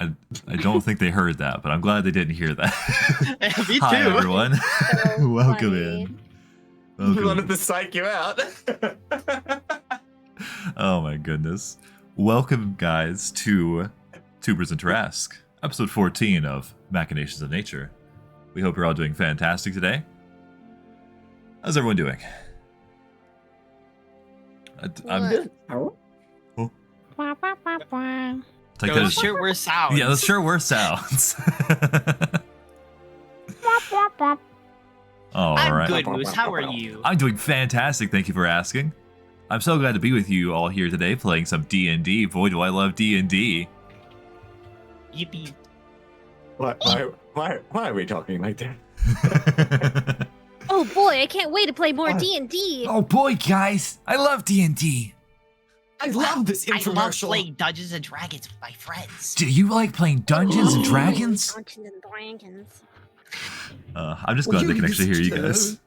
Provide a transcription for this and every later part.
I don't think they heard that, but I'm glad they didn't hear that. Me too. Hi, everyone. So Welcome funny. in. We Welcome. wanted to psych you out. Oh my goodness. Welcome, guys, to Tubers N Tarasque, episode 14 of Machinations of Nature. We hope you're all doing fantastic today. How's everyone doing? I'm Good. take Those sure were sounds. Yeah, those sure were sounds. All I'm right. good, Moose. How are you? I'm doing fantastic. Thank you for asking. I'm so glad to be with you all here today, playing some D&D. Boy, do I love D&D. Yippee. Why are we talking like that? Oh boy, I can't wait to play more D&D. Oh boy, guys, I love D&D. I love this I love infomercial. playing Dungeons and Dragons with my friends. Do you like playing Dungeons and Dragons? Dungeons and Dragons. I'm just glad they can actually hear you guys.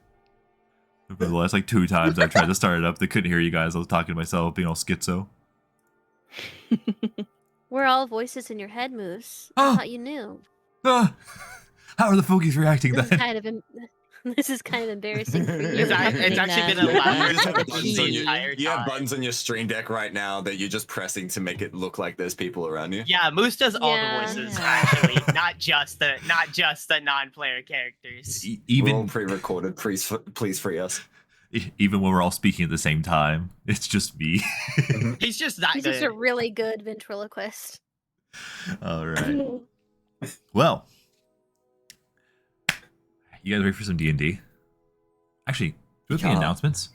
For the last like 2 times I've tried to start it up, they couldn't hear you guys. I was talking to myself, being all schizo. We're all voices in your head, Moose. Oh. I thought you knew. How are the fogies reacting This is then? kind of this is kind of embarrassing for you. It's actually been a You laugh just have the buttons on entire you have time. buttons on your stream deck right now that you're just pressing to make it look like there's people around you. Yeah, Moose does all Yeah. the voices actually, not just the non-player characters. We're all Even pre-recorded. Please free us. even when we're all speaking at the same time, it's just me. He's just not He's just a good. really good ventriloquist. All right. Well, you guys ready for some D&D? Actually, do we have any Yeah. announcements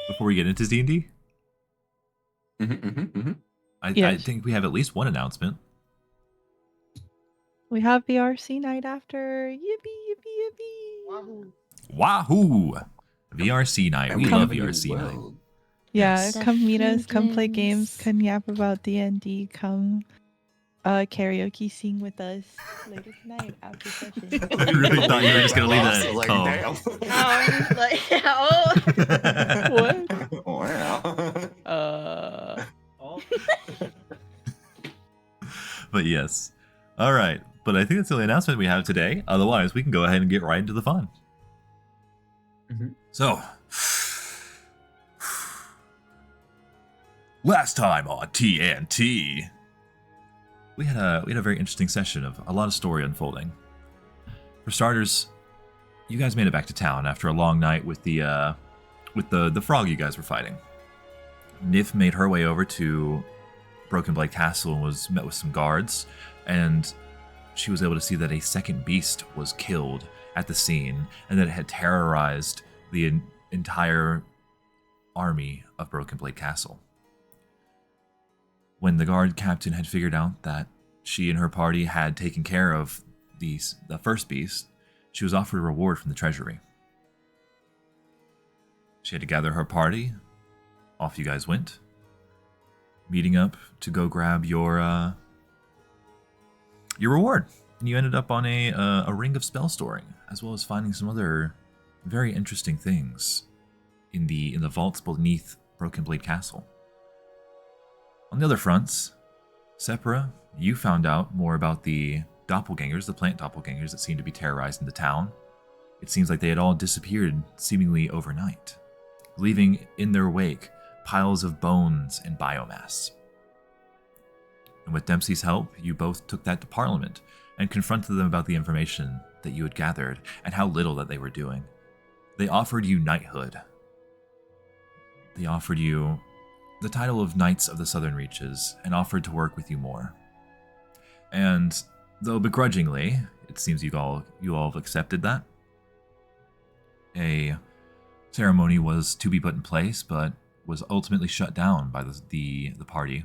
before we get into D&D? I Yes. think we have at least one announcement. We have the RC night after. Yippee, yippee, yippee. Wahoo! VRC night. We love VRC night. Yeah, Yes. come meet us, come play Dungeons. games, come yap about D&D, come karaoke sing with us later tonight after session. I really thought you were just gonna leave that at Like, home. damn. Wow. But yes. All right. But I think that's the only announcement we have today. Otherwise, we can go ahead and get right into the fun. Mhm. So, last time on TNT, we had a very interesting session of a lot of story unfolding. For starters, you guys made it back to town after a long night with the frog you guys were fighting. Nif made her way over to Broken Blade Castle and was met with some guards, and she was able to see that a second beast was killed at the scene, and that it had terrorized the entire army of Broken Blade Castle. When the guard captain had figured out that she and her party had taken care of the first beast, she was offered a reward from the treasury. She had to gather her party. Off you guys went, meeting up to go grab your reward. And you ended up on a ring of spell storing, as well as finding some other very interesting things in the vaults beneath Broken Blade Castle. On the other fronts, Sepra, you found out more about the doppelgangers, the plant doppelgangers that seemed to be terrorizing the town. It seems like they had all disappeared seemingly overnight, leaving in their wake piles of bones and biomass. And with Dempsey's help, you both took that to Parliament and confronted them about the information that you had gathered and how little that they were doing. They offered you knighthood. They offered you the title of Knights of the Southern Reaches and offered to work with you more. And though begrudgingly, it seems you all have accepted that. A ceremony was to be put in place, but was ultimately shut down by the party.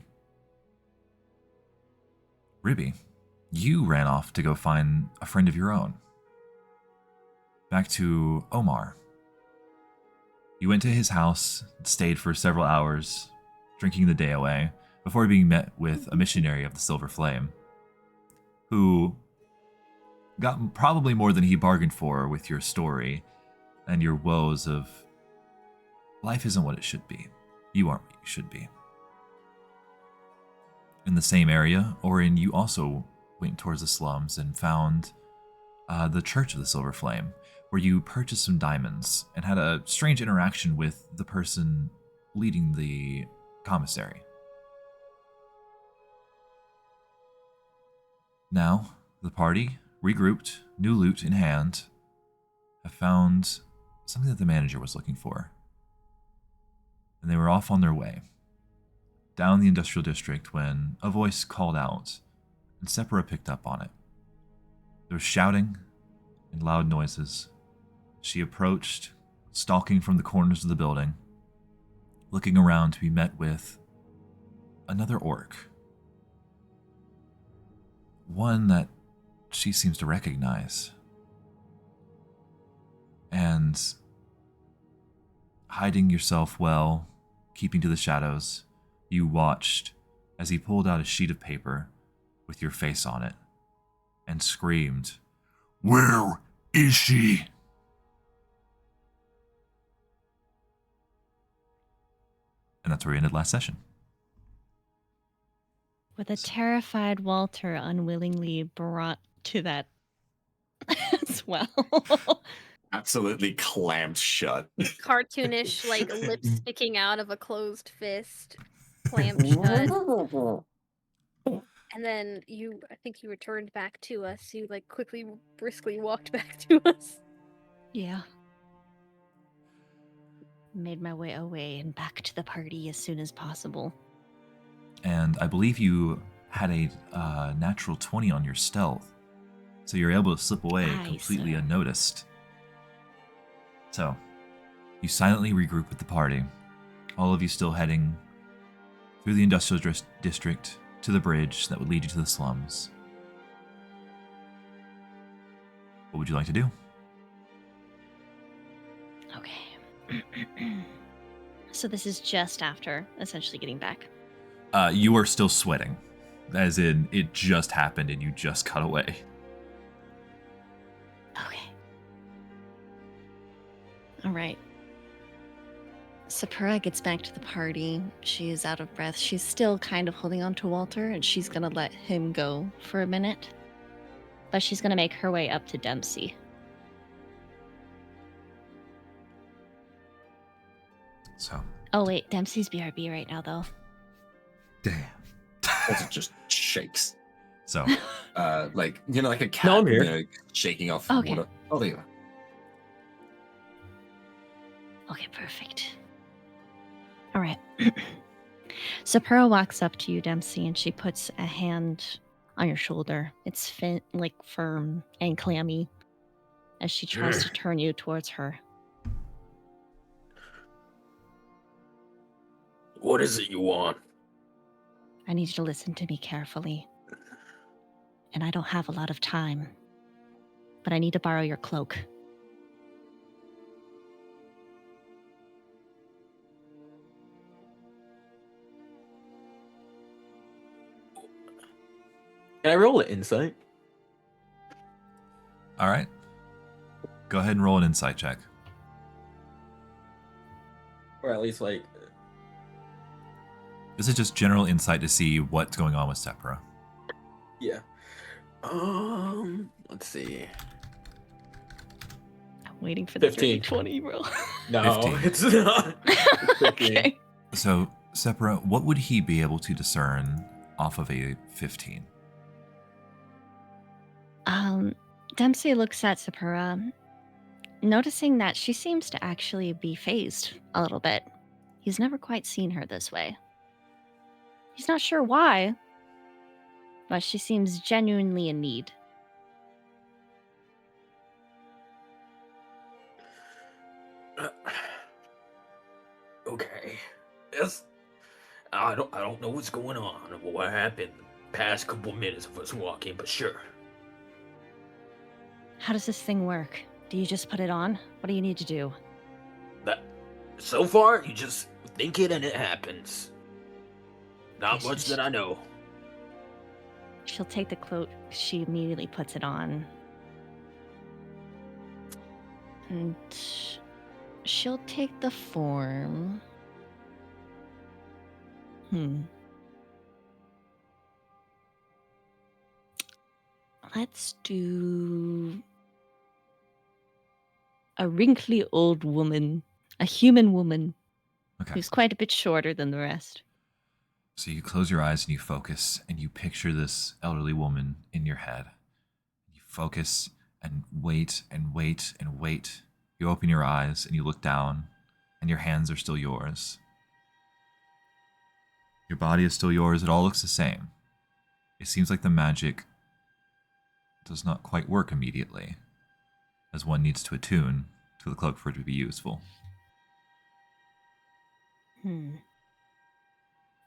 Ribby, you ran off to go find a friend of your own. Back to Omar. You went to his house, stayed for several hours, drinking the day away, before being met with a missionary of the Silver Flame, who got probably more than he bargained for with your story and your woes of life isn't what it should be. You aren't what you should be. In the same area, Orin, you also went towards the slums and found the Church of the Silver Flame, where you purchased some diamonds and had a strange interaction with the person leading the commissary. Now, the party, regrouped, new loot in hand, have found something that the manager was looking for. And they were off on their way, down the industrial district, when a voice called out, and Sepura picked up on it. There was shouting and loud noises. She approached, stalking from the corners of the building, looking around to be met with another orc. One that she seems to recognize. And hiding yourself well, keeping to the shadows, you watched as he pulled out a sheet of paper with your face on it and screamed, "Where is she?" And that's where we ended last session. With a terrified Walter unwillingly brought to that as well. Absolutely clamped shut. Cartoonish, like lips sticking out of a closed fist, clamped shut. And then I think you returned back to us. You like quickly, briskly walked back to us. Yeah. Made my way away and back to the party as soon as possible. And I believe you had a natural 20 on your stealth, so you're able to slip away Aye, completely sir. unnoticed. So, you silently regroup with the party, all of you still heading through the industrial district to the bridge that would lead you to the slums. What would you like to do? Okay. So this is just after essentially getting back. You are still sweating, as in it just happened and you just cut away. Okay. All right. Sapura gets back to the party. She is out of breath. She's still kind of holding on to Walter, and she's going to let him go for a minute. But she's going to make her way up to Dempsey. So, Oh, wait. Dempsey's BRB right now, though. damn. Also just shakes. So, Like, like a cat, No, I'm here. Shaking off Okay. water. Oh, there you are. Okay, perfect. All right. Sapura walks up to you, Dempsey, and she puts a hand on your shoulder. It's firm and clammy as she tries to turn you towards her. What is it you want? I need you to listen to me carefully. And I don't have a lot of time, but I need to borrow your cloak. Can I roll an insight? all right. Go ahead and roll an insight check. Or at least like This is just general insight to see what's going on with Sepura. yeah. Let's see. I'm waiting for the 15. 20, bro. No, 15. it's not. It's 15. Okay. So, Sepura, what would he be able to discern off of a 15? Dempsey looks at Sapura, noticing that she seems to actually be phased a little bit. He's never quite seen her this way. He's not sure why, but she seems genuinely in need. Okay. Yes. I don't know what's going on or what happened the past couple minutes of us walking, but sure. How does this thing work? Do you just put it on? What do you need to do? That so far you just think it and it happens. Not Okay, much so that I know. She'll take the cloak. She immediately puts it on. And she'll take the form. Let's do a wrinkly old woman, a human woman Okay. who's quite a bit shorter than the rest. So you close your eyes and you focus and you picture this elderly woman in your head. You focus and wait and wait and wait. You open your eyes and you look down and your hands are still yours. Your body is still yours. It all looks the same. It seems like the magic does not quite work immediately, as one needs to attune to the cloak for it to be useful.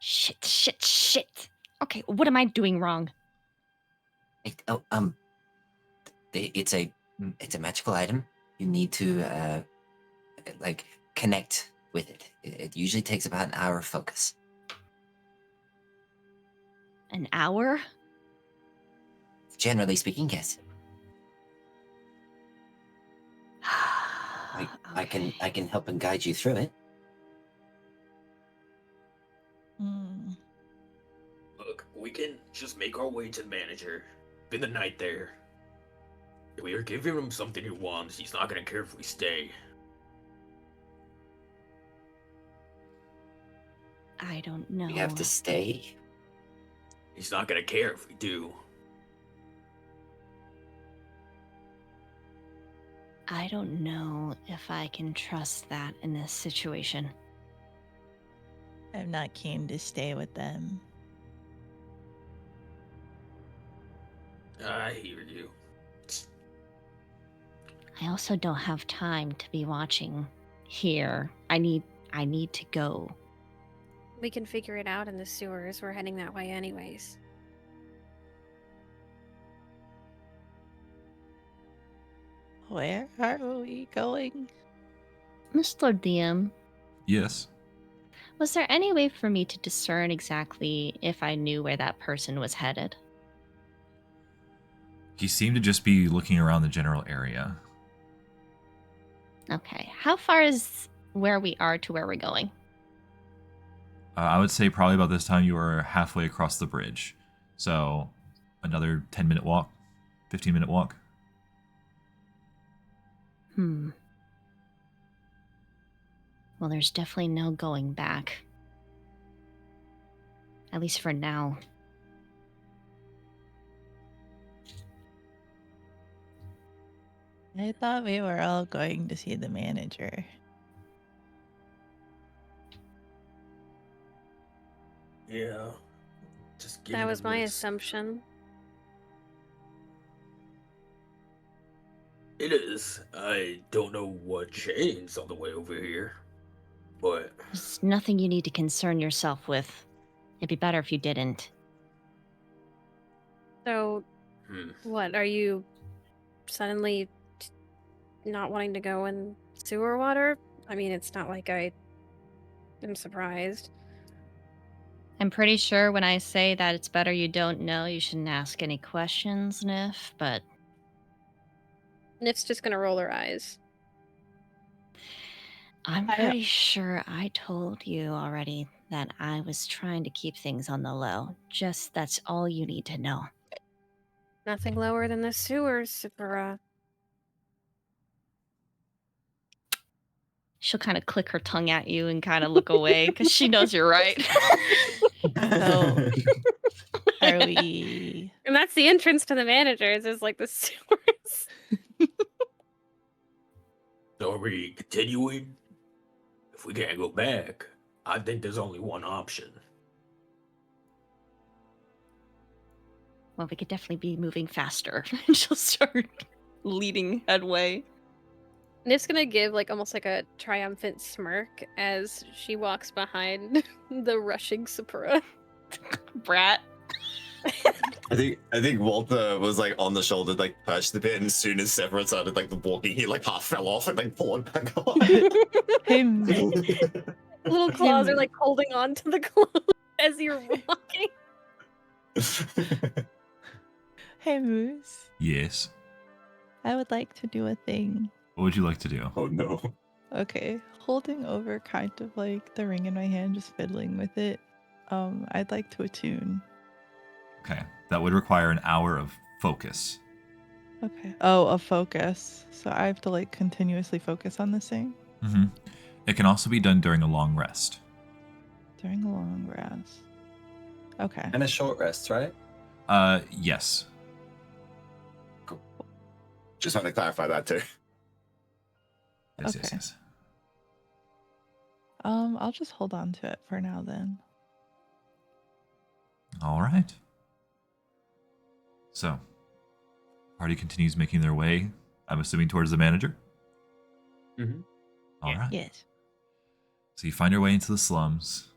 Shit. Okay, what am I doing wrong? It's a magical item. You need to connect with it. It usually takes about an hour of focus. An hour? Generally speaking, yes. I can help and guide you through it. Look, we can just make our way to the manager. Spend the night there. If we are giving him something he wants, he's not gonna care if we stay. I don't know. We have to stay. He's not gonna care if we do. I don't know if I can trust that in this situation. I'm not keen to stay with them. I hear you. I also don't have time to be watching here. I need to go. We can figure it out in the sewers. We're heading that way anyways. Where are we going? Mr. DM, Yes. was there any way for me to discern exactly if I knew where that person was headed? He seemed to just be looking around the general area. Okay. How far is where we are to where we're going? I would say probably about this time you were halfway across the bridge. So another 10-minute walk, 15-minute walk. Well, there's definitely no going back. At least for now. I thought we were all going to see the manager. Yeah. Just give That me was the my list. assumption. It is. I don't know what changed on the way over here, but There's nothing you need to concern yourself with. It'd be better if you didn't. So, what, are you suddenly not wanting to go in sewer water? I mean, it's not like I am surprised. I'm pretty sure when I say that it's better you don't know, you shouldn't ask any questions, Nif, but Nif's just gonna roll her eyes. I'm pretty sure I told you already that I was trying to keep things on the low. Just that's all you need to know. Nothing lower than the sewers, Sapura. She'll kind of click her tongue at you and kind of look away because she knows you're right. So, are we? And that's the entrance to the managers, is like the sewers. so are we continuing? If we can't go back, I think there's only one option. Well, we could definitely be moving faster. And she'll start leading headway. Nif's gonna give like almost like a triumphant smirk as she walks behind the rushing Sapura. Brat. I think Walter was like on the shoulder, like perched a bit, and as soon as Severin started like the walking, he like half fell off and like pulled back on. Him. Little claws are like holding on to the clothes as you're walking. Hey, Moose. Yes. I would like to do a thing. What would you like to do? Oh no. Okay, holding over kind of like the ring in my hand, just fiddling with it. I'd like to attune. Okay. That would require an hour of focus. Okay. Oh, a focus. So I have to like continuously focus on this thing Mm-hmm. It can also be done during a long rest. during a long rest. Okay. And a short rest, right? Yes. Just want to clarify that too. Yes, yes, Okay. yes. I'll just hold on to it for now then. All right. So, party continues making their way, I'm assuming, towards the manager? Mhm. All Yeah. right. Yes. So you find your way into the slums,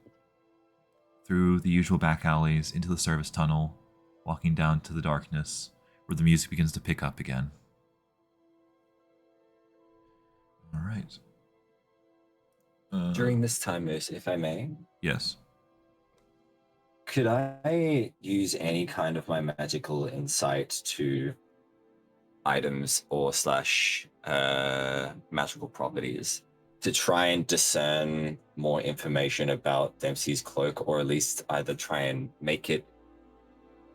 through the usual back alleys, into the service tunnel, walking down to the darkness, where the music begins to pick up again. All right. During this time, Moose, if I may, Yes. could I use any kind of my magical insight to items or slash magical properties to try and discern more information about Dempsey's cloak, or at least either try and make it.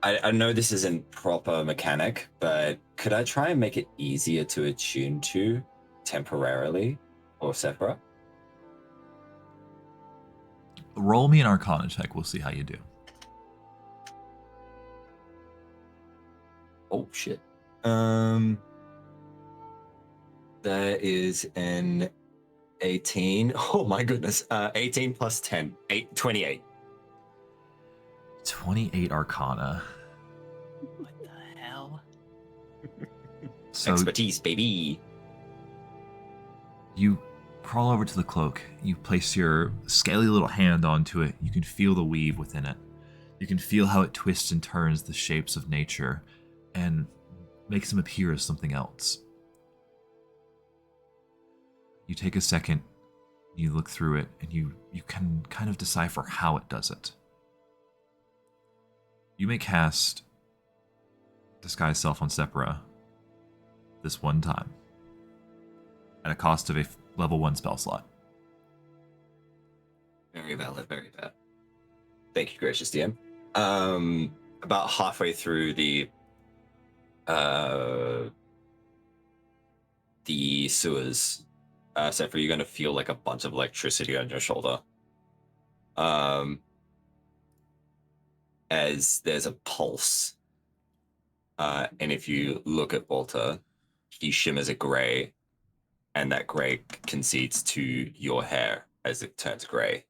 I know this isn't proper mechanic, but could I try and make it easier to attune to temporarily or separate? Roll me an Arcana check. We'll see how you do. Oh shit. That is an 18. Oh my goodness. 18 plus 10. 28. 28 Arcana. What the hell? So Expertise, baby. you crawl over to the cloak. You place your scaly little hand onto it. You can feel the weave within it. You can feel how it twists and turns the shapes of nature and makes them appear as something else. You take a second, you look through it, and you can kind of decipher how it does it. You may cast Disguise Self on Sepura this one time at a cost of a level 1 spell slot. Very valid, very valid. Thank you, gracious DM. About halfway through the sewers, Sephiroth, you're going to feel like a bunch of electricity on your shoulder. As there's a pulse. And if you look at Walter, he shimmers a gray, and that gray concedes to your hair as it turns gray.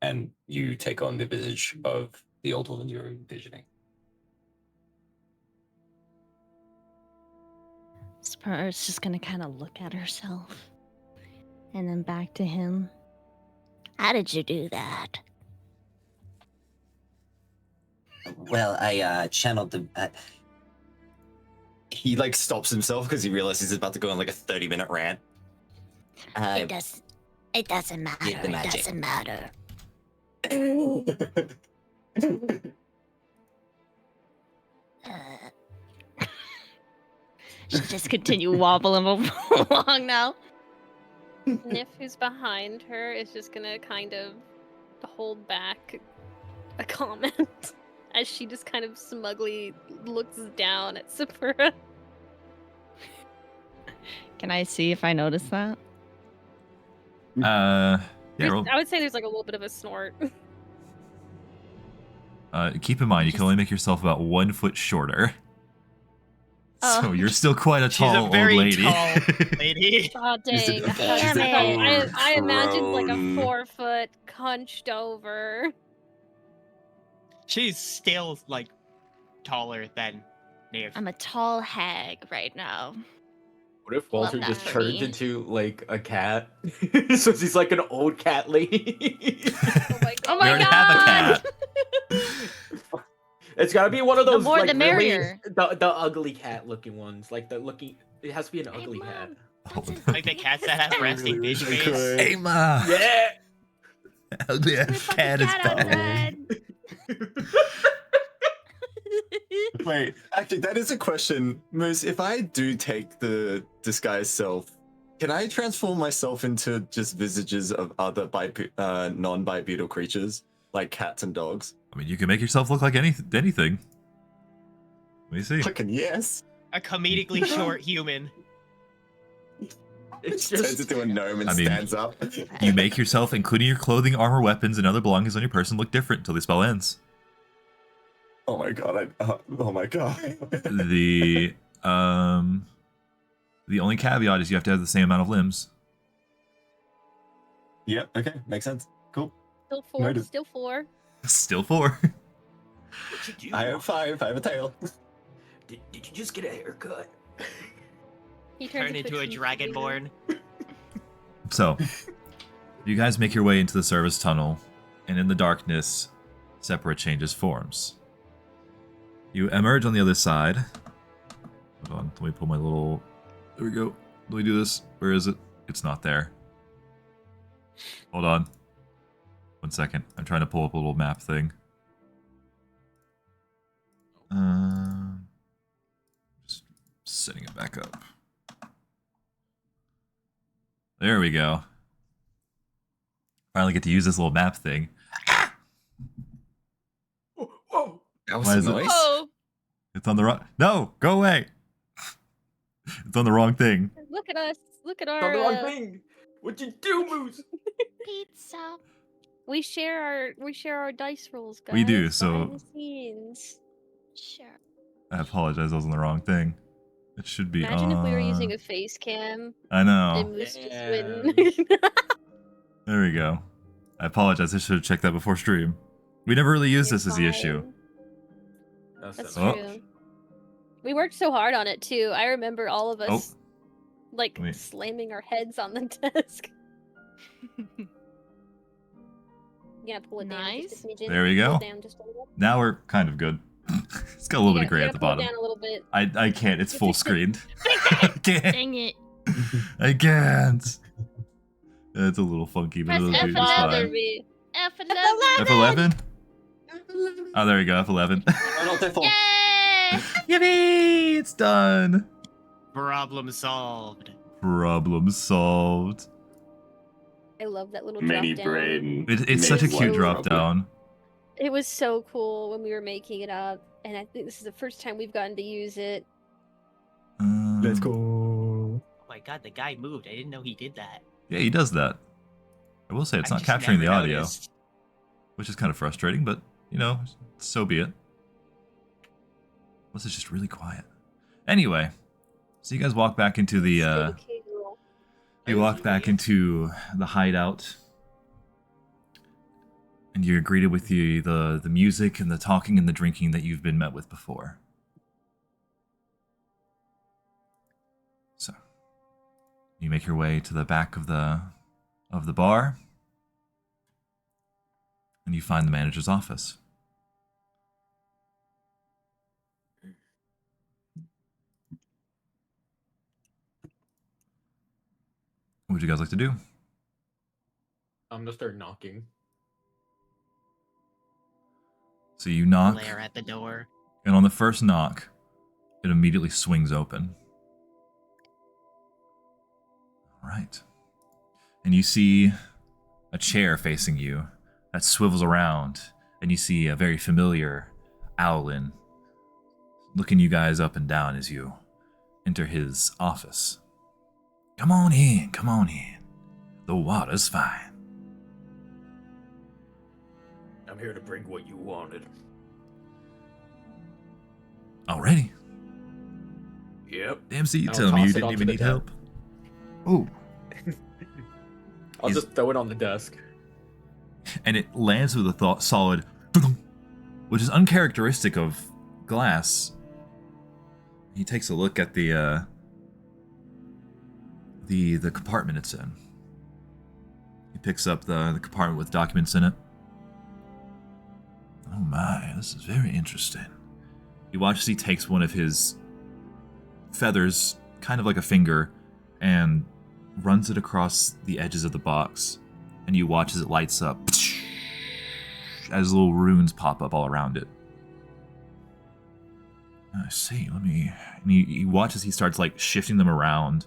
And you take on the visage of the old woman you're envisioning. Spur's just gonna kind of look at herself and then back to him. How did you do that? Well, I channeled the. He stops himself because he realizes he's about to go on a 30-minute rant. It doesn't matter. Get the It magic. doesn't matter. She'll just continue wobbling along now. Nif, who's behind her, is just gonna kind of hold back a comment as she just kind of smugly looks down at Sapura. Can I see if I notice that? Yeah, roll. I would say there's a little bit of a snort. Keep in mind, you can only make yourself about 1 foot shorter. Oh. So you're still quite a She's tall a very old lady. tall lady. Oh dang! Damn it. I imagined like a Overgrown. 4 foot hunched over. She's still taller than Nave. I'm a tall hag right now. What if Love Walter that just for turns me. into a cat? So she's like an old cat lady. Oh my god! Oh We my already god! have a cat. It's gotta be one of those more like the really merrier. the ugly cat looking ones. It has to be an Hey, ugly Mom. cat. What's Oh, his Like the cats that have resting wish bitch I face. could. Hey, ma! Yeah. Ugly ass Fucking cat is cat bad. outside. Wait, actually, that is a question. Moose, if I do take the disguise self, can I transform myself into just visages of other non-bipedal creatures, like cats and dogs? I mean, you can make yourself look like anything. Let me see. Fucking yes. A comedically short human. It's Turns just into a gnome and I mean- stands up. You make yourself, including your clothing, armor, weapons, and other belongings on your person, look different until the spell ends. Oh my god! Oh my god! The only caveat is you have to have the same amount of limbs. Yep. Okay. Makes sense. Cool. Still 4. Noted. Still 4. Still 4. what you do? I have 5. I have a tail. Did you just get a haircut? He turns Turn into a chief dragonborn. So, you guys make your way into the service tunnel, and in the darkness, Separate changes forms. You emerge on the other side. Hold on, let me pull my little... There we go. Let me do this. Where is it? It's not there. Hold on. 1 second. I'm trying to pull up a little map thing. Just setting it back up. There we go. Finally get to use this little map thing. Whoa! That was Why a is it- noise. Oh, It's on the wrong... No! Go away! It's on the wrong thing. look at us. Look at On our. the wrong thing. What'd you do, Moose? Pizza. We share our dice rolls, guys. We do, behind so- the scenes. Sure. I apologize, I was on the wrong thing. It should be Imagine if we were using on- a face cam I know. and Moose just Yeah. wouldn't. There we go. I apologize, I should have checked that before stream. We never really used You're this as the issue. fine. That's That's Oh. true. We worked so hard on it too. I remember all of us like Wait. slamming our heads on the desk. Yeah, pull it down. Just a smidgen. There we Pull go. it down just a little. Now we're kind of good. It's got a little bit of gray You at the gotta pull bottom. it down a little bit. I can't, it's full screened. I can't. Dang it. I can't. It's a little funky, but Press it'll do F11. just fine. Derby. F11. F11? Oh, there we go, F11. Oh, not their fault. Yay! Yippee! It's done! Problem solved. Problem solved. I love that little Mini drop down. brain. It's such a Made cute one drop down. It was so cool when we were making it up, and I think this is the first time we've gotten to use it. Let's go. Oh my god, the guy moved. I didn't know he did that. Yeah, he does that. I will say it's I not just capturing the never audio, noticed. which is kind of frustrating, but, you know, so be it. This is just really quiet. Anyway, so you guys walk back into the, So cool. you walk back into the hideout, and you're greeted with the music and the talking and the drinking that you've been met with before. So, you make your way to the back of the bar, and you find the manager's office. What would you guys like to do? I'm gonna start knocking. So you knock, Glare at the door. and on the first knock, it immediately swings open. All right. And you see a chair facing you that swivels around, and you see a very familiar Owlin looking you guys up and down as you enter his office. Come on in, come on in. The water's fine. I'm here to bring what you wanted. Already? Yep. Dempsey, you I'll tell me you toss it didn't onto even the need desk. help. Oh. I'll He's- just throw it on the desk. And it lands with a solid, thunk, which is uncharacteristic of glass. He takes a look at the compartment it's in. He picks up the compartment with documents in it. Oh my, this is very interesting. You watch as he takes one of his feathers, kind of like a finger, and runs it across the edges of the box. And you watch as it lights up, as little runes pop up all around it. I see, let me... And you watch as he starts, like, shifting them around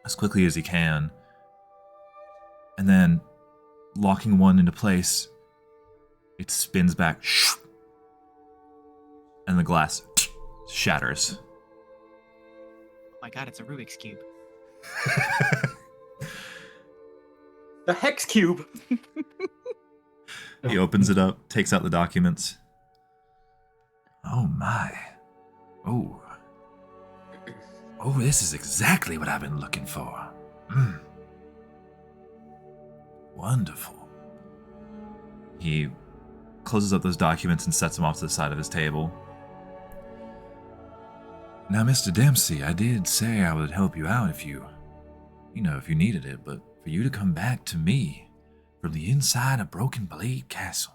as quickly as he can. And then, locking one into place, it spins back. and the glass shatters. Oh my god, it's a Rubik's Cube. The hex cube. He opens it up, takes out the documents. Oh my. Oh. Oh, this is exactly what I've been looking for. Wonderful. He closes up those documents and sets them off to the side of his table. Now, Mr. Dempsey, I did say I would help you out if you needed it, but for you to come back to me from the inside of Broken Blade Castle,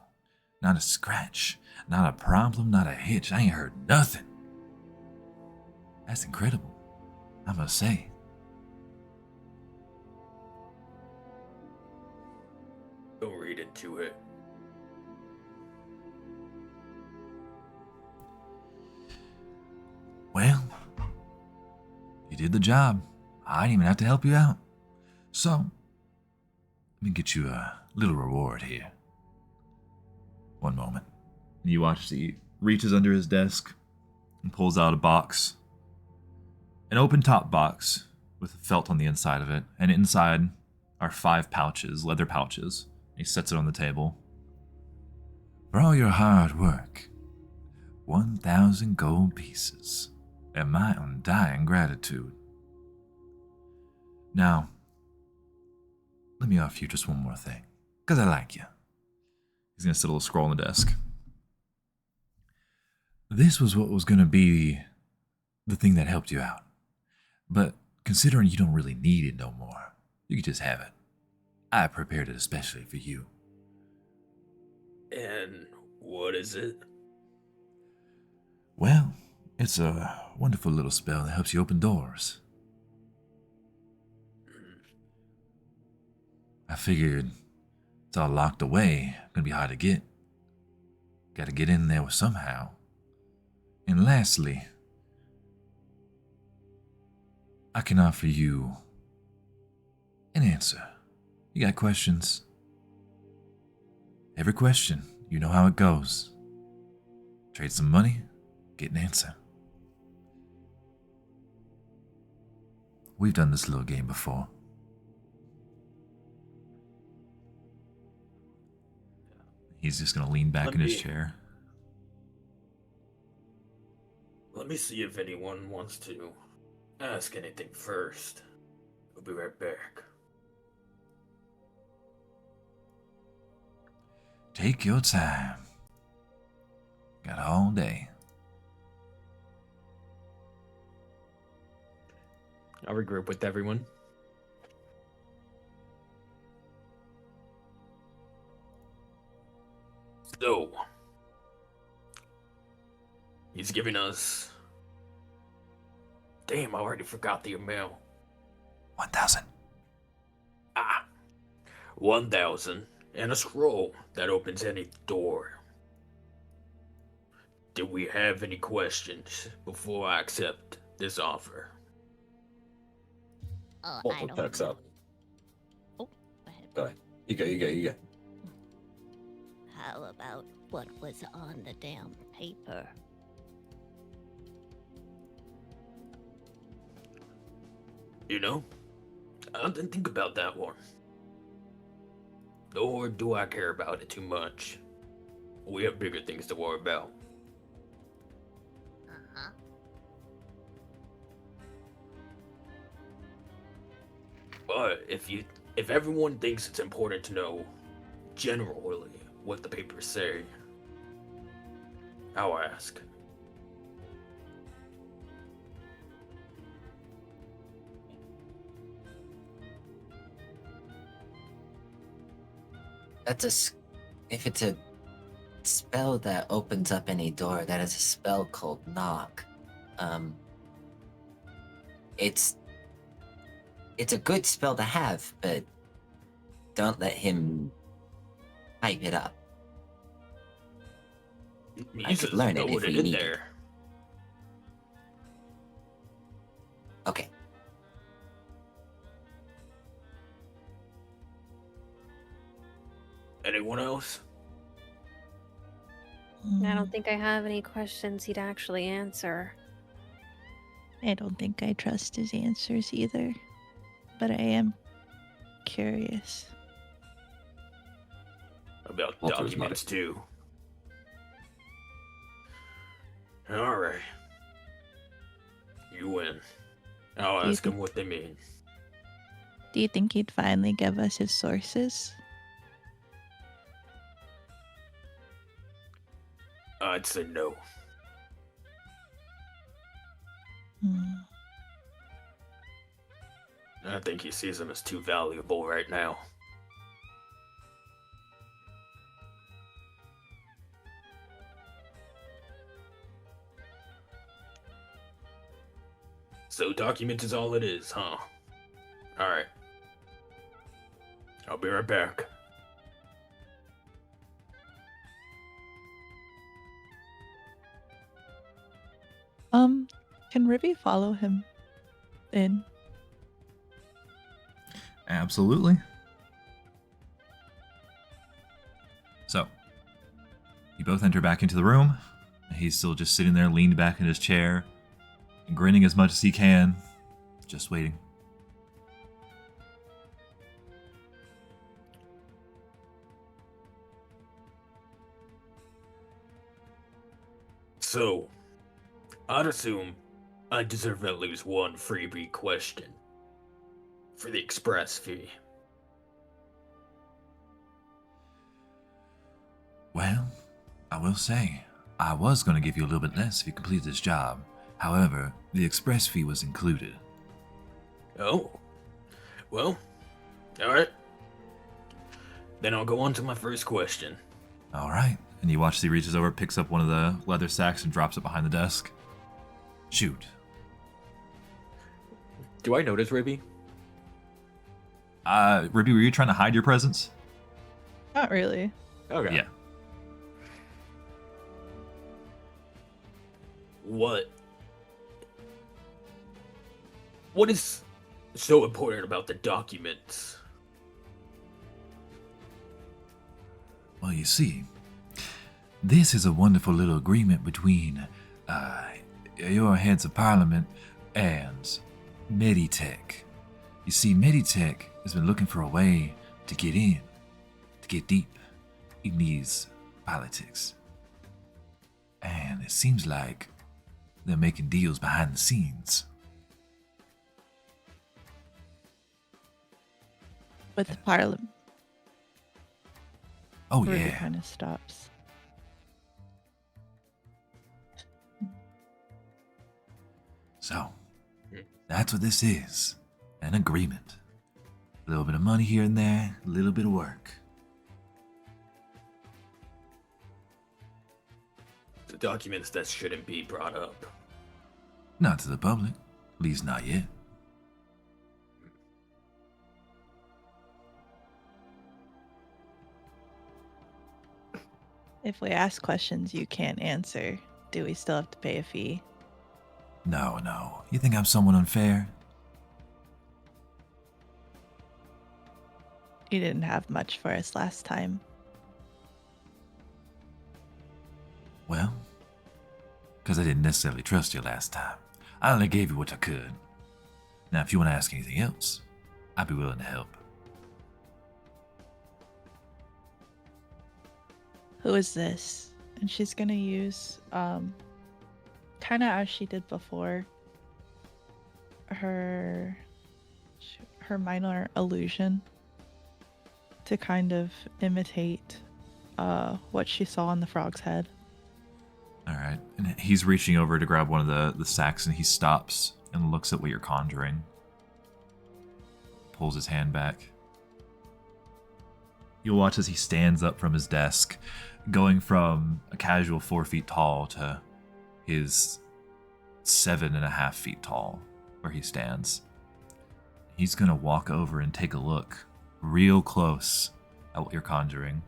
not a scratch, not a problem, not a hitch, I ain't heard nothing. That's incredible, I must say. Don't read into it. Well, you did the job. I didn't even have to help you out. So, let me get you a little reward here. One moment. You watch as he reaches under his desk and pulls out a box. An open top box with felt on the inside of it. And inside are 5 pouches, leather pouches. He sets it on the table. For all your hard work, 1,000 gold pieces and my undying gratitude. Now, let me offer you just one more thing, because I like you. He's going to set a little scroll on the desk. This was what was going to be the thing that helped you out. But considering you don't really need it no more, you can just have it. I prepared it especially for you. And what is it? Well, it's a wonderful little spell that helps you open doors. I figured it's all locked away, gonna be hard to get. Gotta get in there somehow. And lastly, I can offer you an answer. You got questions? Every question, you know how it goes. Trade some money, get an answer. We've done this little game before. He's just gonna lean back in his chair. Let me see if anyone wants to ask anything first. I'll be right back. Take your time. Got all day. I'll regroup with everyone. So, he's giving us... Damn, I already forgot the amount. 1,000. 1,000 and a scroll that opens any door. Do we have any questions before I accept this offer? I Multiple don't perks know. up. Oh, go ahead. Go ahead. You go. How about what was on the damn paper? You know, I didn't think about that one. Nor do I care about it too much. We have bigger things to worry about. Uh-huh. But if everyone thinks it's important to know generally what the papers say, I'll ask. If it's a spell that opens up any door, that is a spell called knock. It's a good spell to have, but don't let him hype it up. I could learn it if we need it. Okay. Anyone else? I don't think I have any questions he'd actually answer. I don't think I trust his answers either, but I am curious. About Walter's documents, too. Alright. You win. I'll Do you ask him what they mean. Do you think he'd finally give us his sources? I'd say no. Hmm. I think he sees them as too valuable right now. So document is all it is, huh? Alright. I'll be right back. Can Ribby follow him in? Absolutely. So, you both enter back into the room. He's still just sitting there, leaned back in his chair, and grinning as much as he can, just waiting. So, I'd assume I deserve at least one freebie question for the express fee. Well, I will say, I was going to give you a little bit less if you completed this job. However, the express fee was included. Oh. Well, alright. Then I'll go on to my first question. All right. And you watch as he reaches over, picks up one of the leather sacks, and drops it behind the desk. Shoot. Do I notice Ribby? Ribby, were you trying to hide your presence? Not really. Okay. Yeah. What is so important about the documents? Well, you see, this is a wonderful little agreement between your heads of parliament and Meditech. You see, Meditech has been looking for a way to get in, to get deep in these politics. And it seems like they're making deals behind the scenes. With the parliament. Oh, Ribby yeah. kind of stops. So, that's what this is. An agreement. A little bit of money here and there, a little bit of work. The documents that shouldn't be brought up. Not to the public, at least not yet. If we ask questions you can't answer, do we still have to pay a fee? No. You think I'm someone unfair? You didn't have much for us last time. Well, because I didn't necessarily trust you last time. I only gave you what I could. Now, if you want to ask anything else, I'd be willing to help. Who is this? And she's gonna use, kind of as she did before, her minor illusion to kind of imitate what she saw on the frog's head. All right. And he's reaching over to grab one of the sacks, and he stops and looks at what you're conjuring. Pulls his hand back. You'll watch as he stands up from his desk, going from a casual 4 feet tall to his 7.5 feet tall, where he stands. He's gonna walk over and take a look real close at what you're conjuring.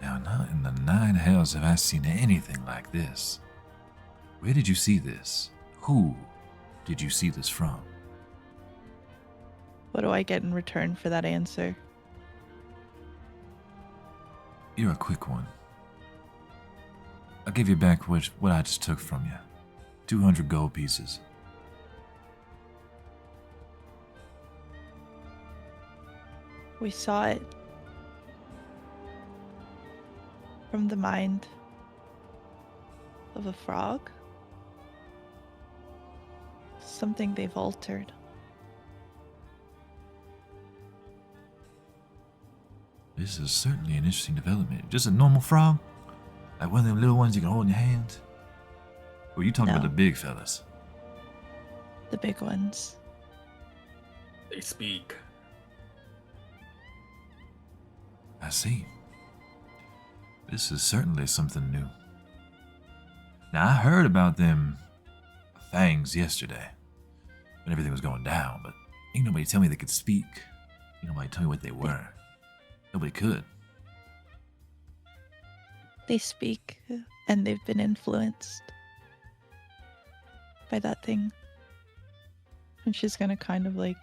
Now, not in the 9 hells have I seen anything like this. Where did you see this? Who did you see this from? What do I get in return for that answer? You're a quick one. I'll give you back what I just took from you. 200 gold pieces. We saw it from the mind of a frog. Something they've altered. This is certainly an interesting development. Just a normal frog? Like one of them little ones you can hold in your hand? Or are you talking about No. the big fellas? The big ones. They speak. I see. This is certainly something new. Now, I heard about them fangs yesterday when everything was going down, but ain't nobody tell me they could speak. Ain't nobody tell me what they were. Nobody could. They speak and they've been influenced by that thing. And she's gonna kind of like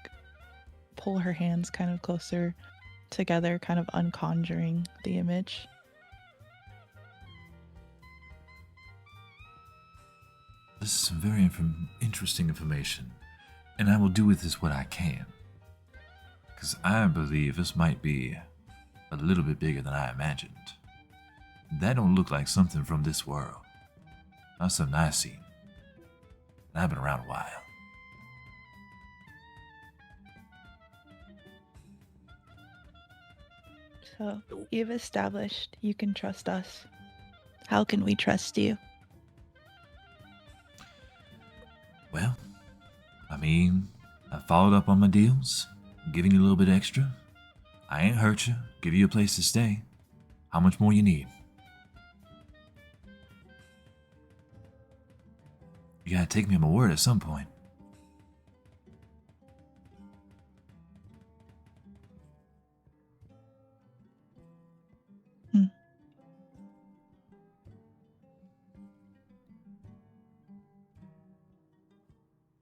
pull her hands kind of closer together, kind of unconjuring the image. This is some very interesting information, and I will do with this what I can. Because I believe this might be a little bit bigger than I imagined. That don't look like something from this world. Not something I've seen. And I've been around a while. So you've established you can trust us. How can we trust you? Well, I mean, I followed up on my deals, giving you a little bit extra. I ain't hurt you, give you a place to stay. How much more you need? You gotta take me at my word at some point.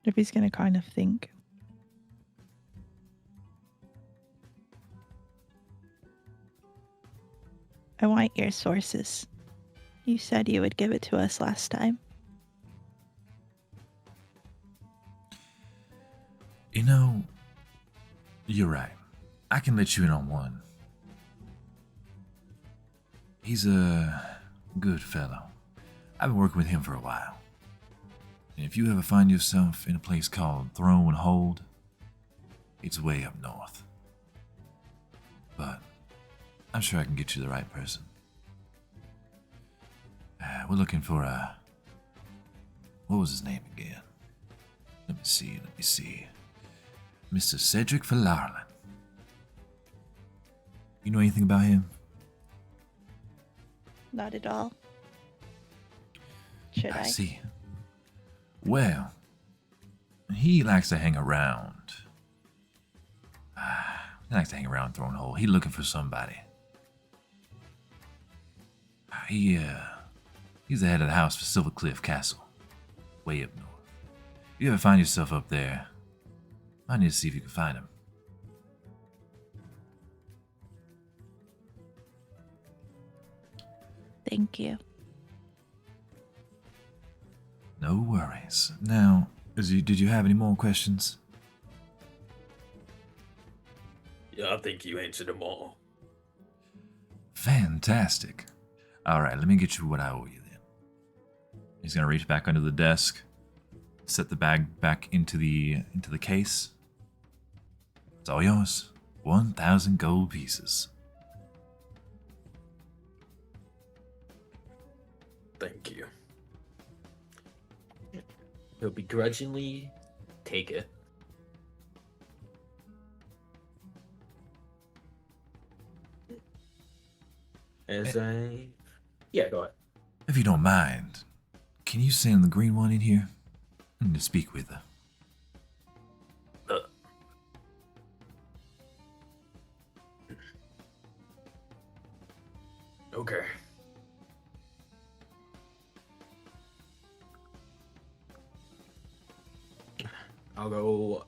Rippy's gonna kind of think. I want your sources. You said you would give it to us last time. You know, you're right. I can let you in on one. He's a good fellow. I've been working with him for a while. And if you ever find yourself in a place called Throne Hold, it's way up north. But I'm sure I can get you the right person. We're looking for what was his name again? Let me see. Mr. Cedric Falarlin. You know anything about him? Not at all. Should I? See. Well, he likes to hang around. He likes to hang around Thronehold. He's looking for somebody. He's the head of the house for Silver Cliff Castle, way up north. If you ever find yourself up there, I need to see if you can find him. Thank you. No worries. Now, did you have any more questions? Yeah, I think you answered them all. Fantastic. All right, let me get you what I owe you then. He's gonna reach back under the desk, set the bag back into the case. It's all yours. 1,000 gold pieces. Thank you. He'll begrudgingly take it. Yeah, go ahead. If you don't mind, can you send the green one in here? I need to speak with her. Okay. I'll go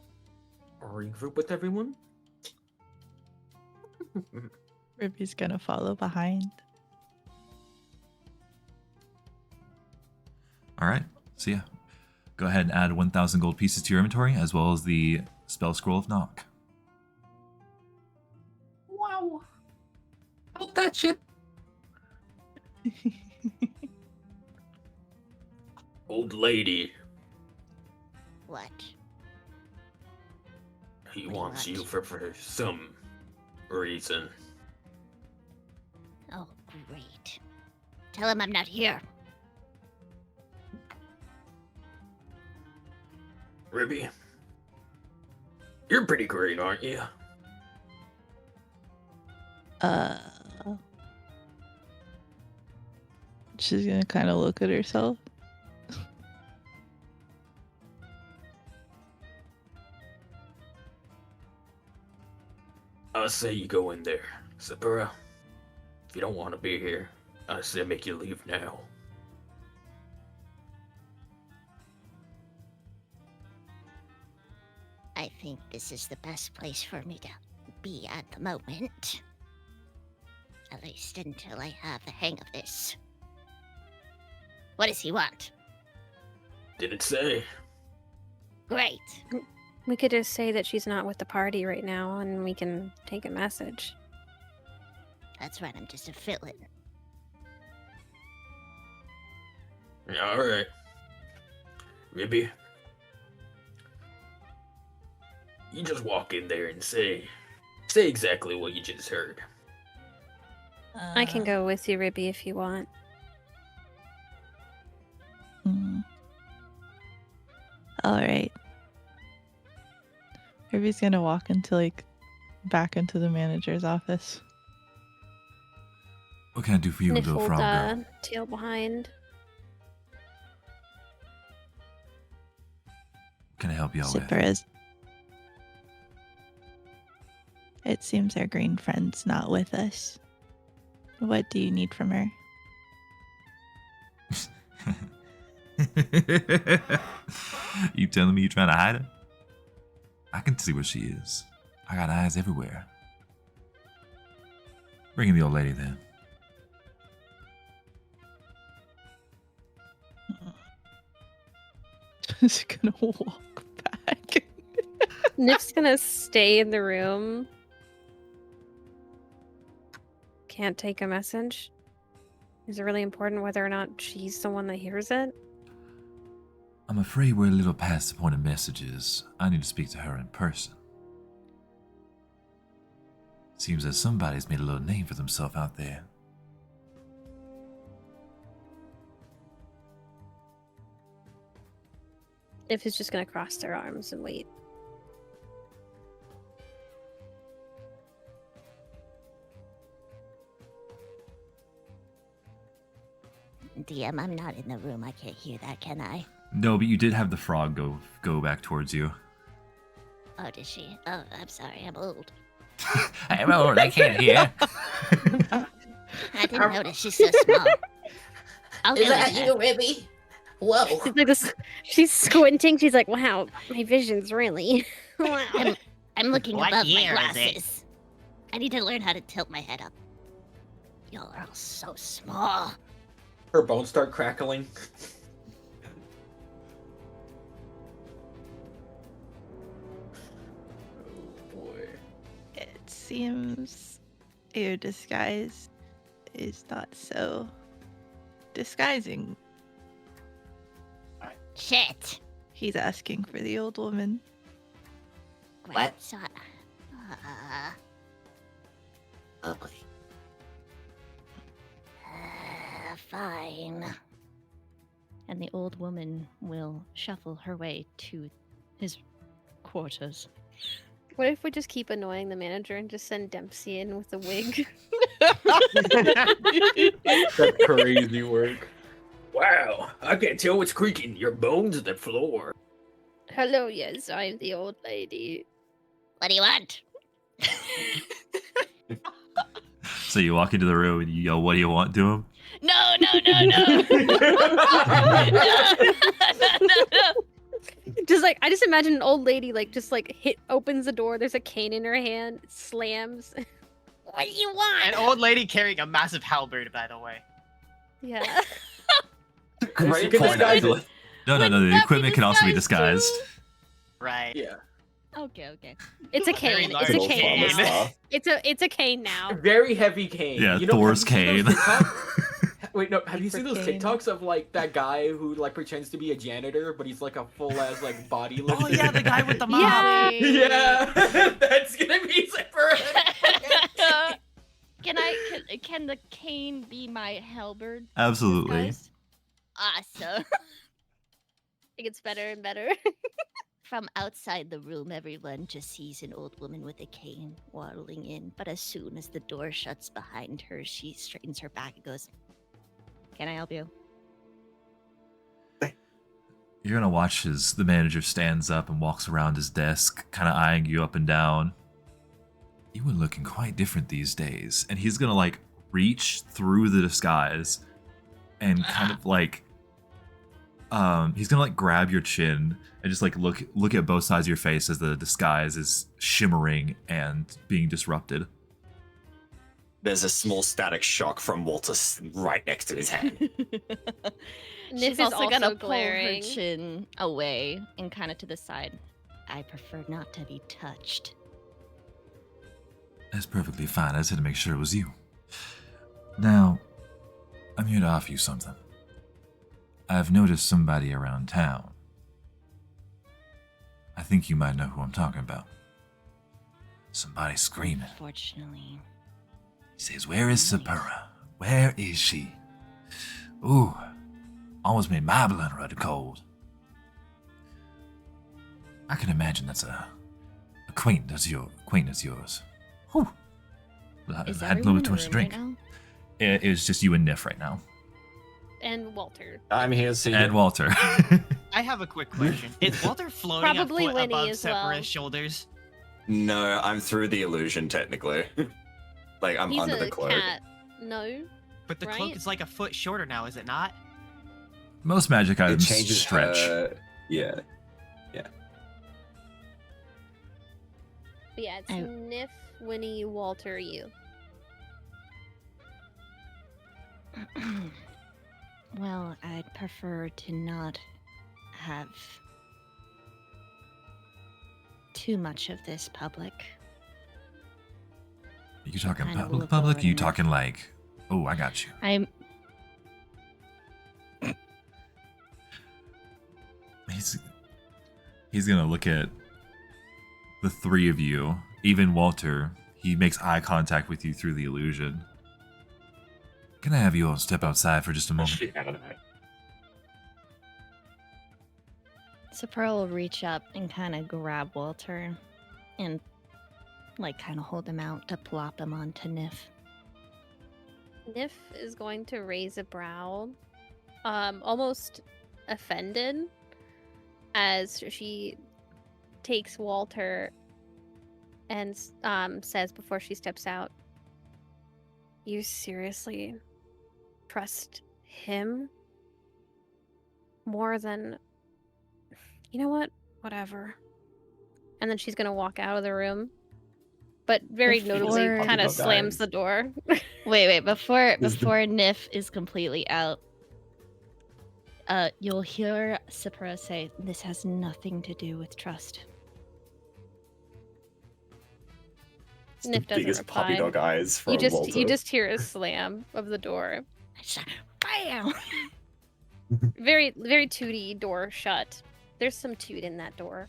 regroup with everyone. Rippy's gonna follow behind. All right. So yeah, go ahead and add 1,000 gold pieces to your inventory, as well as the spell scroll of knock. Wow. Hold that shit. Old lady, What? he What do you wants you want? for some reason. Oh, great. Tell him I'm not here. Ribby, you're pretty great, aren't you? She's gonna kind of look at herself. I say you go in there, Sapura. If you don't want to be here, I say make you leave now. I think this is the best place for me to be at the moment. At least until I have the hang of this. What does he want? Didn't say. Great. We could just say that she's not with the party right now, and we can take a message. That's right, I'm just a fill-in. Alright. Ribby, you just walk in there and say exactly what you just heard. I can go with you, Ribby, if you want. All right. Ruby's gonna walk into back into the manager's office. What can I do for you, little Niffled, frog girl? tail behind. What can I help you out with? Zipper. It seems our green friend's not with us. What do you need from her? You telling me you're trying to hide her? I can see where she is. I got eyes everywhere. Bring in the old lady then. Just gonna walk back. Nif's gonna stay in the room. Can't take a message. Is it really important whether or not she's the one that hears it? I'm afraid we're a little past the point of messages. I need to speak to her in person. Seems that somebody's made a little name for themselves out there. Nif is just gonna cross their arms and wait. DM, I'm not in the room. I can't hear that, can I? No, but you did have the frog go back towards you. Oh, did she? Oh, I'm sorry. I'm old. I'm old, I can't hear. I didn't notice. She's so small. I'll Is go that in there. you, Ribby? Whoa. She's like this. She's squinting. She's like, "Wow, my vision's really." Wow. I'm looking What above year my is it? glasses. I need to learn how to tilt my head up. Y'all are all so small. Her bones start crackling. Oh boy. It seems your disguise is not so disguising. Shit. He's asking for the old woman. Great. What? So, Oh boy. fine. And the old woman will shuffle her way to his quarters. What if we just keep annoying the manager and just send Dempsey in with a wig? That's crazy work. Wow, I can't tell what's creaking. Your bones at the floor. Hello, yes, I'm the old lady. What do you want? So you walk into the room and you yell, "What do you want?" to him? No, no, no, no. No. Just like I just imagine an old lady just opens the door. There's a cane in her hand, slams. What do you want? An old lady carrying a massive halberd, by the way. Yeah. Great can point, disguise actually. it. No, Wouldn't the that be equipment can also be disguised disguised. too? Right. Yeah. Okay. It's a Very cane. large It's a Little cane farmer now. stuff. It's a cane now. Very heavy cane. Yeah, You know, Thor's have you seen cane. those TikToks? Wait, no. Have you Paper seen those cane. TikToks of like that guy who like pretends to be a janitor, but he's like a full ass like body lifter? Oh yeah, the guy with the mop. Yeah. Yeah, that's gonna be super. Can the cane be my halberd? Absolutely. disguised? Awesome. It gets better and better. From outside the room, everyone just sees an old woman with a cane waddling in, but as soon as the door shuts behind her, she straightens her back and goes, Can I help you? You're gonna watch as the manager stands up and walks around his desk, kind of eyeing you up and down. You were looking quite different these days. And he's gonna like reach through the disguise and kind of like he's gonna like grab your chin and just like look at both sides of your face as the disguise is shimmering and being disrupted. There's a small static shock from Walter right next to his hand. Nif She's is also gonna also pull glaring. her chin away and kind of to the side. I prefer not to be touched. That's perfectly fine. I just had to make sure it was you. Now, I'm here to offer you something. I've noticed somebody around town. I think you might know who I'm talking about. Somebody screaming. Unfortunately. He says, "Where is Sapura? Where is she?" Ooh, almost made my blood run cold. I can imagine that's a acquaintance of yours. Whew. I Is had a little everyone bit too in much the to room drink. right now? It's just you and Nif right now. And Walter. I'm here, see And Walter. I have a quick question. Is Walter floating Probably a foot Winnie above as well. Separa's shoulders? No, I'm through the illusion technically. Like I'm He's under a the cloak. cat. No. But the Right? cloak is like a foot shorter now, is it not? Most magic It items changes stretch. Yeah. But yeah, it's I- Nif, Winnie, Walter, you. Well, I'd prefer to not have too much of this public. Are you talking Kinda public? look Public? Are you boring. talking like, oh, I got you. I'm He's gonna look at the three of you, even Walter. He makes eye contact with you through the illusion. Can I have you all step outside for just a moment? Sapura will reach up and kind of grab Walter and like kind of hold him out to plop him onto Nif. Nif is going to raise a brow, almost offended, as she takes Walter and says before she steps out, "You seriously trust him more than... You know what? Whatever." And then she's gonna walk out of the room, but very notably Before- kind of Puppy dog slams eyes. the door. Wait, before Is the- Nif is completely out, you'll hear Sapura say, "This has nothing to do with trust." It's Nif the doesn't biggest reply. puppy dog eyes from You Walter. just hear a slam of the door. It's like, bam! Very very tooty door shut. There's some toot in that door.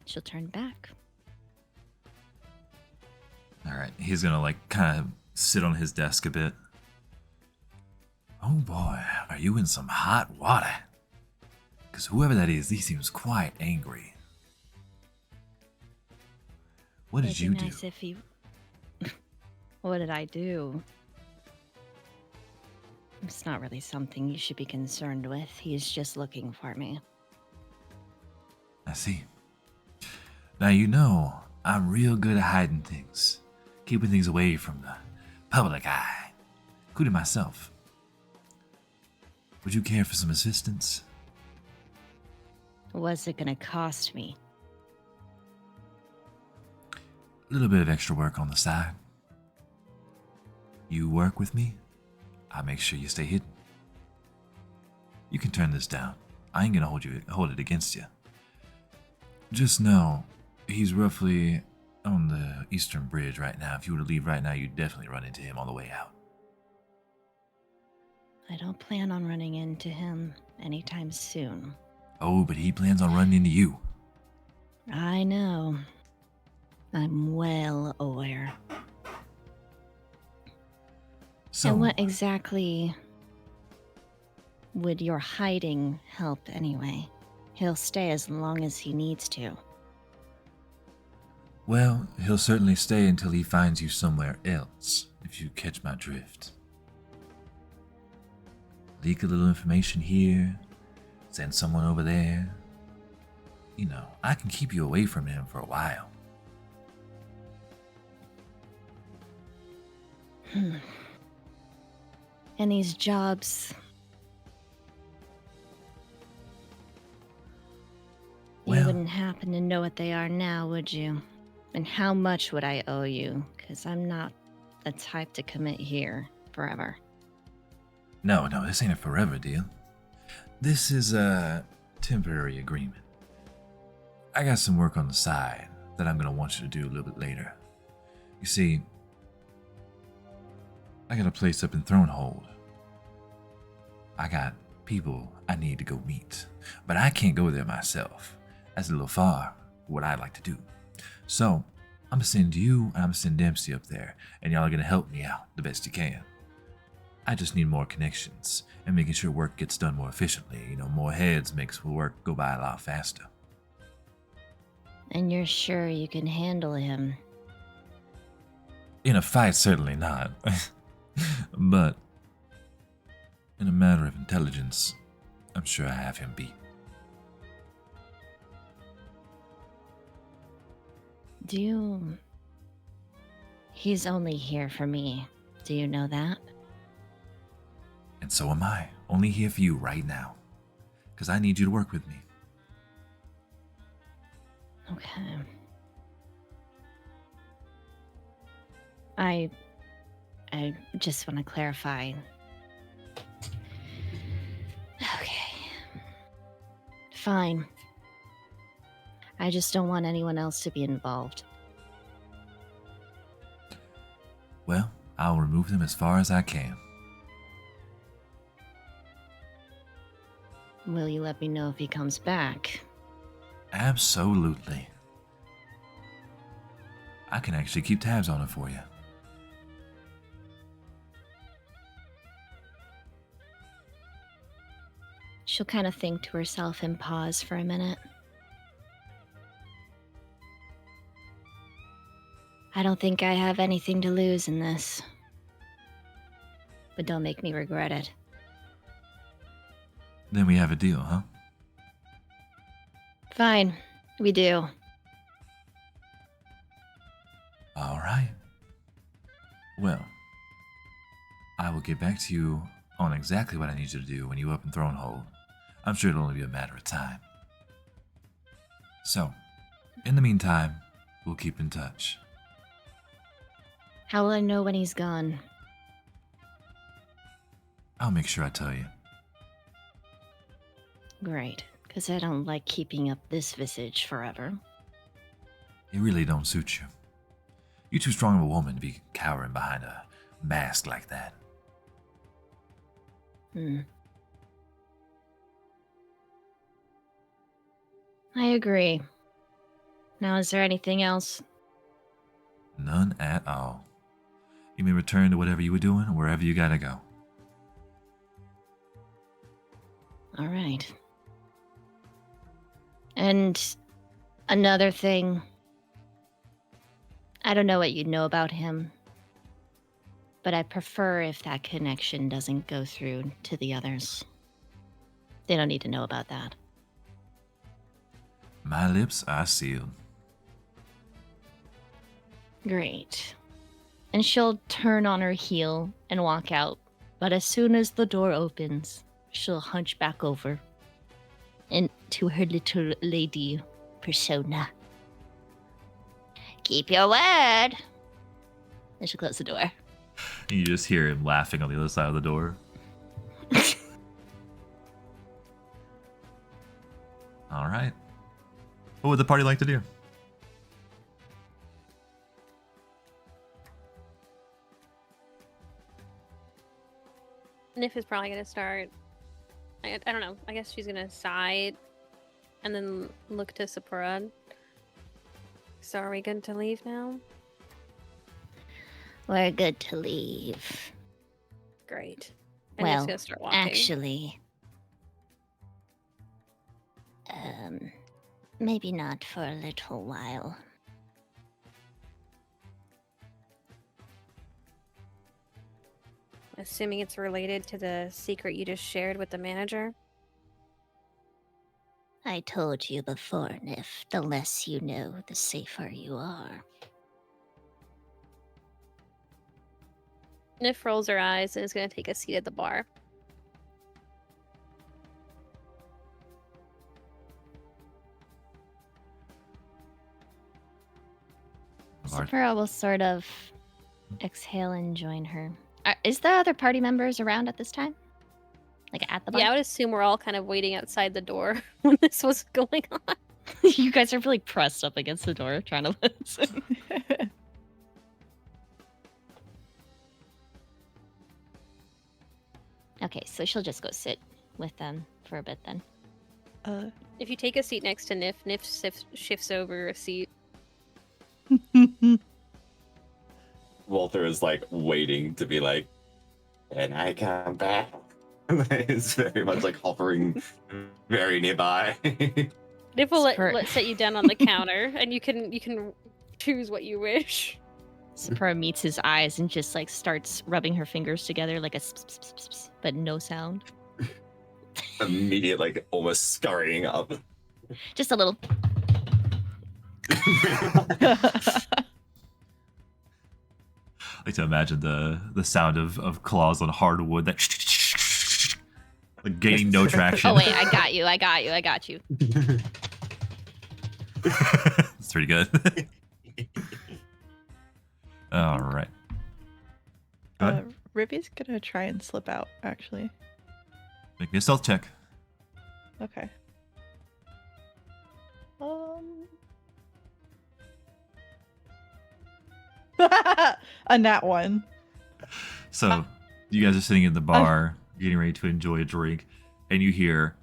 She'll turn back. All right, he's gonna like kind of sit on his desk a bit. Oh boy, are you in some hot water? Because whoever that is, he seems quite angry. What did It'd you be do? nice if he... What did I do? It's not really something you should be concerned with. He's just looking for me. I see. Now you know I'm real good at hiding things, keeping things away from the public eye, including myself. Would you care for some assistance? What's it gonna cost me? A little bit of extra work on the side. You work with me, I'll make sure you stay hidden. You can turn this down. I ain't gonna hold it against you. Just know, he's roughly on the eastern bridge right now. If you were to leave right now, you'd definitely run into him on the way out. I don't plan on running into him anytime soon. Oh, but he plans on running into you. I know. I'm well aware. So, And what exactly would your hiding help anyway? He'll stay as long as he needs to. well, he'll certainly stay until he finds you somewhere else, if you catch my drift. Leak a little information here, send someone over there. You know, I can keep you away from him for a while. And these jobs... You Well- wouldn't happen to know what they are now, would you? And how much would I owe you? Because I'm not the type to commit here forever. No, this ain't a forever deal. This is a temporary agreement. I got some work on the side that I'm gonna want you to do a little bit later. You see, I got a place up in Thronehold. I got people I need to go meet, but I can't go there myself. That's a little far for what I'd like to do. So, I'm gonna send you and I'm gonna send Dempsey up there, and y'all are gonna help me out the best you can. I just need more connections and making sure work gets done more efficiently. You know, more heads makes work go by a lot faster. And you're sure you can handle him? In a fight, certainly not. But in a matter of intelligence, I'm sure I have him beat. He's only here for me. Do you know that? And so am I, only here for you right now. Because I need you to work with me. Okay. I just want to clarify. Okay. Fine. I just don't want anyone else to be involved. Well, I'll remove them as far as I can. Will you let me know if he comes back? Absolutely. I can actually keep tabs on it for you. She'll kind of think to herself and pause for a minute. I don't think I have anything to lose in this. But don't make me regret it. Then we have a deal, huh? Fine, we do. All right. Well, I will get back to you on exactly what I need you to do when you up in Thronehold. I'm sure it'll only be a matter of time. So, in the meantime, we'll keep in touch. How will I know when he's gone? I'll make sure I tell you. Great, because I don't like keeping up this visage forever. It really don't suit you. You're too strong of a woman to be cowering behind a mask like that. I agree. Now, is there anything else? None at all. You may return to whatever you were doing, wherever you gotta go. All right. And another thing. I don't know what you know about him, but I prefer if that connection doesn't go through to the others. They don't need to know about that. My lips are sealed. Great. And she'll turn on her heel and walk out, but as soon as the door opens, she'll hunch back over into her little lady persona. Keep your word. And she'll close the door. You just hear him laughing on the other side of the door. All right. What would the party like to do? Nif is probably gonna start. I don't know. I guess she's gonna sigh, and then look to Sapura. So are we good to leave now? We're good to leave. Great. And Well, Nif's gonna start walking. actually, maybe not for a little while. Assuming it's related to the secret you just shared with the manager. I told you before, Nif, the less you know, the safer you are. Nif rolls her eyes and is gonna take a seat at the bar. Sapura will sort of exhale and join her. Is the other party members around at this time? Like at the bar? Yeah, I would assume we're all kind of waiting outside the door when this was going on. You guys are really pressed up against the door trying to listen. Okay, so she'll just go sit with them for a bit then. If you take a seat next to Nif, Nif shifts over a seat. Walter is like waiting to be like, and I come back. It's very much like hovering very nearby. Nif will let set you down on the counter, and you can choose what you wish. Sapura meets his eyes and just like starts rubbing her fingers together like a but no sound. Immediate, like almost scurrying up. Just a little. I like to imagine the sound of claws on hardwood that like gaining no traction. Oh wait, I got you. That's pretty good. All right. Go ahead. Rivy's gonna try and slip out, actually. Make me a stealth check. Okay. A nat one. So you guys are sitting in the bar, getting ready to enjoy a drink, and you hear.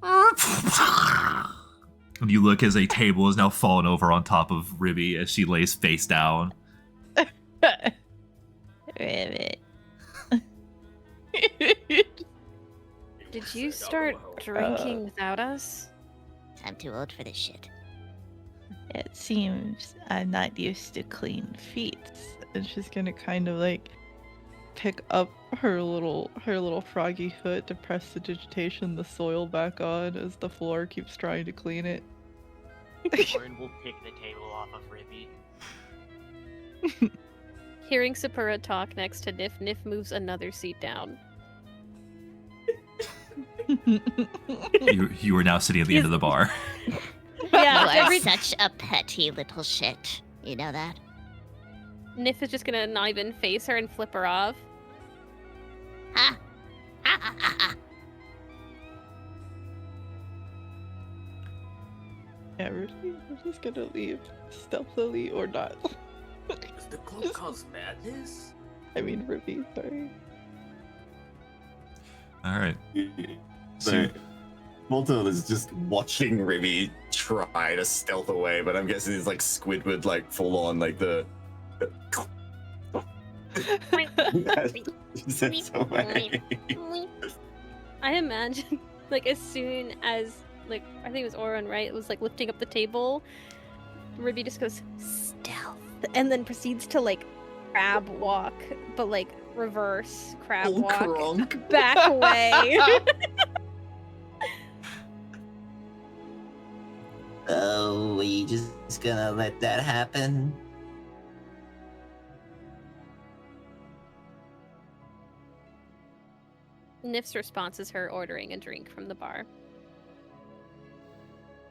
And you look as a table is now fallen over on top of Ribby as she lays face down. Did you start drinking without us? I'm too old for this shit. It seems I'm not used to clean feet. And she's gonna kind of like pick up her little froggy foot to press the digitation, the soil back on as the floor keeps trying to clean it. Warren will pick the table off of Ribby. Hearing Sapura talk next to Nif, Nif moves another seat down. You are now sitting at the end of the bar. Yeah, You are such a petty little shit. You know that? Nif is just gonna not even face her and flip her off. Ha! Ha ha ha ha! Yeah, we're just gonna leave stealthily or not. Does the cloak cause madness? I mean, Ruby, sorry. All right. So, Walter is just watching Ribby try to stealth away, but I'm guessing it's like Squidward, like full on, like the. Zips away. I imagine, like, as soon as, like, I think it was Oren, right? It was, like, lifting up the table. Ribby just goes, stealth, and then proceeds to, like, crab walk, but, like, reverse crab walk. Kronk. Back away. Oh, we just gonna let that happen? Nif's response is her ordering a drink from the bar.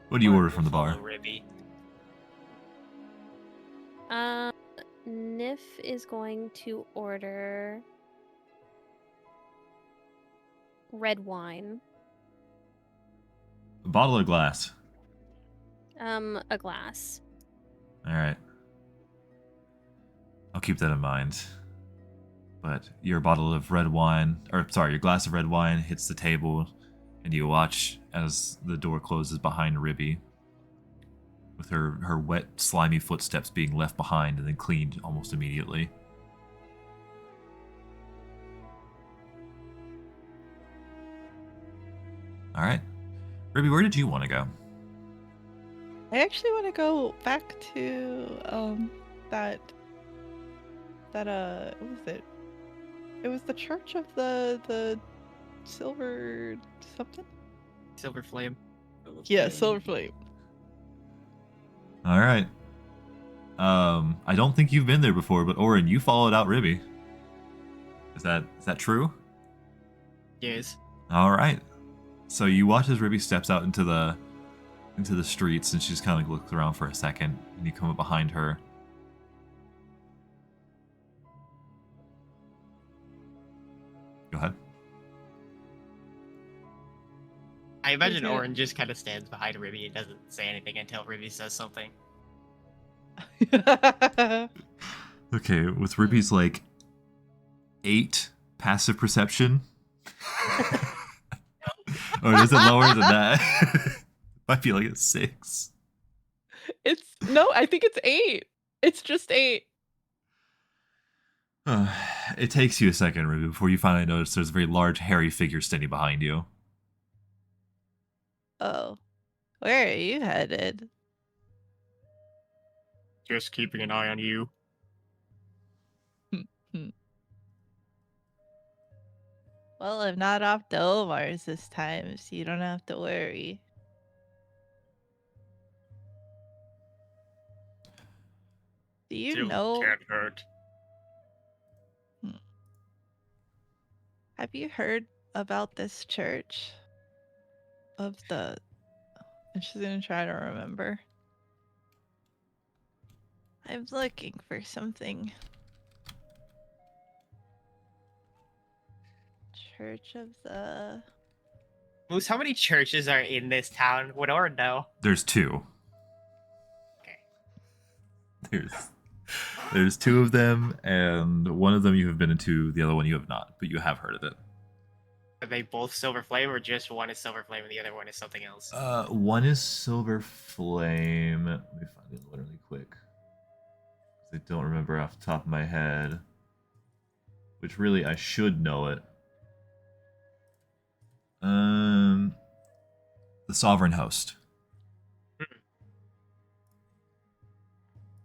What do you order from the bar? Ribby. Nif is going to order red wine. A bottle or glass? A glass. All right. I'll keep that in mind. But your bottle of red wine, or sorry, your glass of red wine hits the table, and you watch as the door closes behind Ribby, with her wet, slimy footsteps being left behind and then cleaned almost immediately. All right. Ribby, where did you want to go? I actually want to go back to that what was it? It was the Church of the Silver something? Silver Flame. Yeah, Silver Flame. All right. I don't think you've been there before, but Orin, you followed out Ribby. Is that true? Yes. All right. So you watch as Ribby steps out into the streets, and she just kind of looks around for a second, and you come up behind her. Go ahead. I imagine Okay. Orin just kind of stands behind Ribby and doesn't say anything until Ribby says something. Okay, with Ribby's like 8 passive perception. Or is it lower than that? I feel like it's 6. No, I think it's 8. It's just 8. It takes you a second, Ribby, before you finally notice there's a very large, hairy figure standing behind you. Oh. Where are you headed? Just keeping an eye on you. Well, I'm not off to Omar's this time, so you don't have to worry. Do you Still know? can't hurt. Have you heard about this church? I'm just gonna try to remember. I'm looking for something. Church of the... Moose, how many churches are in this town? Would Orin know? There's 2. Okay. There's 2 of them, and one of them you have been into, the other one you have not, but you have heard of it. Are they both Silver Flame, or just one is Silver Flame and the other one is something else? One is Silver Flame. Let me find it literally quick. 'Cause I don't remember off the top of my head. Which really, I should know it. The Sovereign Host.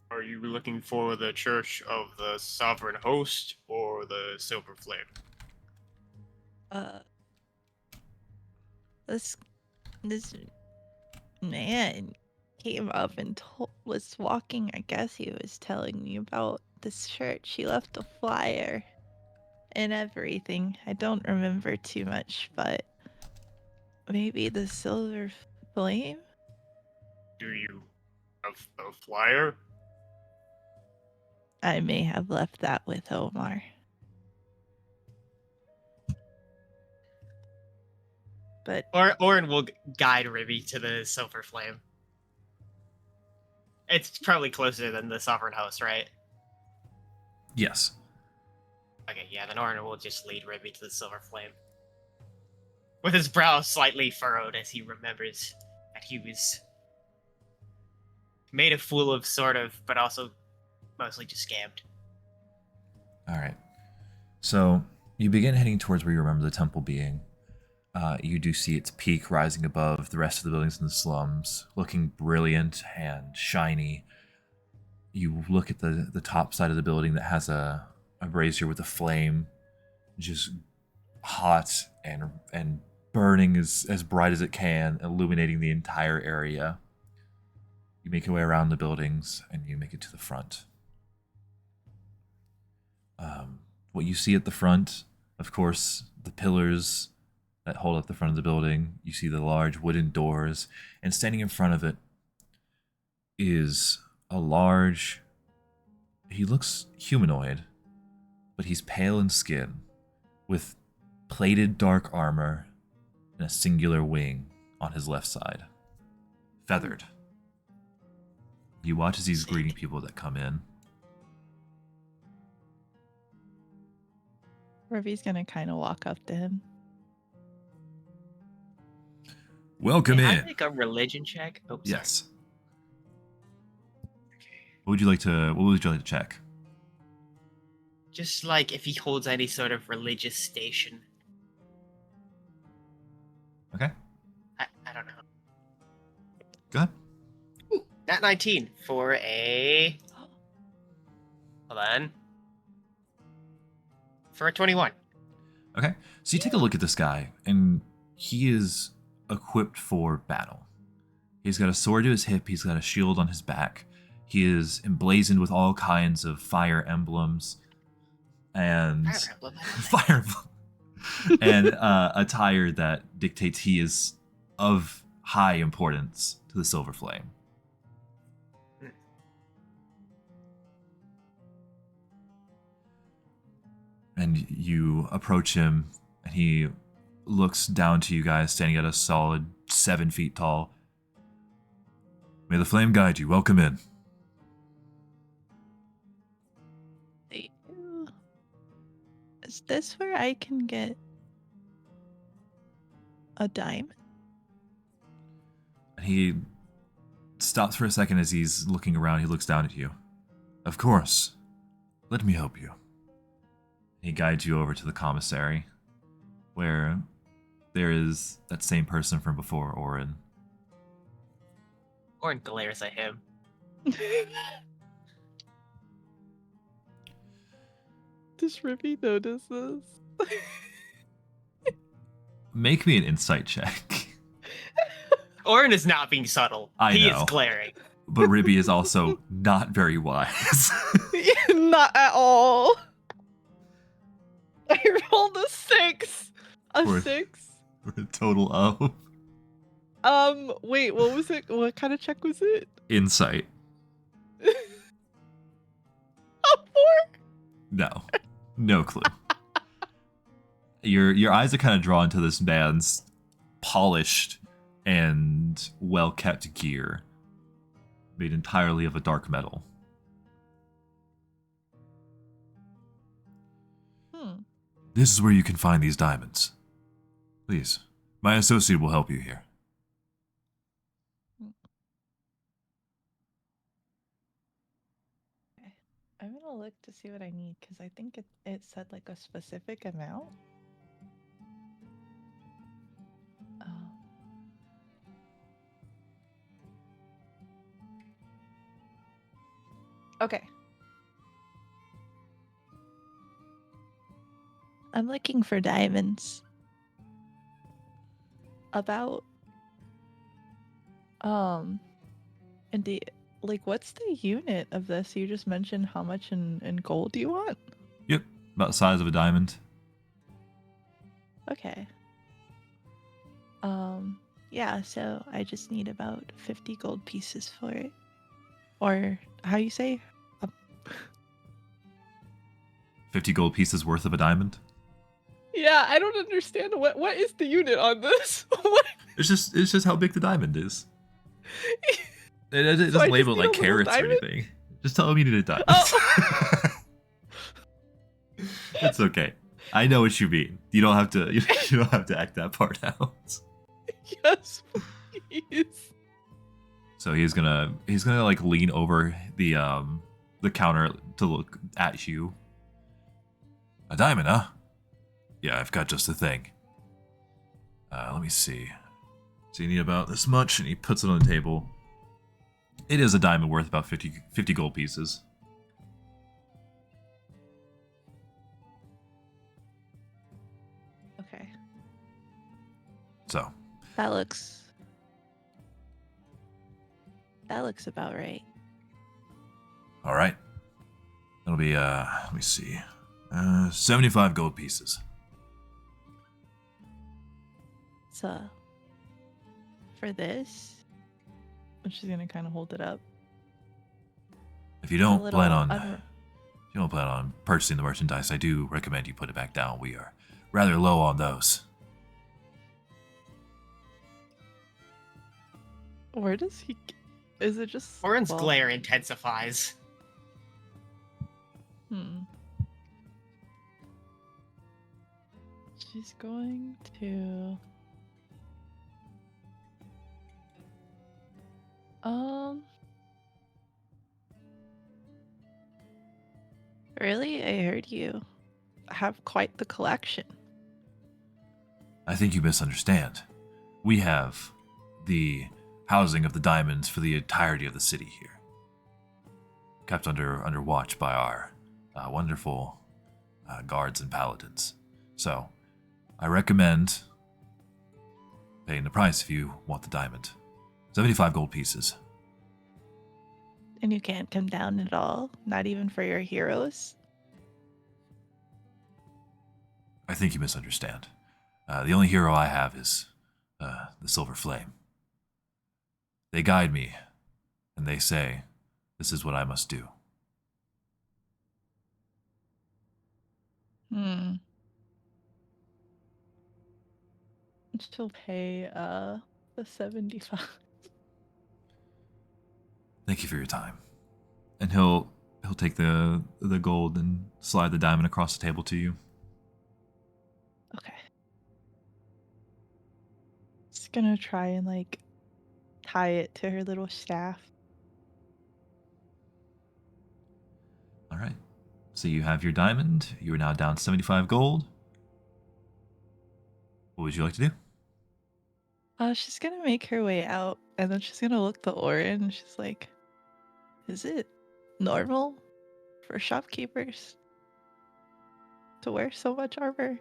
Are you looking for the Church of the Sovereign Host or the Silver Flame? This man came up and was walking. I guess he was telling me about this church. He left a flyer and everything. I don't remember too much, but maybe the Silver Flame? Do you have a flyer? I may have left that with Omar. But Orin will guide Ribby to the Silver Flame. It's probably closer than the Sovereign Host, right? Yes. Okay, yeah, then Orin will just lead Ribby to the Silver Flame. With his brow slightly furrowed as he remembers that he was made a fool of, sort of, but also mostly just scammed. Alright. So, you begin heading towards where you remember the temple being. You do see its peak rising above the rest of the buildings in the slums, looking brilliant and shiny. You look at the top side of the building that has a brazier with a flame, just hot and burning as bright as it can, illuminating the entire area. You make your way around the buildings, and you make it to the front. What you see at the front, of course, the pillars that hold up the front of the building. You see the large wooden doors, and standing in front of it is a large he looks humanoid, but he's pale in skin, with plated dark armor and a singular wing on his left side. Feathered. You watch as he's greeting people that come in. Ruby's gonna kind of walk up to him. Welcome Can in. I make a religion check? Oh, sorry. Yes. What would you like to check? Just like if he holds any sort of religious station. Okay. I don't know. Go ahead. Ooh, nat 19 for a. Hold on. For a 21. Okay. So you take a look at this guy, and he is equipped for battle. He's got a sword to his hip, he's got a shield on his back. He is emblazoned with all kinds of fire emblems and fire emblem. And attire that dictates he is of high importance to the Silver Flame. And you approach him, and he looks down to you guys, standing at a solid 7 feet tall. May the flame guide you. Welcome in. Is this where I can get a diamond? And he stops for a second as he's looking around. He looks down at you. Of course. Let me help you. He guides you over to the commissary, where there is that same person from before, Orin. Orin glares at him. Does Ruby notice this? Make me an insight check. Orin is not being subtle. He is glaring. But Ribby is also not very wise. Not at all. I rolled a 6. For- 6? For a total of Wait, what was it? What kind of check was it? insight. A 4? No. No clue. Your eyes are kind of drawn to this man's polished and well-kept gear, made entirely of a dark metal. This is where you can find these diamonds. Please, my associate will help you here. Okay. I'm gonna look to see what I need, because I think it said like a specific amount. Okay. I'm looking for diamonds. About and what's the unit of this? You just mentioned how much in gold you want? Yep, about the size of a diamond. Okay. Yeah, so I just need about 50 gold pieces for it. Or how you say? 50 gold pieces worth of a diamond? Yeah, I don't understand what is the unit on this? What? It's just how big the diamond is. It doesn't So I label just like need a little carats or diamond? anything. Just tell him you need a diamond. Oh. It's okay. I know what you mean. You don't have to. You don't have to act that part out. Yes, please. So he's gonna like lean over the counter to look at you. A diamond, huh? Yeah, I've got just the thing. Let me see. So you need about this much, and he puts it on the table. It is a diamond worth about 50 gold pieces. Okay. So. That looks about right. All right. That'll be, let me see. 75 gold pieces. So, for this, I'm just gonna kind of hold it up. If you don't plan on If you don't plan on purchasing the merchandise, I do recommend you put it back down. We are rather low on those. Where does he? Is it just? Orin's well, glare intensifies. She's going to. Really? I heard you have quite the collection. I think you misunderstand. We have the housing of the diamonds for the entirety of the city here, kept under watch by our wonderful guards and paladins. So, I recommend paying the price if you want the diamond. 75 gold pieces. And you can't come down at all? Not even for your heroes? I think you misunderstand. The only hero I have is the Silver Flame. They guide me, and they say, this is what I must do. She'll pay the 75. Thank you for your time. And he'll take the gold and slide the diamond across the table to you. Okay. Just gonna try and like tie it to her little staff. All right. So you have your diamond. You are now down 75 gold. What would you like to do? She's gonna make her way out, and then she's gonna look the Orin, and she's like, is it normal for shopkeepers to wear so much armor?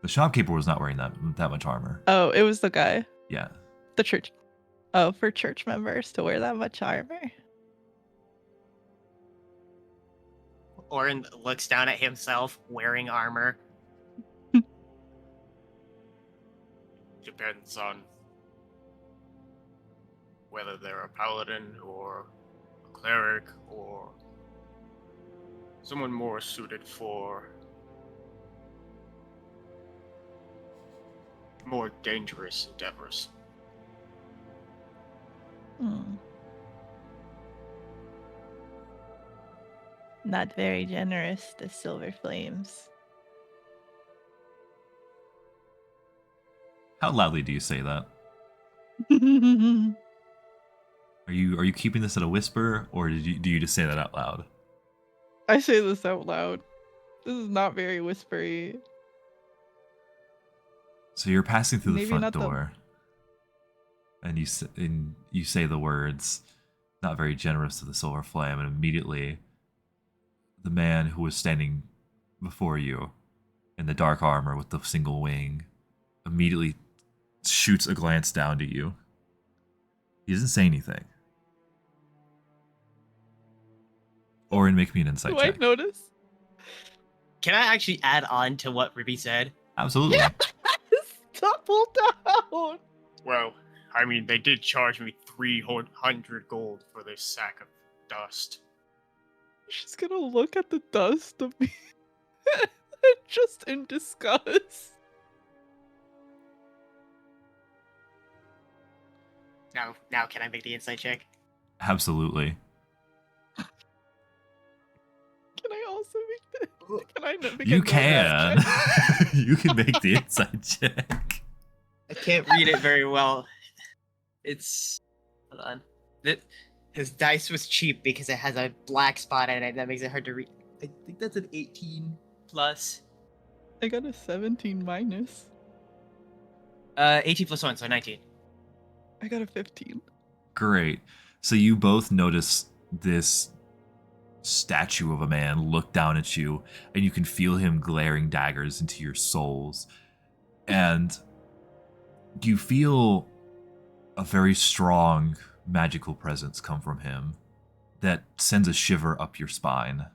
The shopkeeper was not wearing that much armor. Oh, it was the guy. Yeah. The church. Oh, for church members to wear that much armor? Orin looks down at himself wearing armor. Depends on whether they're a paladin or a cleric or someone more suited for more dangerous endeavors. Not very generous, the Silver Flames. How loudly do you say that? Are you keeping this at a whisper, or do you just say that out loud? I say this out loud. This is not very whispery. So you're passing through the Maybe front not the- door, and you say the words, "Not very generous to the Silver Flame," and immediately, the man who was standing before you, in the dark armor with the single wing, immediately shoots a glance down to you. He doesn't say anything. Orin, make me an insight Do I check. notice? Can I actually add on to what Ruby said? Absolutely. Yes! Double down! Well, I mean, they did charge me 300 gold for this sack of dust. She's gonna look at the dust of me. Just in disgust. Now can I make the insight check? Absolutely. Can I also make the... Can I make You a can. notice check? You can make the insight check. I can't read it very well. It's... Hold on. His dice was cheap because it has a black spot in it. That makes it hard to read. I think that's an 18 plus. I got a 17 minus. 18 plus 1, so 19. I got a 15. Great. So you both notice this statue of a man look down at you, and you can feel him glaring daggers into your souls. And you feel a very strong magical presence come from him that sends a shiver up your spine.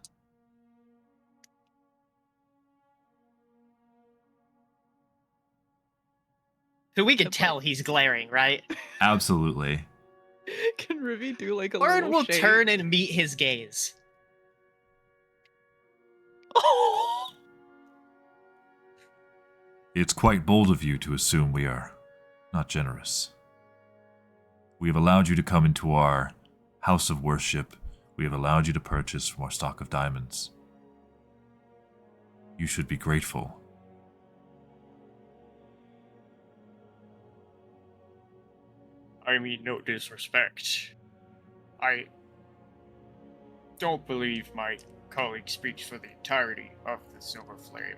So we can tell he's glaring, right? Absolutely. Can Ruby do like a Orin little will shake? turn and meet his gaze. It's quite bold of you to assume we are not generous. We have allowed you to come into our house of worship. We have allowed you to purchase from our stock of diamonds. You should be grateful. I mean, no disrespect. I don't believe my colleague speaks for the entirety of the Silver Flame.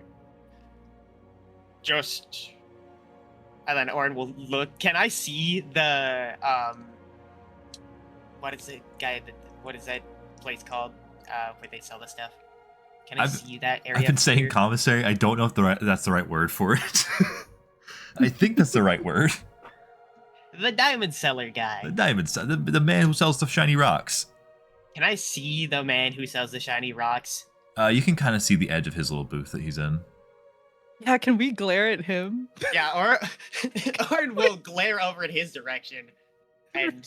And then Orin will look. Can I see the what is what is that place called? Where they sell the stuff? Can I see that area? I've been saying here? commissary. I don't know if that's the right word for it. I think that's the right word. The diamond seller guy. The man who sells the shiny rocks. Can I see the man who sells the shiny rocks? You can kind of see the edge of his little booth that he's in. Yeah, can we glare at him? Yeah, or Orin will glare over in his direction and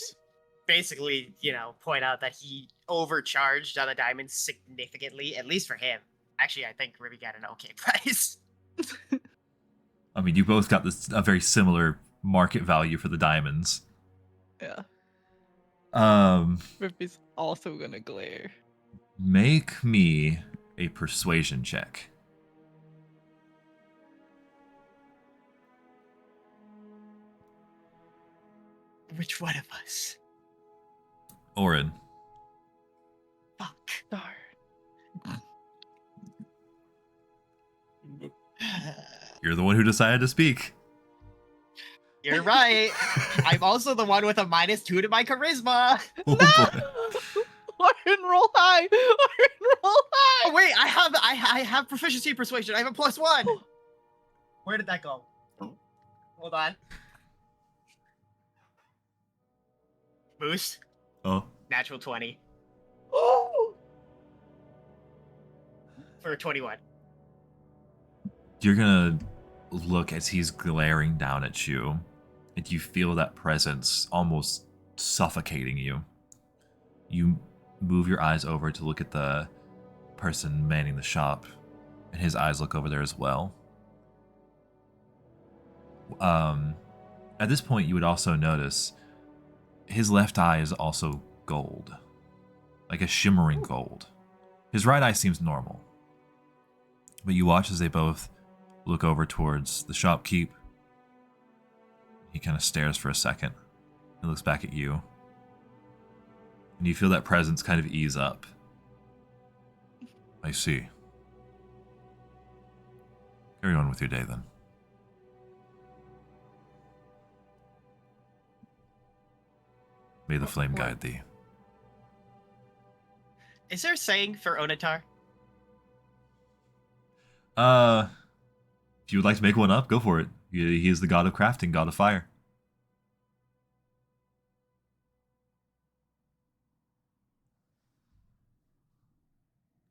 basically, point out that he overcharged on the diamonds significantly, at least for him. Actually, I think Ruby got an okay price. I mean, you both got a very similar market value for the diamonds. Yeah. Um, Ruby's also gonna glare. Make me a persuasion check. Which one of us? Orin. Fuck. Darn. You're the one who decided to speak. You're right. I'm also the one with a -2 to my charisma. Oh, boy. Orin, roll high. Orin, roll high. Oh wait, I have proficiency in persuasion. I have a +1. Where did that go? Hold on. Boost. Oh. Natural 20. For a 21. You're gonna look as he's glaring down at you, and you feel that presence almost suffocating you. You move your eyes over to look at the person manning the shop, and his eyes look over there as well. At this point, you would also notice his left eye is also gold, like a shimmering gold. His right eye seems normal, but you watch as they both look over towards the shopkeep. He kind of stares for a second and looks back at you. And you feel that presence kind of ease up. I see. Carry on with your day then. May the flame guide thee. Is there a saying for Onatar? If you would like to make one up, go for it. He is the god of crafting, god of fire.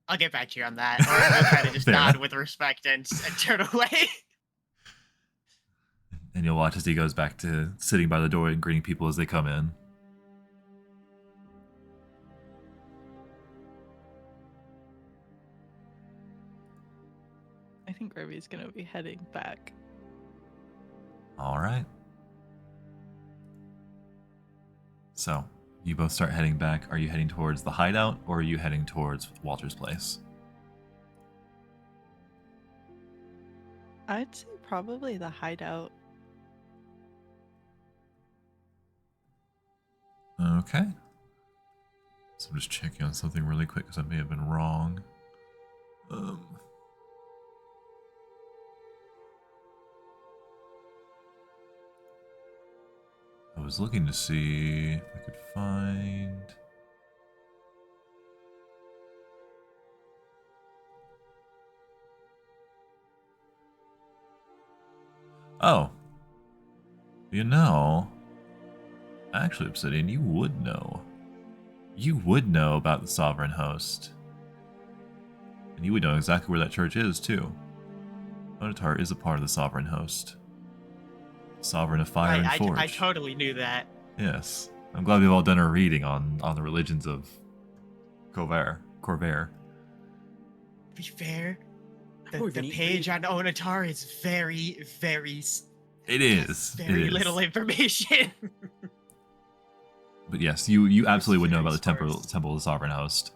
I'll get back to you on that. Or I'll try to just Fair nod enough. with respect and turn away. And you'll watch as he goes back to sitting by the door and greeting people as they come in. I think Ruby's gonna be heading back. All right. So, you both start heading back. Are you heading towards the hideout, or are you heading towards Walter's place? I'd say probably the hideout. Okay. So I'm just checking on something really quick because I may have been wrong. I was looking to see if I could find... Oh. You know... Actually, Obsidian, you would know. You would know about the Sovereign Host. And you would know exactly where that church is, too. Onatar is a part of the Sovereign Host. Sovereign of Fire and Forge. I totally knew that. Yes. I'm glad we've all done our reading on the religions of Corvair. To be fair, The page on Onatar is very, It is. very it little is. information. But yes, you absolutely would know very about the sparse. Temple of the Sovereign Host.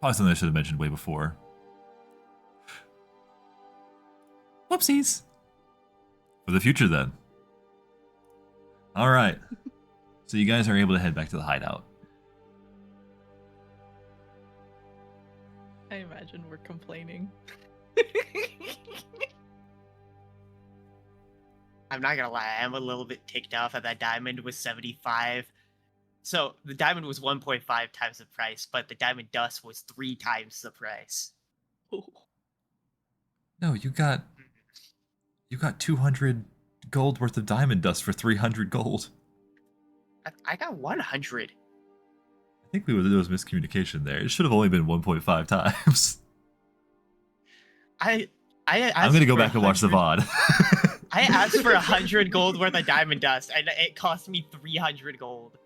Probably something I should have mentioned way before. Whoopsies. For the future, then. All right. So you guys are able to head back to the hideout. I imagine we're complaining. I'm not gonna lie, I'm a little bit ticked off that diamond was 75. So the diamond was 1.5 times the price, but the diamond dust was 3 times the price. No, you got 200 gold worth of diamond dust for 300 gold. I got 100. I think there was miscommunication there. It should have only been 1.5 times. I'm gonna go back and watch the VOD. I asked for 100 gold worth of diamond dust, and it cost me 300 gold.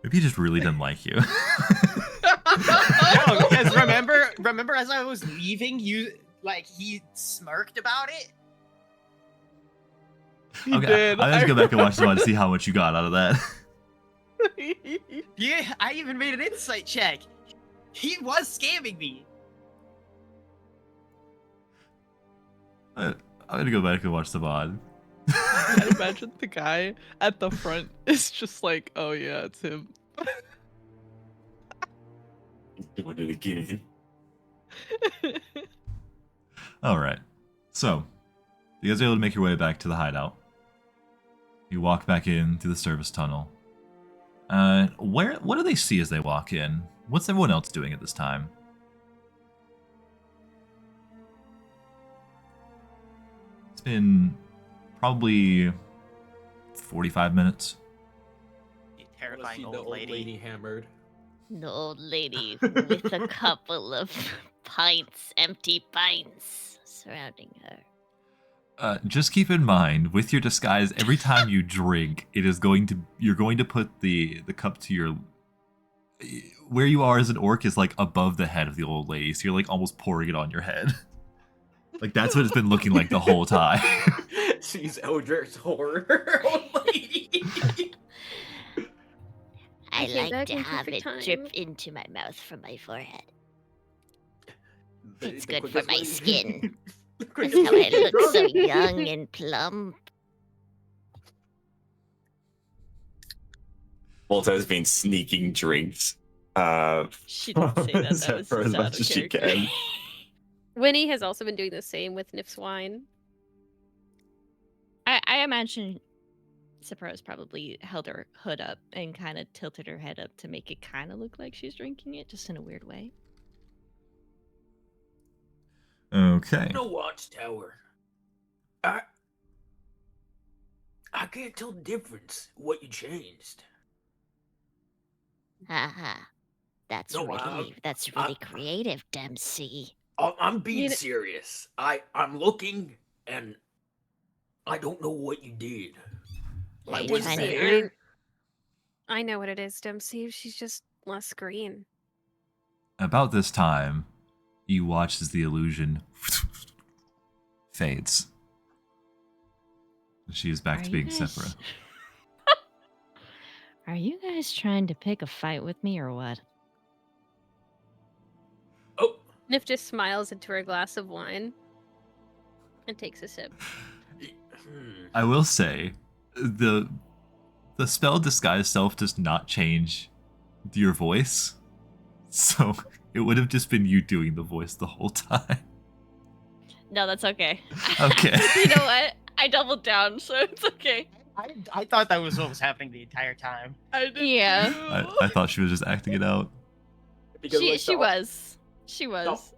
Maybe he just really didn't like you. No, because remember as I was leaving, he smirked about it. Okay, I'm gonna go back and watch the VOD to see how much you got out of that. Yeah, I even made an insight check. He was scamming me. I'm gonna go back and watch the VOD. I imagine the guy at the front is just like, oh yeah, it's him. Doing it again. Alright. So, you guys are able to make your way back to the hideout. You walk back in through the service tunnel. What do they see as they walk in? What's everyone else doing at this time? It's been probably 45 minutes. You terrifying the old lady. hammered. An old lady with a couple of pints, empty pints, surrounding her. Just keep in mind, with your disguise, every time you drink, you're going to put the cup to your... Where you are as an orc is like above the head of the old lady, so you're like almost pouring it on your head. Like that's what it's been looking like the whole time. She's Eldritch Horror. Old lady. I came like back to in have it perfect drip time. into my mouth from my forehead. The- It's the good for quickest my way- skin. the That's quickest how way I to look so drunk. young and plump. Walter's been sneaking drinks. She didn't say that. That was for as just out much of as she character. can. Winnie has also been doing the same with Nif's wine. I imagine Sapporo's probably held her hood up and kind of tilted her head up to make it kind of look like she's drinking it, just in a weird way. Okay. No watchtower. I can't tell the difference. What you changed? Haha. That's No, really creative, Dempsey. I'm being You kn- serious. I'm looking and I don't know what you did. Are I you was trying to- there. I know what it is, Dempsey. She's just less green. About this time, you watch as the illusion fades. She is back Are to you being guys- Sephora. Are you guys trying to pick a fight with me or what? Oh, Nif just smiles into her glass of wine and takes a sip. I will say, the spell disguise self does not change your voice, so it would have just been you doing the voice the whole time. No, that's okay. Okay. You know what? I doubled down, so it's okay. I thought that was what was happening the entire time. I did Yeah. too. I thought she was just acting it out. because, like, She was. She was.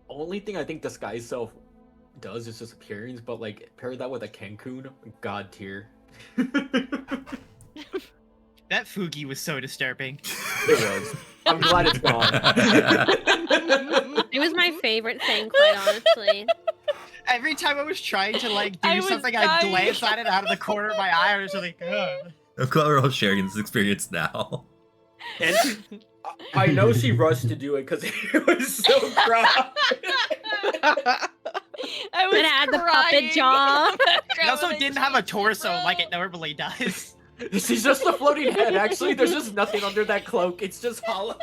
only thing I think disguise self does is just appearance, but like pair that with a Cancun, god tier. That Fugi was so disturbing. It was. I'm glad it's gone. It was my favorite thing, quite honestly. Every time I was trying to like do I was something, I dying. glanced at it out of the corner of my eye. I was like, ugh. I'm glad we're all sharing this experience now. And I know she rushed to do it because it was so crowded. I was And it had the crying. puppet jaw. It also didn't have a torso like it normally does. She's just a floating head. Actually, there's just nothing under that cloak. It's just hollow.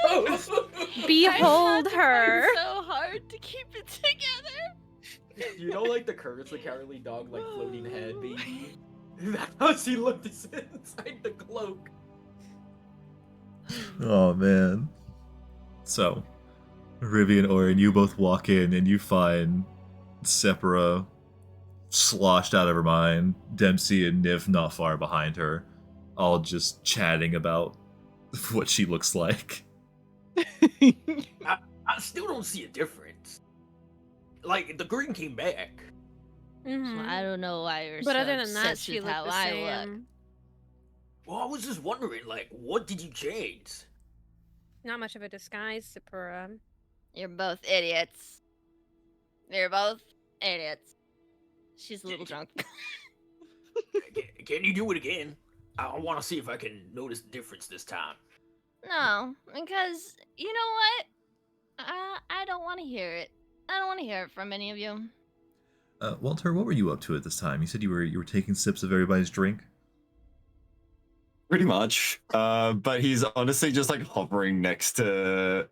Behold I her. tried so hard to keep it together. You know, like the Courage the Cowardly Dog, like floating head, baby. That's how she looked inside the cloak. Oh man. So, Rivi and Orin, you both walk in and you find Sepura sloshed out of her mind, Dempsey and Niv not far behind her, all just chatting about what she looks like. I still don't see a difference. Like, the green came back. I don't know why you're But so other than that, obsessed she with looked how the I look. same. Well, I was just wondering, like, what did you change? Not much of a disguise, Sapura. You're both idiots. You're both idiots. She's a little drunk. Can you do it again? I want to see if I can notice the difference this time. No, because you know what? I don't want to hear it. I don't want to hear it from any of you. Walter, what were you up to at this time? You said you were taking sips of everybody's drink? Pretty much. But he's honestly just like hovering next to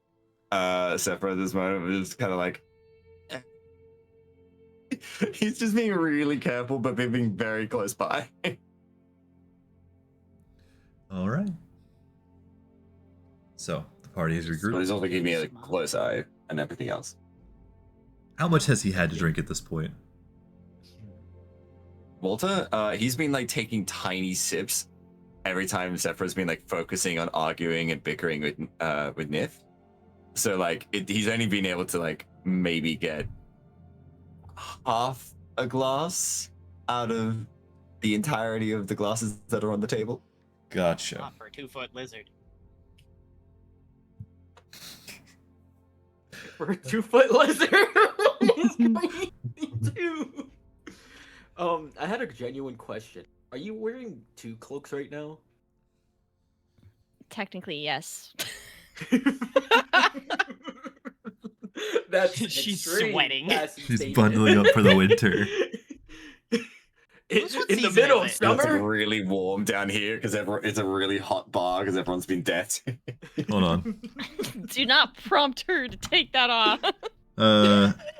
Sephiroth at this moment. It's kind of like he's just being really careful, but being very close by. All right. So the party is But regrouped. he's also giving me a close eye and everything else. How much has he had to drink at this point? Walter, he's been like taking tiny sips every time Sephiroth's been like focusing on arguing and bickering with Nith. So like he's only been able to like maybe get half a glass out of the entirety of the glasses that are on the table. Gotcha. Not for a 2-foot lizard. For a 2-foot lizard. He's crazy too. I had a genuine question. Are you wearing 2 cloaks right now? Technically, yes. That's She's extreme. sweating. That's He's insane. bundling up for the winter. in What the season middle of is it? It's like summer. really warm down here because it's a really hot bar because everyone's been dead. Hold on. Do not prompt her to take that off.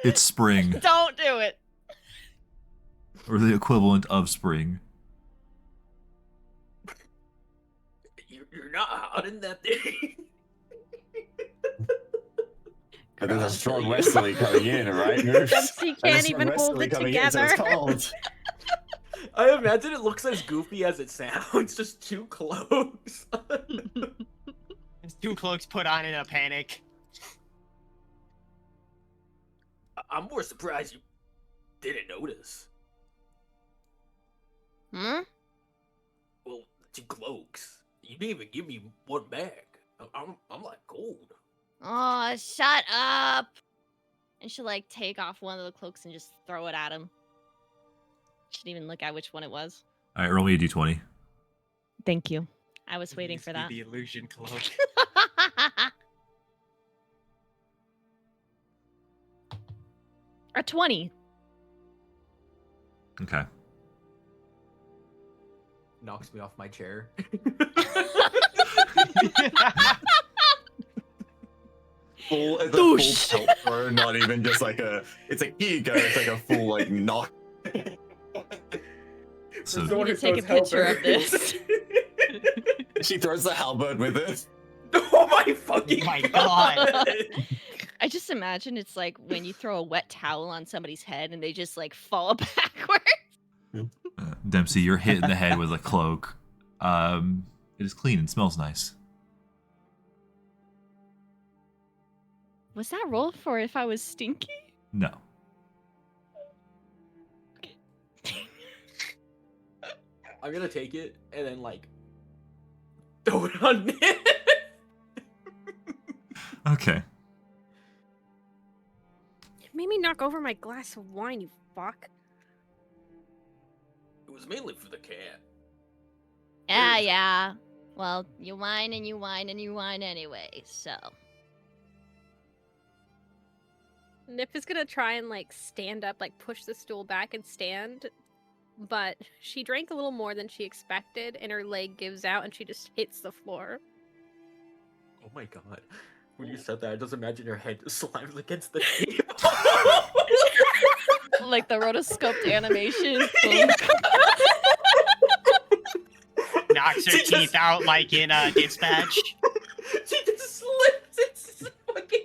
It's spring, Don't do it. or the equivalent of spring. You're not hot in that thing. But there's a strong westerly coming in, right? There's Dempsey a can't strong even hold westerly it coming in, so it's together. cold. I imagine it looks as goofy as it sounds. Just 2 cloaks. There's 2 cloaks put on in a panic. I'm more surprised you didn't notice. Hmm? Well, 2 cloaks. You didn't even give me one back. I'm like gold. Oh, shut up. And she'll like take off one of the cloaks and just throw it at him. She didn't even look at which one it was. All right, roll me a d20. Thank you. I was waiting Needs for to be that. The illusion cloak. A 20. Okay. Knocks me off my chair. Full, it's a full pelt throw, not even just like a. It's like here you go. It's like a full like knock. So You need to take a picture of this. She throws the halberd with it. Oh my fucking My God. I just imagine it's like when you throw a wet towel on somebody's head and they just like fall backwards. Dempsey, you're hit in the head with a cloak. It is clean and smells nice. Was that roll for if I was stinky? No. I'm gonna take it and then like throw it on it. Okay. You made me knock over my glass of wine, you fuck. It was mainly for the cat. Yeah. Well, you whine and you whine and you whine anyway, so. Nip is gonna try and like stand up, like push the stool back and stand, but she drank a little more than she expected, and her leg gives out, and she just hits the floor. Oh my god. When you said that, I just imagine your head slams against the table. Like the rotoscoped animation. Knocks her teeth out like in Dispatch. She just slips. It's fucking.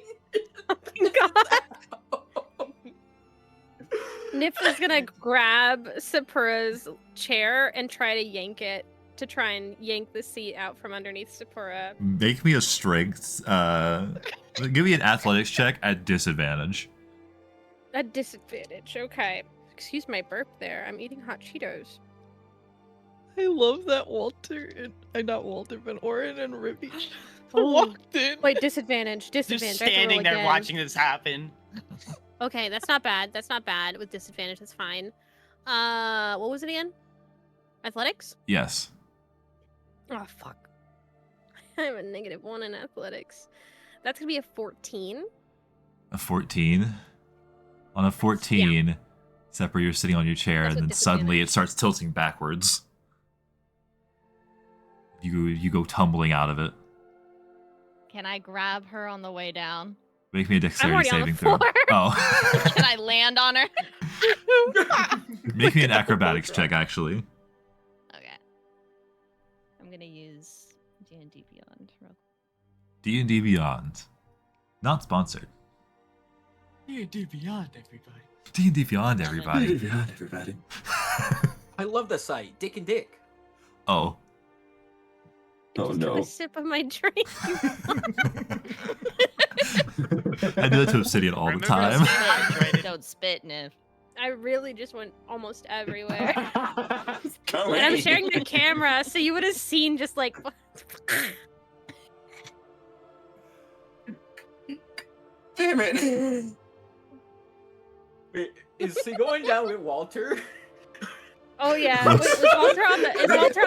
Oh my god. Nip is gonna grab Sapura's chair and try to yank it, to try and yank the seat out from underneath Sapura. Make me a strength. Give me an athletics check at disadvantage. A disadvantage, okay. Excuse my burp there. I'm eating hot Cheetos. I love that Walter and not Walter, but Orin and Ribby Oh. walked in. Wait, disadvantage. Just Disadvantage. I have to roll standing there again. watching this happen. Okay, that's not bad. That's not bad. With disadvantage, that's fine. What was it again? Athletics? Yes. Oh, fuck. I have a -1 in athletics. That's gonna be a 14. A 14. On a 14, Sepper, you're sitting on your chair, That's and with then suddenly it disadvantage. starts tilting backwards. You go tumbling out of it. Can I grab her on the way down? Make me a dexterity already on the saving throw. floor. Oh. Can I land on her? Make me an acrobatics check, actually. Okay. I'm gonna use D&D Beyond. D&D Beyond. Not sponsored. D&D Beyond, everybody. D&D Beyond, everybody. Beyond everybody. I love the site. Dick and Dick. Oh. Oh Just took no. a sip of my drink. I do that to Obsidian all the Remember time. to stay hydrated. Don't spit, Nif. I really just went almost everywhere. Can't And I'm wait. sharing the camera, so you would have seen just like. Damn it. Wait, is he going down with Walter? Oh yeah, is Walter on the I think counter?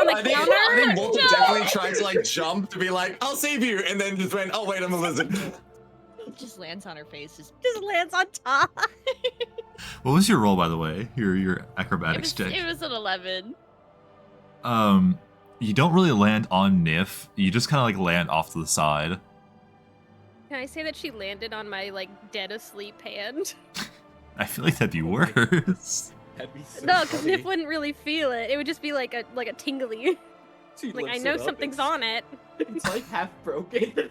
Walter definitely tried to like jump to be like, I'll save you, and then just went, oh wait, I'm a lizard. It just lands on her face. Just lands on top. What was your roll, by the way? Your acrobatics check. It was an 11. You don't really land on Nif. You just kind of like land off to the side. Can I say that she landed on my like dead asleep hand? I feel like that'd be worse. That'd be so No, because funny. Nif wouldn't really feel it. It would just be like a tingly. She Like I lifts know it up, something's it's- on it. It's like half broken.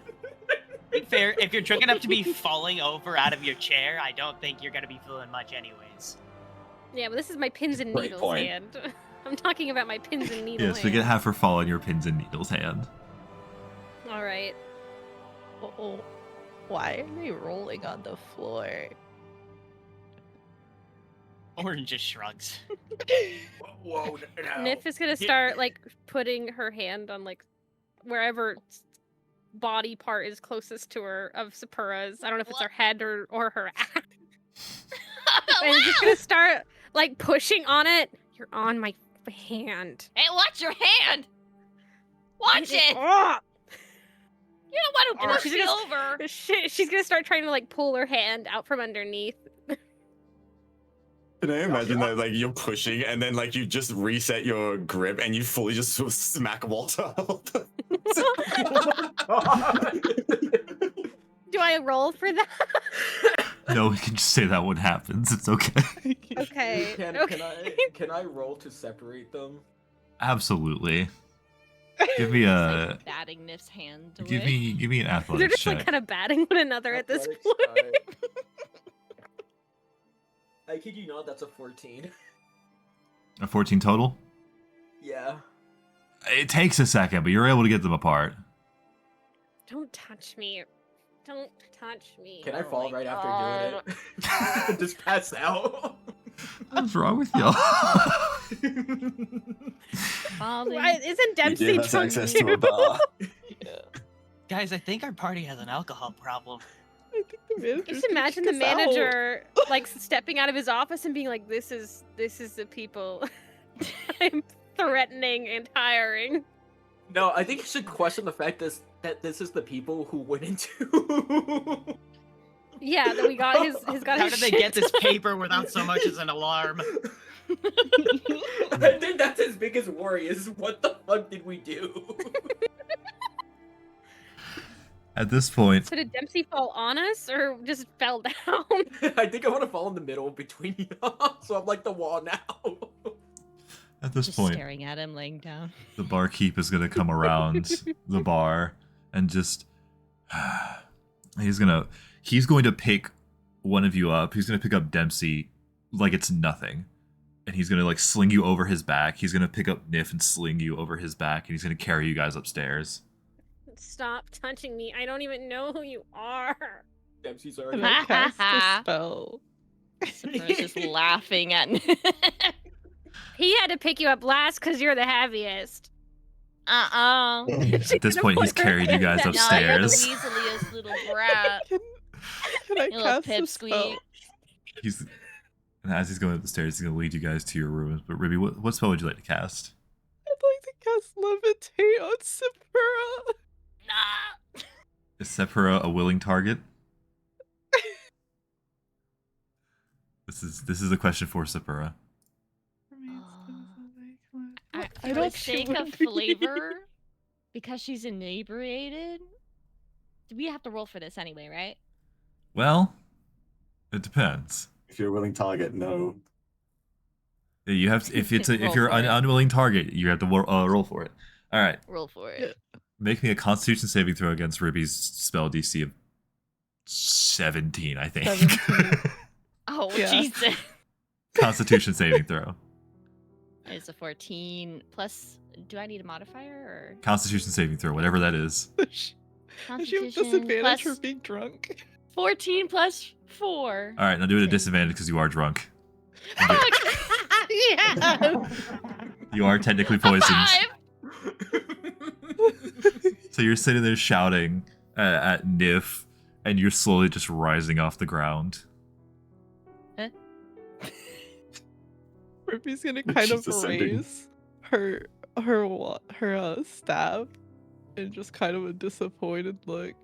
Fair, if you're drunk enough to be falling over out of your chair, I don't think you're gonna be feeling much anyways. Yeah, but this is my pins and Great needles point. hand. I'm talking about my pins and needles Yes, we can have her fall on your pins and needles hand. All right. Oh, why are they rolling on the floor? Orin just shrugs. Whoa, no. Nif is gonna start like putting her hand on like wherever body part is closest to her of Sapura's. I don't know if it's her head or her ass. And just gonna start like pushing on it. You're on my hand. Hey, watch your hand! Watch it! Oh! You don't want And to push she's me gonna- over! She's gonna start trying to like pull her hand out from underneath. Can I imagine that like you're pushing and then like you just reset your grip and you fully just sort of smack Walter? Do I roll for that? No, we can just say that what happens. It's okay. Okay. Can okay. can I roll to separate them? Absolutely. Give me Just, a like, batting Nif's hand away. give me an They're athletics just like check. kind of batting one another at this Athletics, point. alright. I kid you not, that's a 14. A 14 total. Yeah. It takes a second, but you're able to get them apart. Don't touch me. Don't touch me. Can I Oh fall my right God. after doing it? Just pass out. What's wrong with y'all? Falling. Why, isn't Dempsey Give us drunk access too? to a bar. Guys, I think our party has an alcohol problem. I think the manager Just imagine the kicked us out. manager like stepping out of his office and being like, "This is the people I'm threatening and hiring." No, I think you should question the fact that this is the people who went into. Yeah, that we got his got How his did they shit get this done. paper without so much as an alarm? I think that's his biggest worry is what the fuck did we do? At this point, So did Dempsey fall on us or just fell down? I think I want to fall in the middle between y'all, so I'm like the wall now. at this Just point, staring at him laying down. the barkeep is gonna come around the bar and just he's going to pick one of you up. He's gonna pick up Dempsey like it's nothing, and he's gonna like sling you over his back. He's gonna pick up Nif and sling you over his back, and he's gonna carry you guys upstairs. Stop touching me. I don't even know who you are. Dempsey's And already. I cast a spell. Sapporo's just laughing at He had to pick you up last because you're the heaviest. At this point, he's carried you guys No, upstairs. you're the weaseliest little brat. Can I You little cast a pipsqueak. spell? And as he's going up the stairs, he's gonna lead you guys to your rooms. But Ribby, what spell would you like to cast? I'd like to cast Levitate on Sapura. Nah. Is Sepura a willing target? This is a question for Sepura. For I the don't sake think of it would be. flavor, because she's inebriated, we have to roll for this anyway, right? Well, it depends. If you're a willing target, no. Yeah, you have to, if Roll you're for an it. unwilling target, you have to roll for it. All right, Roll for it. make me a Constitution saving throw against Ribby's spell DC of 17, I think. 17. Oh, Yeah. Jesus. Constitution saving throw. It's a 14 plus. Do I need a modifier or? Constitution saving throw, whatever that is. Does she have disadvantage for being drunk? 14 plus 4. All right, now do it at disadvantage because you are drunk. Yeah. You are technically poisoned. 5. So you're sitting there shouting at Nif, and you're slowly just rising off the ground. Ruby's gonna kind She's of ascending. raise her staff in just kind of a disappointed look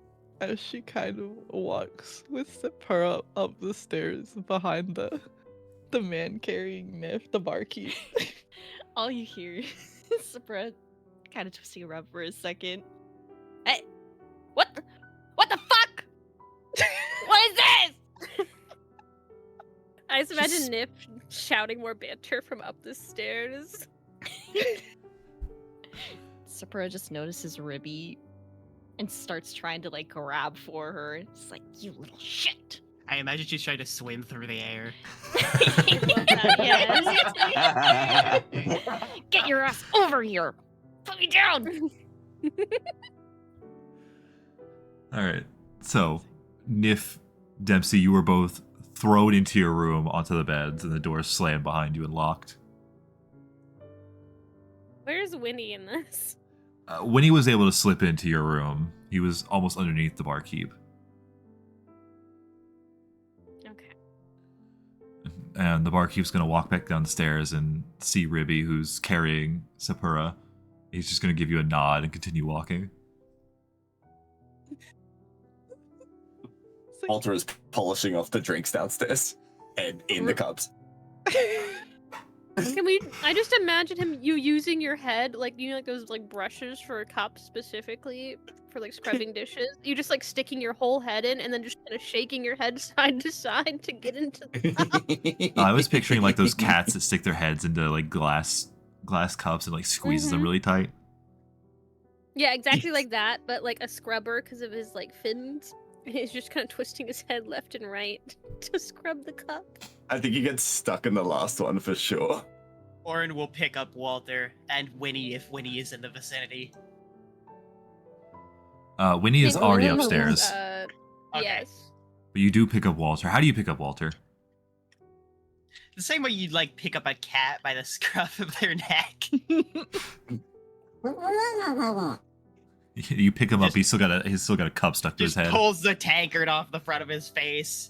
as she kind of walks with Sapura up the stairs behind the man carrying Nif, the barkeep. All you hear is Sapura kind of twisting around for a second. Hey, what the fuck? What is this? I just imagine Nip shouting more banter from up the stairs. Sapura just notices Ribby and starts trying to like grab for her. It's like, you little shit. I imagine she's trying to swim through the air. Get your ass over here. Put me down. All right. So, Nif, Dempsey, you were both thrown into your room onto the beds, and the doors slammed behind you and locked. Where's Winnie in this? Winnie was able to slip into your room. He was almost underneath the barkeep. Okay. And the barkeep's going to walk back down the stairs and see Ribby, who's carrying Sapura. He's just going to give you a nod and continue walking. Walter is polishing off the drinks downstairs and in the cups. Can we? I just imagine you using your head, like you know, like those like brushes for a cup specifically for like scrubbing dishes. You just like sticking your whole head in and then just kind of shaking your head side to side to get into the cup. I was picturing like those cats that stick their heads into like glass cups and like squeezes them really tight. Yeah, exactly like that, but like a scrubber because of his like fins. He's just kind of twisting his head left and right to scrub the cup. I think he gets stuck in the last one for sure. Orin will pick up Walter and Winnie if Winnie is in the vicinity. Winnie is Think already Winnie moves, upstairs, Okay. Yes. but you do pick up Walter. How do you pick up Walter? The same way you'd like pick up a cat by the scruff of their neck. You pick him up. He's still got a cup stuck to his Just head. pulls the tankard off the front of his face.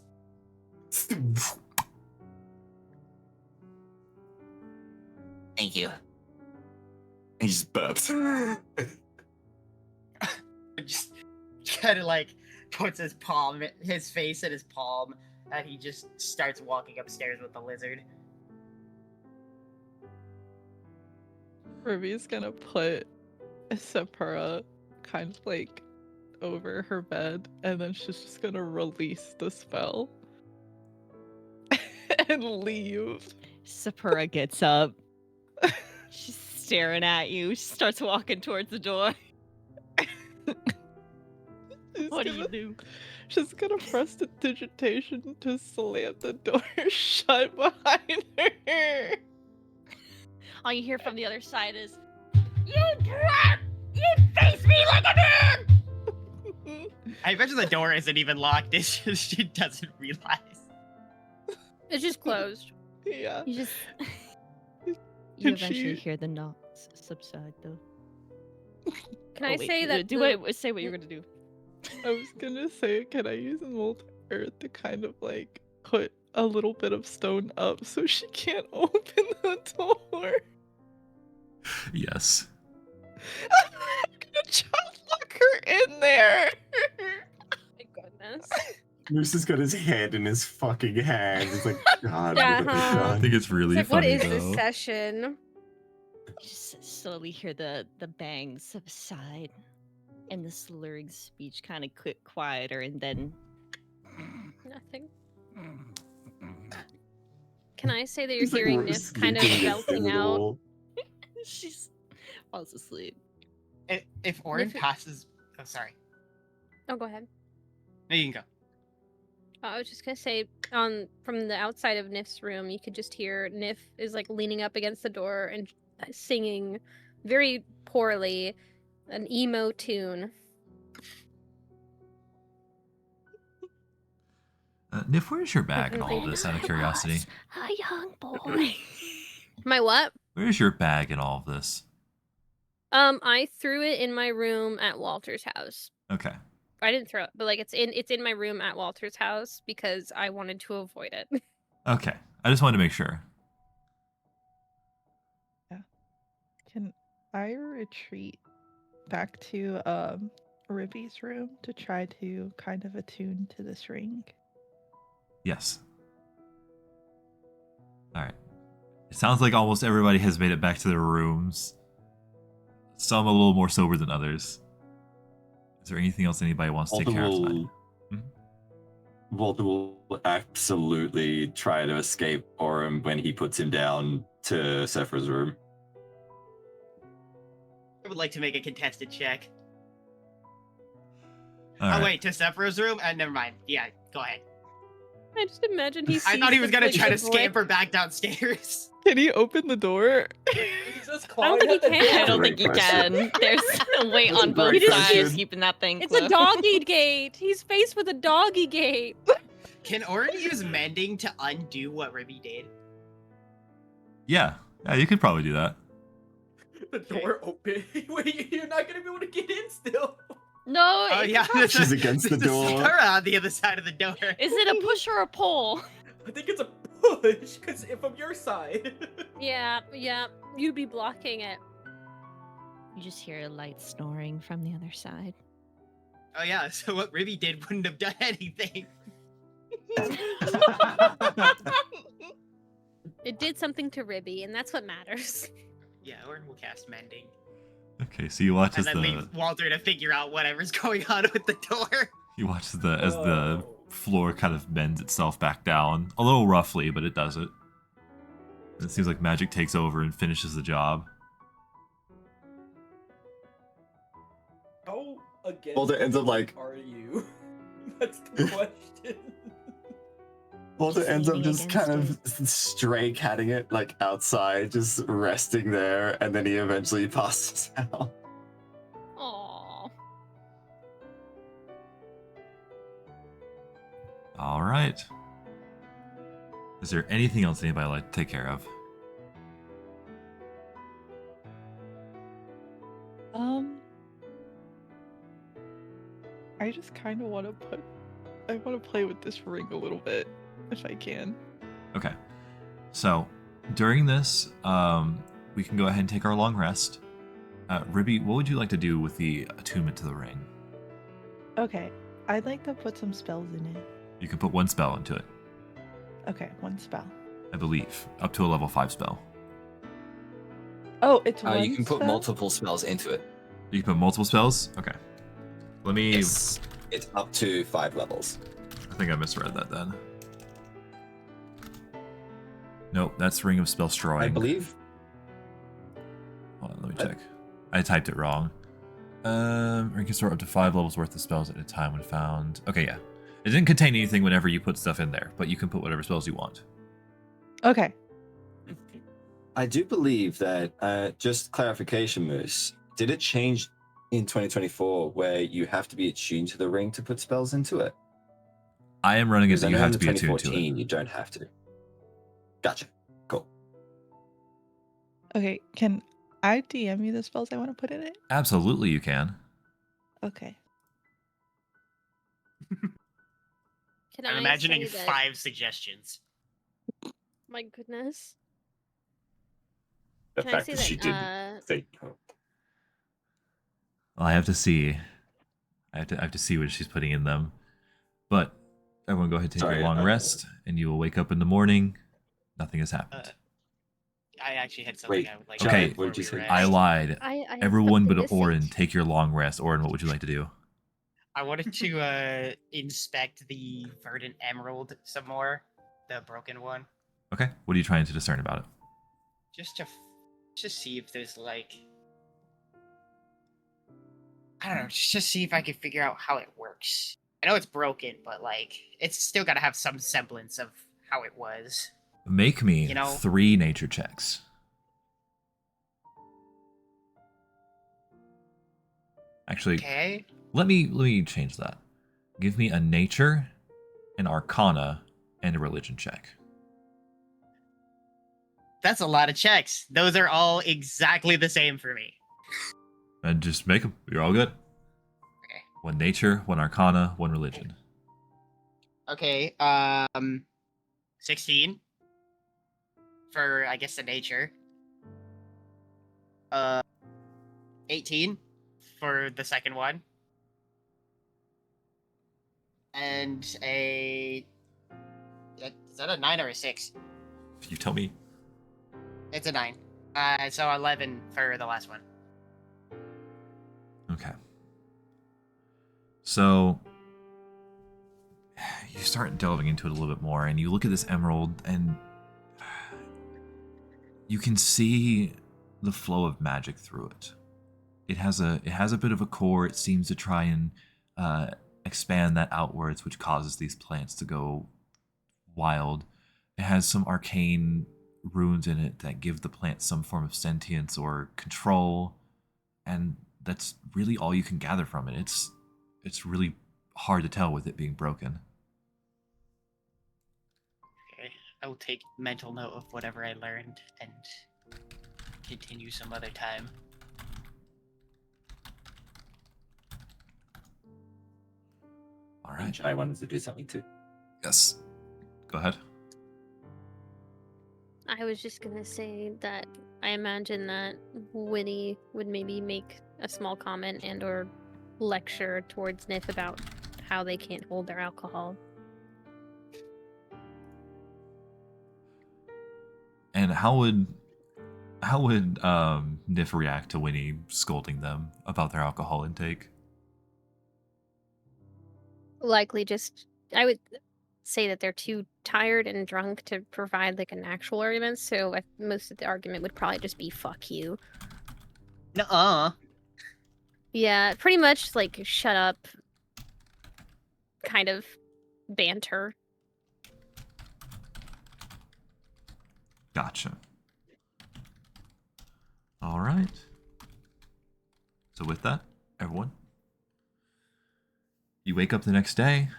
Thank you. He just burps. Just kind of like puts his face in his palm, and he just starts walking upstairs with the lizard. Ruby's gonna put Sapura kind of like over her bed, and then she's just gonna release the spell and leave. Sapura gets up. She's staring at you. She starts walking towards the door. What do you do? She's gonna press the digitation to slam the door shut behind her. All you hear from the other side is, You brat! You face me like a man! I imagine the door isn't even locked. It's just she doesn't realize. It's just closed. Yeah. you just... you Can eventually she- hear the knocks subside, though. Can Oh, I wait, say that? say what you're gonna do. I was gonna say, can I use Mold Earth to kind of like put a little bit of stone up so she can't open the door? Yes. I'm gonna just lock her in there. My goodness. Moose has got his head in his fucking hand. He's like, God, Yeah, what have I huh? I done?" think it's really It's like, what funny is though. this session? You just slowly hear the bangs subside, and the slurring speech kind of get quieter, and then Nothing. Can I say that you're He's like, hearing we're Nif kind of sleeping against belting it out? all. she's falls asleep. If Orin Nif- passes, oh sorry, Oh, go ahead. no, you can go. I was just gonna say, from the outside of Nif's room, you could just hear Nif is like leaning up against the door and singing very poorly an emo tune. Nif, where's your bag in all of this, out of curiosity? A young boy. My what? Where's your bag in all of this? I threw it in my room at Walter's house. Okay. I didn't throw it, but like it's in my room at Walter's house because I wanted to avoid it. Okay. I just wanted to make sure. Can I retreat back to Ribby's room to try to kind of attune to this ring? Yes. Alright. It sounds like almost everybody has made it back to their rooms. Some a little more sober than others. Is there anything else anybody wants to take Walter care of tonight? will, Walter will absolutely try to escape Orem when he puts him down to Sephra's room. I would like to make a contested check. Alright. Oh wait, to Sephiroth's room? Never mind. Yeah, go ahead. I just imagine he. I thought he was sees gonna the, try to like, the boy- scamper back downstairs. Can he open the door? He's just I don't think clawing he at the can. I don't door. think you can. There's a weight on both Great sides question. keeping that thing It's a closed. doggy gate. He's faced with a doggy gate. Can Orin use mending to undo what Ribby did? Yeah. Yeah, you could probably do that. The door open. Wait, you're not gonna be able to get in still. No, Oh it's yeah, not- She's against the there's a door. Sakura on the other side of the door. Is it a push or a pull? I think it's a push, because from your side. Yeah, you'd be blocking it. You just hear a light snoring from the other side. Oh yeah, so what Ribby did wouldn't have done anything. It did something to Ribby, and that's what matters. Yeah, Orin will cast mending. Okay, so you watch And as then leave Walter to figure out whatever's going on with the door. you watch as the floor kind of bends itself back down. A little roughly, but it does it. And it seems like magic takes over and finishes the job. How against Walter ends up like- are you? That's the question. Walter ends up leaning just kind against of stray catting it like outside, just resting there, and then he eventually passes out. Aww. All right. Is there anything else anybody would like to take care of? I just kind of want to I want to play with this ring a little bit, if I can. Okay. So during this, we can go ahead and take our long rest. Ribby, what would you like to do with the attunement to the ring? Okay, I'd like to put some spells in it. You can put one spell into it, Okay, one spell. I believe, up to a level 5 spell. Oh, it's one You can put spell? multiple spells into it. You can put multiple spells? Okay. Let me... Yes. It's up to 5 levels. I think I misread that then. Nope, that's Ring of Spellstroying. I believe. Hold on, let me check. I typed it wrong. Ring can store up to 5 levels worth of spells at a time when found. Okay, yeah. It didn't contain anything whenever you put stuff in there, but you can put whatever spells you want. Okay. I do believe that, just clarification, Moose, did it change in 2024 where you have to be attuned to the ring to put spells into it? I am running it Because that I you know have in to be attuned to it. 2014 you don't have to. Gotcha. Cool. Okay, can I DM you the spells I want to put in it? Absolutely, you can. Okay. Can I'm I imagining say that- 5 suggestions. My goodness. The Can I fact say that she that, didn't say no. Well, I have to see. I have to see what she's putting in them. But everyone go ahead and take Sorry, a long rest, and you will wake up in the morning. Nothing has happened. I actually had something Wait, I would like okay, to do what did you before we say? I rest. lied. I have Everyone but something to Orin, say. take your long rest. Orin, what would you like to do? I wanted to inspect the verdant emerald some more, the broken one, Okay, what are you trying to discern about it? just to see if there's like, I don't know, just to see if I can figure out how it works. I know it's broken, but like it's still got to have some semblance of how it was. Make me You know? 3 nature checks. Actually, Okay. let me change that. Give me a nature, an arcana, and a religion check. That's a lot of checks. Those are all exactly the same for me. And just make them. You're all good. Okay. 1 nature, 1 arcana, 1 religion. Okay. 16 for I guess the nature. 18 for the second one. And is that a 9 or a 6? You tell me. It's a 9. So 11 for the last one. Okay. So you start delving into it a little bit more, and you look at this emerald, and you can see the flow of magic through it. It has a bit of a core. It seems to try and expand that outwards, which causes these plants to go wild. It has some arcane runes in it that give the plant some form of sentience or control, and that's really all you can gather from it. It's really hard to tell with it being broken. Okay. I will take mental note of whatever I learned and continue some other time. All right. I wanted to do something too. Yes. Go ahead. I was just gonna say that I imagine that Winnie would maybe make a small comment and or lecture towards Nif about how they can't hold their alcohol. And how would Nif react to Winnie scolding them about their alcohol intake? Likely just I would say that they're too tired and drunk to provide like an actual argument, so most of the argument would probably just be fuck you. Nuh-uh. Yeah, pretty much like shut up kind of banter. Gotcha. All right. So with that, everyone, you wake up the next day,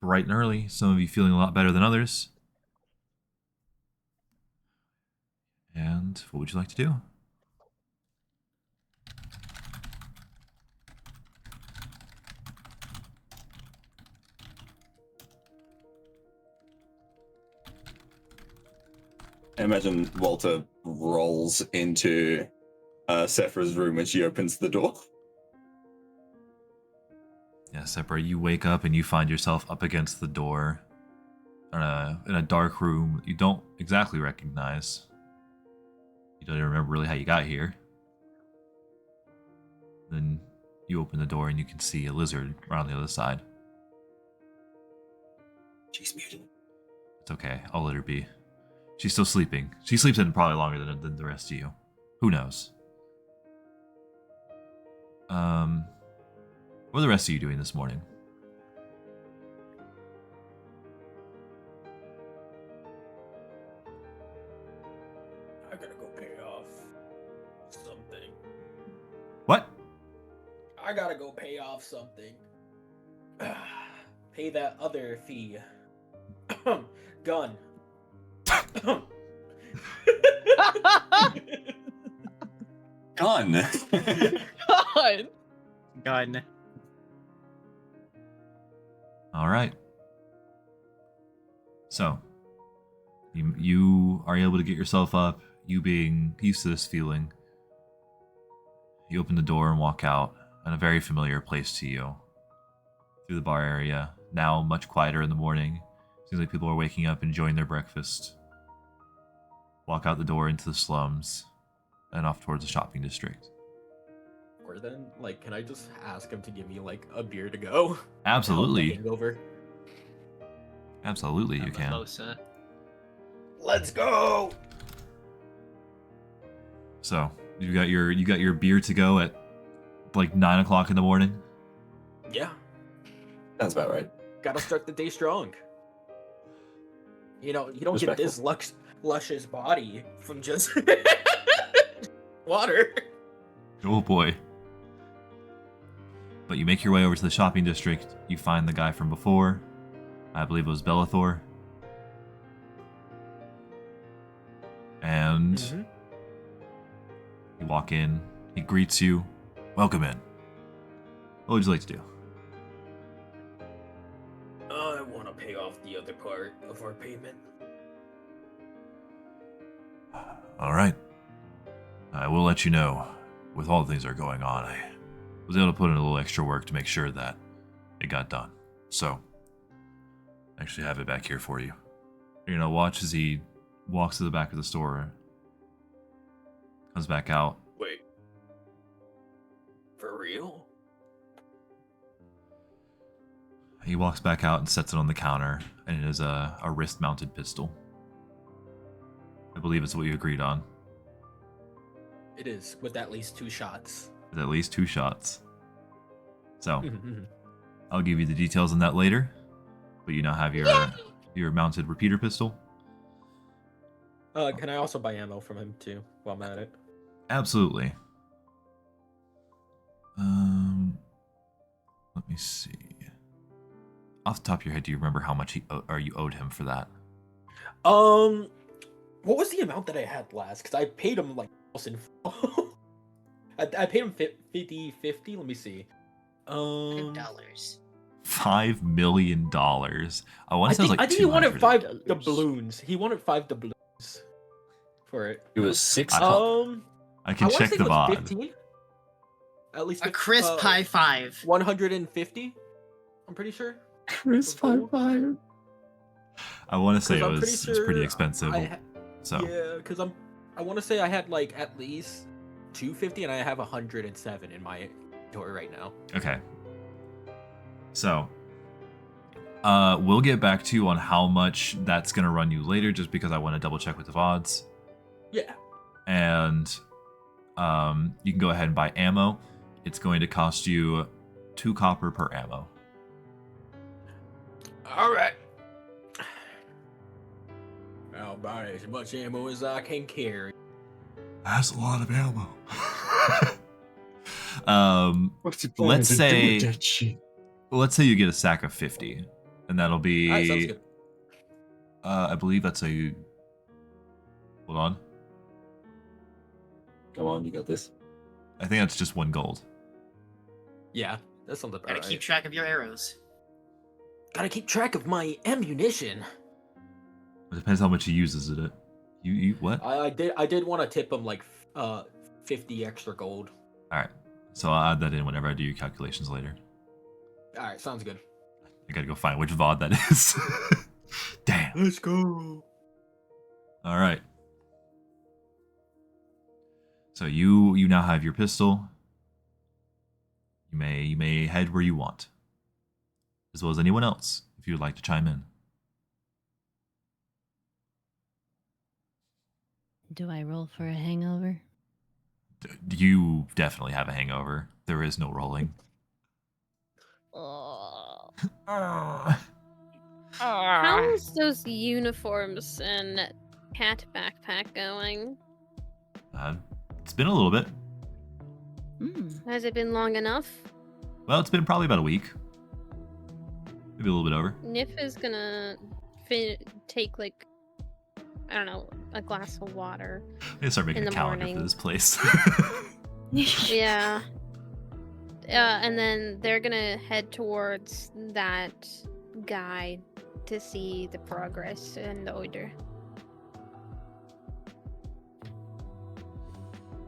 bright and early. Some of you feeling a lot better than others. And what would you like to do? I imagine Walter rolls into Sephra's room when she opens the door. Yeah, Sepra, you wake up and you find yourself up against the door in a dark room you don't exactly recognize. You don't even remember really how you got here. Then you open the door and you can see a lizard around the other side. She's muted. It's okay. I'll let her be. She's still sleeping. She sleeps in probably longer than the rest of you. Who knows? What are the rest of you doing this morning? I gotta go pay off something. What? I gotta go pay off something. Pay that other fee. Gun. Gone. God. Gun. All right. So, you are able to get yourself up. You being used to this feeling, you open the door and walk out in a very familiar place to you. Through the bar area, now much quieter in the morning. Seems like people are waking up, enjoying their breakfast. Walk out the door into the slums and off towards the shopping district. Or then, like, can I just ask him to give me like a beer to go? Absolutely. Hangover. Absolutely, you can. Mimosa. Let's go. So you got your beer to go at like 9 o'clock in the morning. Yeah, Sounds about right. gotta start the day strong. You know, you don't get this luscious body from just water. Oh boy. But you make your way over to the shopping district. You find the guy from before. I believe it was Bellathor. And you walk in. He greets you. Welcome in. What would you like to do? I want to pay off the other part of our payment. All right. I will let you know. With all the things that are going on, I was able to put in a little extra work to make sure that it got done. So, I actually have it back here for you. You're gonna watch as he walks to the back of the store, comes back out. Wait. For real? He walks back out and sets it on the counter, and it is a wrist-mounted pistol. I believe it's what you agreed on. It is, with at least 2 shots. With at least 2 shots. So, I'll give you the details on that later. But you now have your mounted repeater pistol. Can I also buy ammo from him too, while I'm at it? Absolutely. Let me see. Off the top of your head, do you remember how much you owed him for that? What was the amount that I had last? Because I paid him like in full. I paid him 50. Let me see. $5. $5 million. I want to say it was like I think he wanted 200. 5 doubloons. He wanted 5 doubloons for it. It was 6. I can I check wanna say the it was VOD. 15? At least A crisp high five. 150. I'm pretty sure. Chris 5. I want to say it 'Cause I'm was pretty pretty sure expensive. So Yeah, because I want to say I had like at least 250, and I have 107 in my inventory right now. okay. So we'll get back to you on how much that's gonna run you later, just because I want to double check with the VODs. Yeah. And you can go ahead and buy ammo. It's going to cost you 2 copper per ammo. All right. I'll buy as much ammo as I can carry. That's a lot of ammo. Let's say you get a sack of 50, and that'll be. All right, sounds good. I believe that's a. Hold on. Come on, you got this. I think that's just 1 gold. Yeah, that sounds about Gotta right. keep track of your arrows. Gotta keep track of my ammunition. It depends how much he uses it. You what? I did want to tip him like 50 extra gold. All right. So I'll add that in whenever I do your calculations later. All right, sounds good. I gotta go find which VOD that is. Damn. Let's go. All right. So you now have your pistol. You may head where you want, as well as anyone else if you would like to chime in. Do I roll for a hangover? You definitely have a hangover. There is no rolling. Oh. How's those uniforms and cat backpack going? It's been a little bit. Has it been long enough? Well, it's been probably about a week. Maybe a little bit over. Nif is gonna take like, I don't know, a glass of water. I'm gonna start making in a the calendar morning. for this place. Yeah. And then they're gonna head towards that guy to see the progress in the order.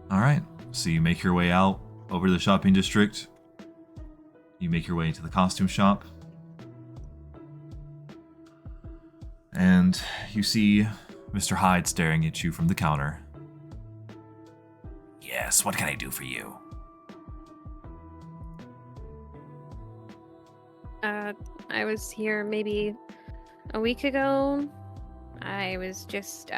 All right. So you make your way out over to the shopping district. You make your way into the costume shop. And you see Mr. Hyde staring at you from the counter. Yes, what can I do for you? I was here maybe a week ago. I was just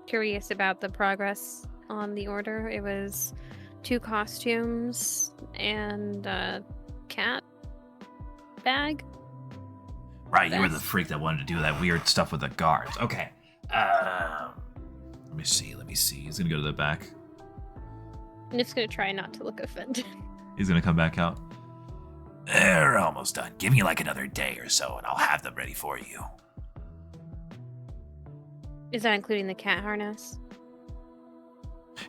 curious about the progress on the order. It was 2 costumes and a cat bag. Right, you were the freak that wanted to do that weird stuff with the guards. Okay. Let me see. He's gonna go to the back. Nif's gonna try not to look offended. He's gonna come back out. They're almost done. Give me like another day or so and I'll have them ready for you. Is that including the cat harness?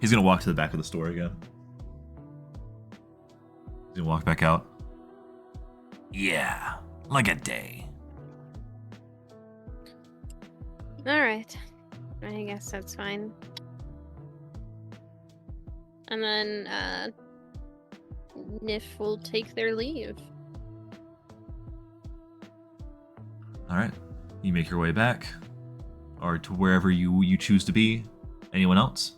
He's gonna walk to the back of the store again. He's gonna walk back out. Yeah, like a day. Alright. I guess that's fine. And then, Nif will take their leave. Alright. You make your way back. Or to wherever you choose to be. Anyone else?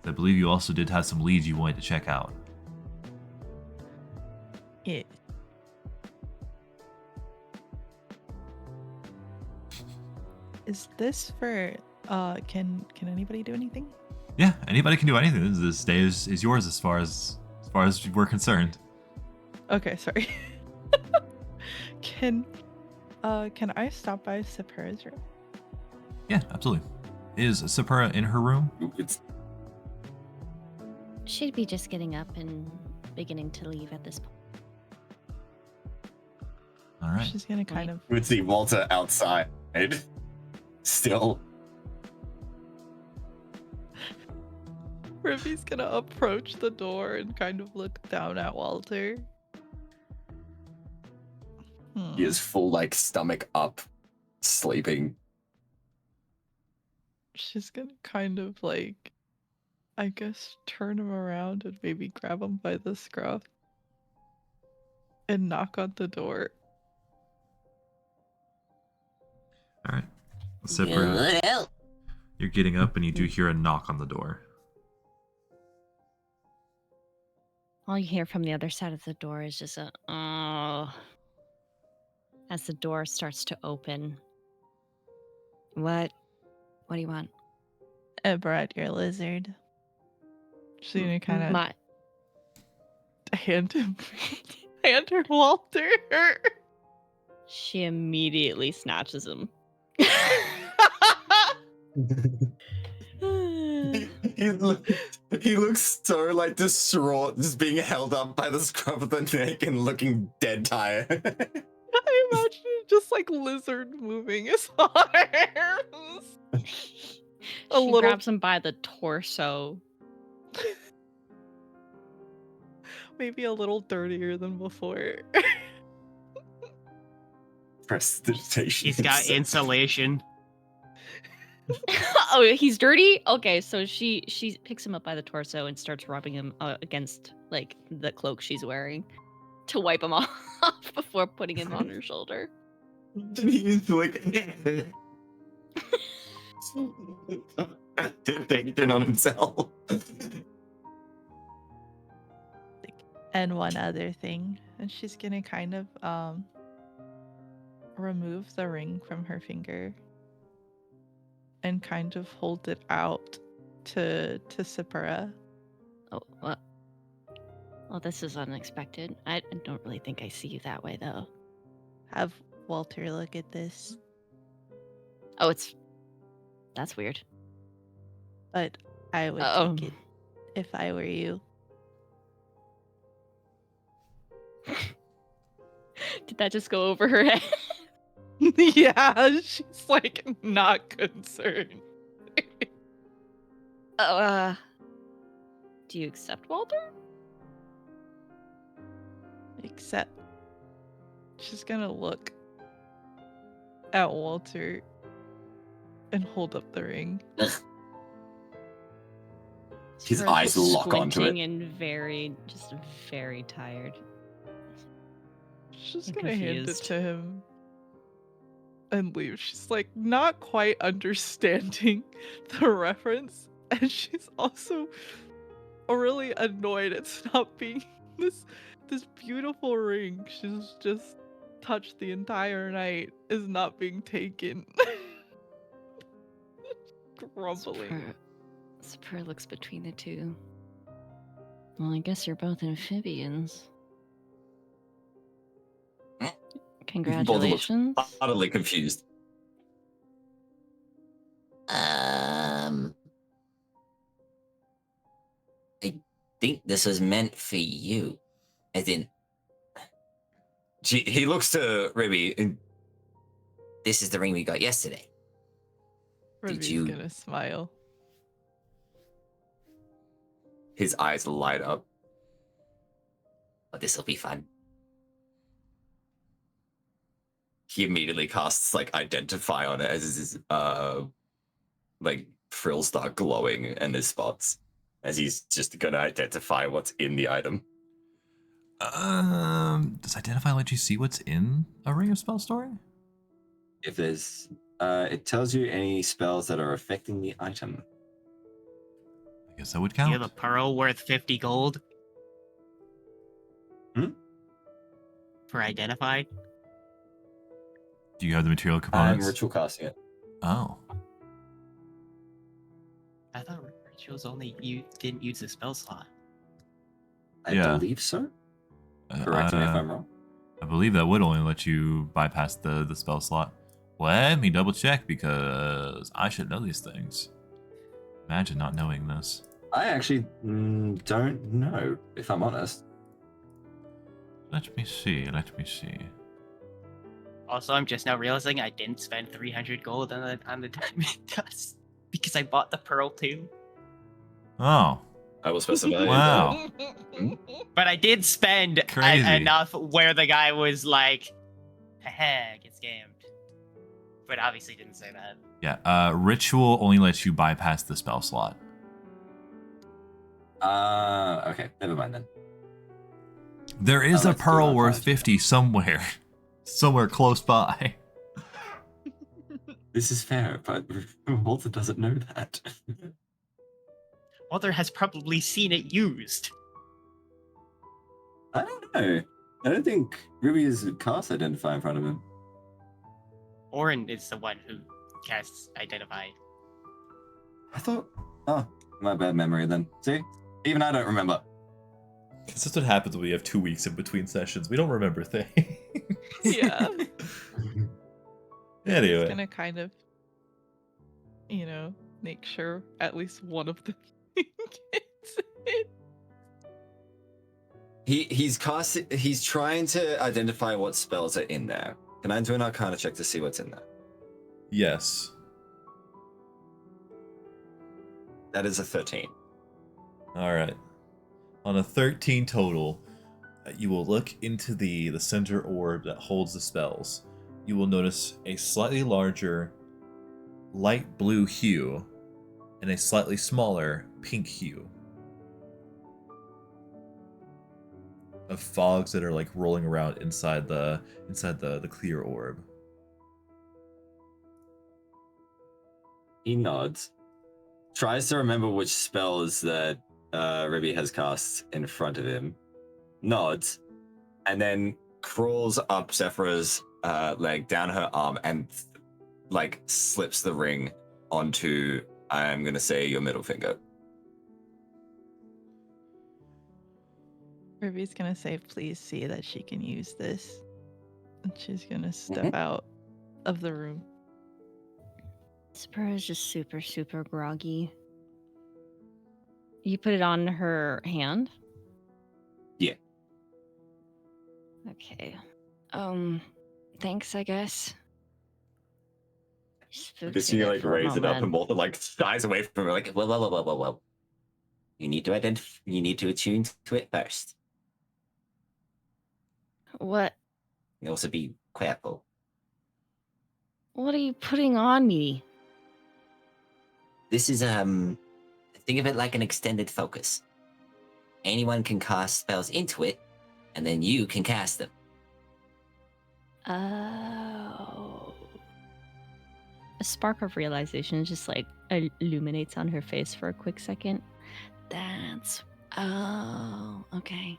I believe you also did have some leads you wanted to check out. Yeah. Is this for can anybody do anything? Yeah, anybody can do anything. This day is yours as far as we're concerned. Okay, sorry. Can I stop by Sapura's room? Yeah, absolutely. Is Sapura in her room? She'd be just getting up and beginning to leave at this point. All right. She's gonna kind of. We would see Walter outside. Still. Ruby's gonna approach the door and kind of look down at Walter. He is full, like, stomach up, sleeping. She's gonna kind of like, I guess, turn him around and maybe grab him by the scruff and knock on the door. All right. Sapura, you're getting up and you do hear a knock on the door. All you hear from the other side of the door is just a oh as the door starts to open. What do you want? I brought your lizard. She's gonna kind of My hand her Walter. She immediately snatches him. He looks so, like, distraught, just being held up by the scruff of the neck and looking dead tired. I imagine just like lizard moving his arms. She grabs him by the torso. Maybe a little dirtier than before. Prestidigitation. He's got insulation. Oh, he's dirty? Okay, so she picks him up by the torso and starts rubbing him against like the cloak she's wearing to wipe him off before putting him on her shoulder. He's like taking on himself. And one other thing, and she's gonna kind of remove the ring from her finger and kind of hold it out to Sapura. Oh, what? Well, this is unexpected. I don't really think I see you that way, though. Have Walter look at this. Oh, that's weird. But I would take it if I were you. Did that just go over her head? Yeah, she's like not concerned. Oh, do you accept Walter? Except she's gonna look at Walter and hold up the ring. His Her eyes just lock onto it. squinting and just very tired. She's And gonna hand it confused. to him and leave. She's like not quite understanding the reference, and she's also really annoyed it's not being this beautiful ring she's just touched the entire night is not being taken. Grumbling. Sapura looks between the two. Well, I guess you're both amphibians. Congratulations. Both look utterly confused. I think this was meant for you. As in, He looks to Ribby and this is the ring we got yesterday. Ruby's you- gonna smile. his eyes light up. Oh, this will be fun. He immediately casts like identify on it as his like frills start glowing and his spots as he's just gonna identify what's in the item. Does identify let you see what's in a ring of spell storing? If there's, it tells you any spells that are affecting the item. I guess that would You count. have a pearl worth 50 gold? Hmm? For identify? Do you have the material I'm components? ritual casting it. Oh. I thought rituals only you didn't use the spell slot. I Yeah. believe so. Correct me if I'm wrong. I believe that would only let you bypass the spell slot. Let me double check because I should know these things. Imagine not knowing this. I actually don't know, if I'm honest. Let me see. Let me see. Also, I'm just now realizing I didn't spend 300 gold on the diamond dust because I bought the pearl too. Oh. I will specify. Wow. But I did spend Crazy. enough where the guy was like, haha, get scammed. But obviously didn't say that. Yeah. Ritual only lets you bypass the spell slot. Okay, never mind then. There is a let's do pearl our worth cards. 50 somewhere. Somewhere close by. This is fair, but Walter doesn't know that. Walter has probably seen it used. I don't know. I don't think Ruby is cast identify in front of him. Orin is the one who casts identify. I thought. Oh, my bad memory then. See? Even I don't remember. This is what happens when we have 2 weeks in between sessions. We don't remember things. Yeah. Anyway. He's gonna kind of, make sure at least one of them gets it. He's trying to identify what spells are in there. Can I do an Arcana check to see what's in there? Yes. That is a 13. All right. On a 13 total, you will look into the center orb that holds the spells. You will notice a slightly larger light blue hue and a slightly smaller pink hue of fogs that are like rolling around inside the clear orb. He nods, tries to remember which spells that Ribby has cast in front of him, nods, and then crawls up Zephyr's leg, down her arm, and like slips the ring onto, I'm gonna say, your middle finger. Ruby's gonna say, please see that she can use this. And she's gonna step out of the room. Spur is just super, super groggy. You put it on her hand? Yeah. Okay. Thanks, I guess. Because you like raise it up and Walter like shies away from her, like, Whoa. You need to you need to attune to it first. What? You also be careful. What are you putting on me? This is think of it like an extended focus. Anyone can cast spells into it, and then you can cast them. Oh. A spark of realization just like illuminates on her face for a quick second. Oh, okay.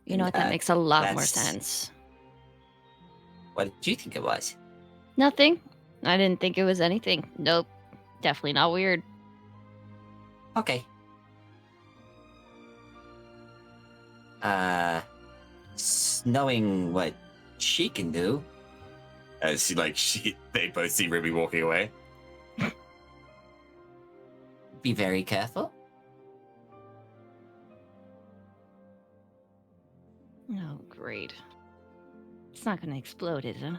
You know what? That makes a lot more sense. What did you think it was? Nothing. I didn't think it was anything. Nope. Definitely not weird. Okay. Knowing what she can do. As they both see Ruby walking away. Be very careful. Oh, great. It's not gonna explode, is it?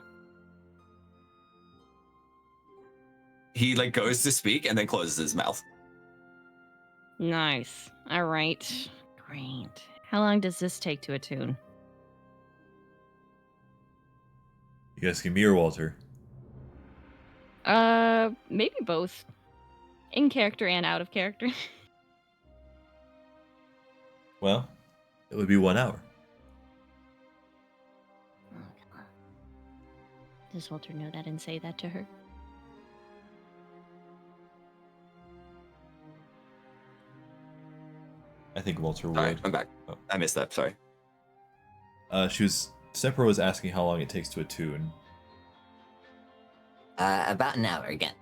He like goes to speak and then closes his mouth. Nice. All right. Great. How long does this take to attune? You asking me or Walter? Maybe both. In character and out of character. Well, it would be 1 hour. Does Walter know that I didn't say that to her? I think Walter would. Alright, I'm back. Oh. I missed that, sorry. Sepra was asking how long it takes to attune. About an hour again.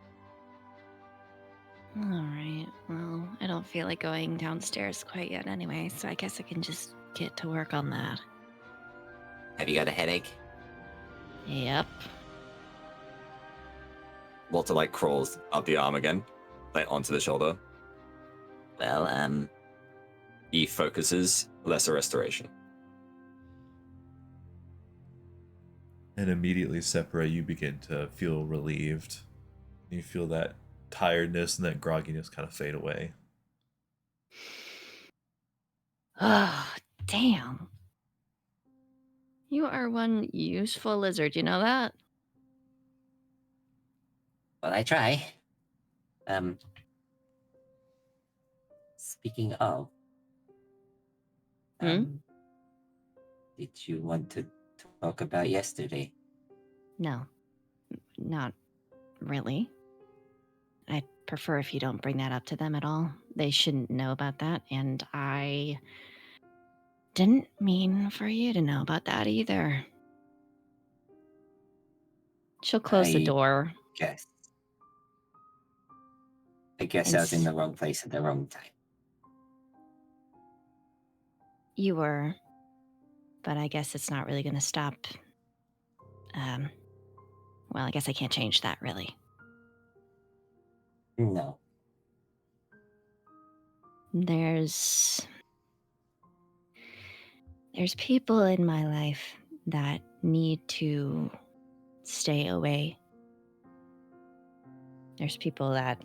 Alright, well, I don't feel like going downstairs quite yet anyway, so I guess I can just get to work on that. Have you got a headache? Yep. Walter like crawls up the arm again, like onto the shoulder. Well, He focuses lesser restoration. And immediately, Sepra, you begin to feel relieved. You feel that tiredness and that grogginess kind of fade away. Oh, damn. You are one useful lizard, you know that? well, I try. Speaking of, did you want to talk about yesterday? No, not really. I'd prefer if you don't bring that up to them at all. They shouldn't know about that, and I didn't mean for you to know about that either. She'll close the door. Guess. I guess I was in the wrong place at the wrong time. You were, but I guess it's not really going to stop. Well, I guess I can't change that, really. No. There's people in my life that need to stay away. There's people that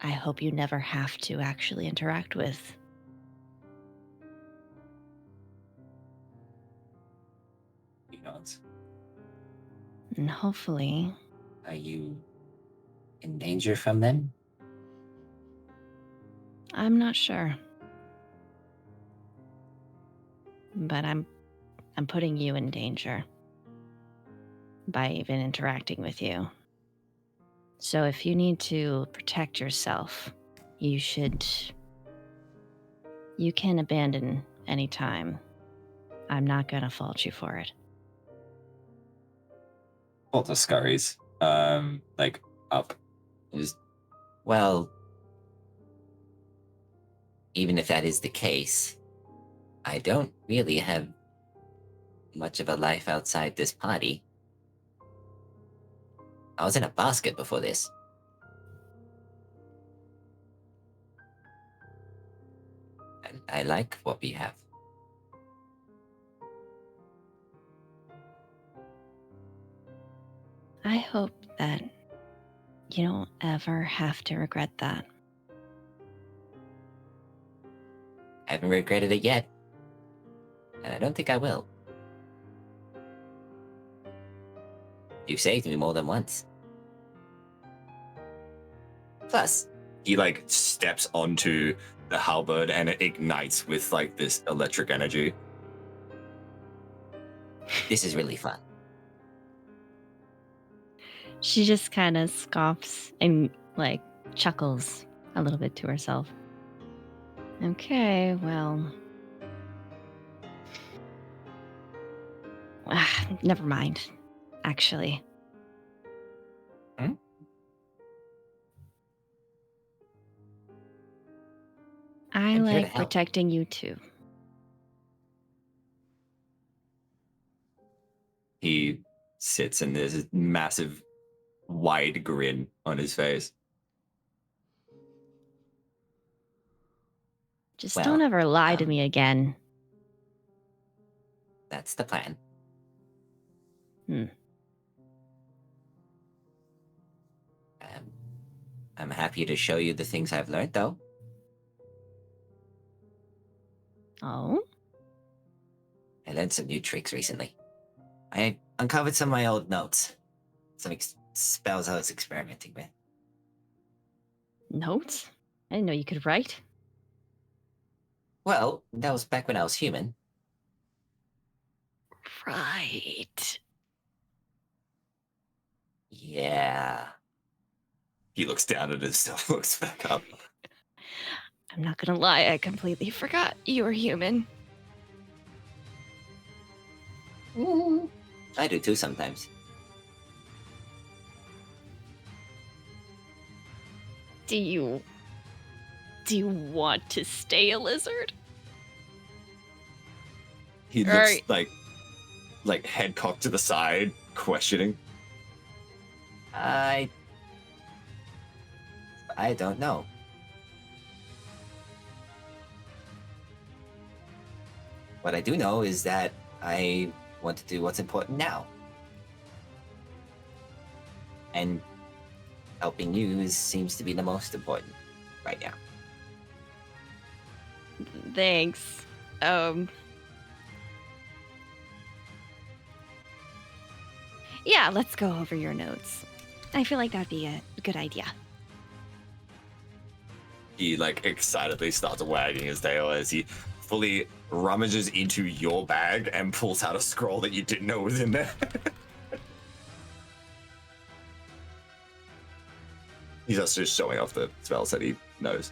I hope you never have to actually interact with. He nods. And hopefully, Are you in danger from them? I'm not sure. But I'm putting you in danger by even interacting with you. So if you need to protect yourself, you can abandon any time. I'm not gonna fault you for it. Walter scurries, like up. Just Well, even if that is the case, I don't really have much of a life outside this party. I was in a basket before this. And I like what we have. I hope that you don't ever have to regret that. I haven't regretted it yet. And I don't think I will. You saved me more than once. Plus, He like steps onto the halberd and it ignites with like this electric energy. this is really fun. She just kind of scoffs and like chuckles a little bit to herself. Okay, well. Never mind, actually. Hmm? I I'm here to like help. protecting you too. He sits and there's this massive, wide grin on his face. Just Well, don't ever lie to me again. That's the plan. I'm happy to show you the things I've learned, though. Oh? I learned some new tricks recently. I uncovered some of my old notes. Some spells I was experimenting with. Notes? I didn't know you could write. Well, that was back when I was human. Right. Yeah. He looks down at his stuff, looks back up. I'm not gonna lie, I completely forgot you were human. I do too sometimes. Do you want to stay a lizard? He looks Right. like head cocked to the side, questioning. I don't know. What I do know is that I want to do what's important now. And helping you seems to be the most important right now. Thanks. Yeah, let's go over your notes. I feel like that'd be a good idea. He like excitedly starts wagging his tail as he fully rummages into your bag and pulls out a scroll that you didn't know was in there. He's also just showing off the spells that he knows.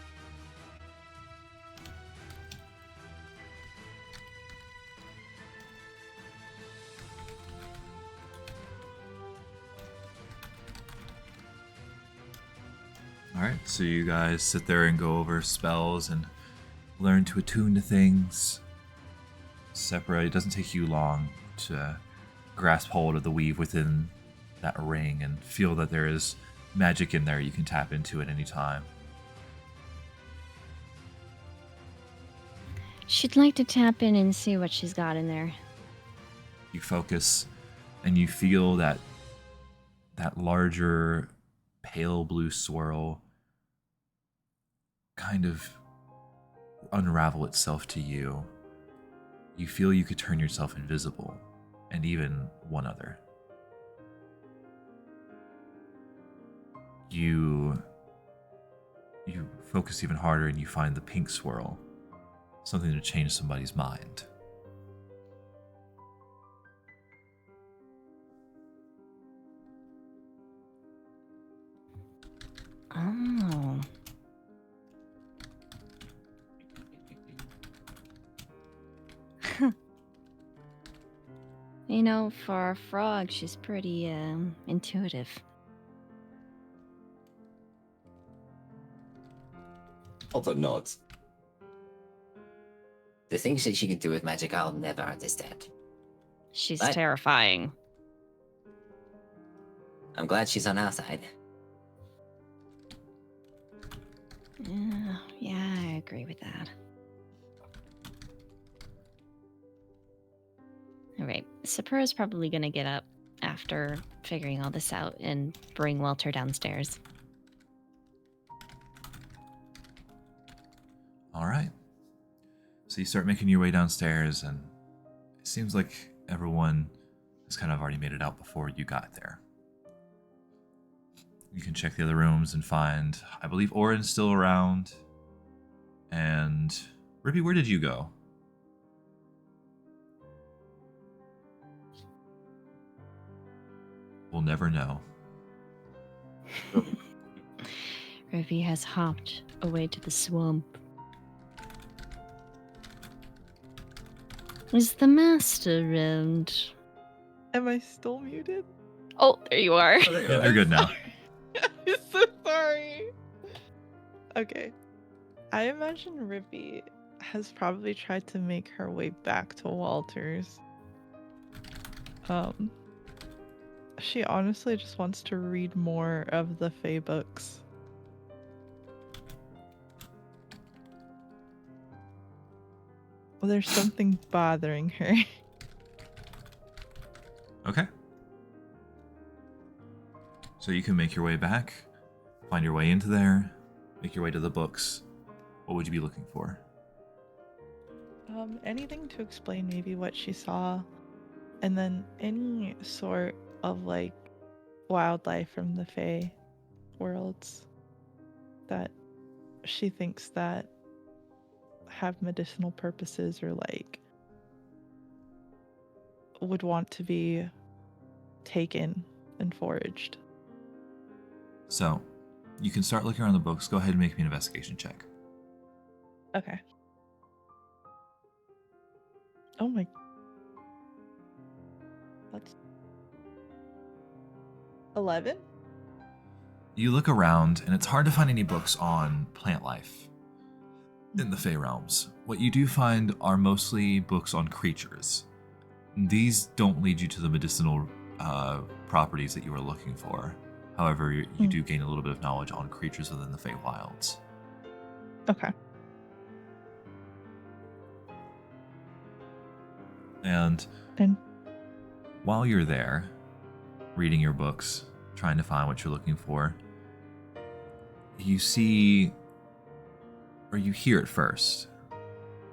Alright, so you guys sit there and go over spells and learn to attune to things. Separate, it doesn't take you long to grasp hold of the weave within that ring and feel that there is magic in there you can tap into at any time. She'd like to tap in and see what she's got in there. You focus and you feel that larger pale blue swirl kind of unravel itself to you. You feel you could turn yourself invisible, and even one other. you focus even harder and you find the pink swirl, something to change somebody's mind. Oh. You know, for a frog, she's pretty intuitive. Although nods. The things that she can do with magic, I'll never understand. She's What? terrifying. I'm glad she's on our side. Yeah, I agree with that. All right, Sapura's probably gonna get up after figuring all this out and bring Walter downstairs. All right. So you start making your way downstairs, and it seems like everyone has kind of already made it out before you got there. You can check the other rooms and find, I believe Orin's still around. And Rippy, where did you go? We'll never know. Ruby has hopped away to the swamp. Is the master around? Am I still muted? Oh, there you are. Yeah, you're good now. I'm so sorry. Okay. I imagine Rippy has probably tried to make her way back to Walter's. She honestly just wants to read more of the Fae books. Well, there's something bothering her. Okay. So you can make your way back, find your way into there, make your way to the books. What would you be looking for? Anything to explain maybe what she saw, and then any sort of like wildlife from the Fae worlds that she thinks that have medicinal purposes or like would want to be taken and foraged. So, you can start looking around the books. Go ahead and make me an investigation check. Okay. Oh my. That's 11? You look around, and it's hard to find any books on plant life in the Fey realms. What you do find are mostly books on creatures. These don't lead you to the medicinal properties that you were looking for. However, you do gain a little bit of knowledge on creatures within the Fey wilds. Okay. And while you're there, reading your books, trying to find what you're looking for, you see, or you hear it first.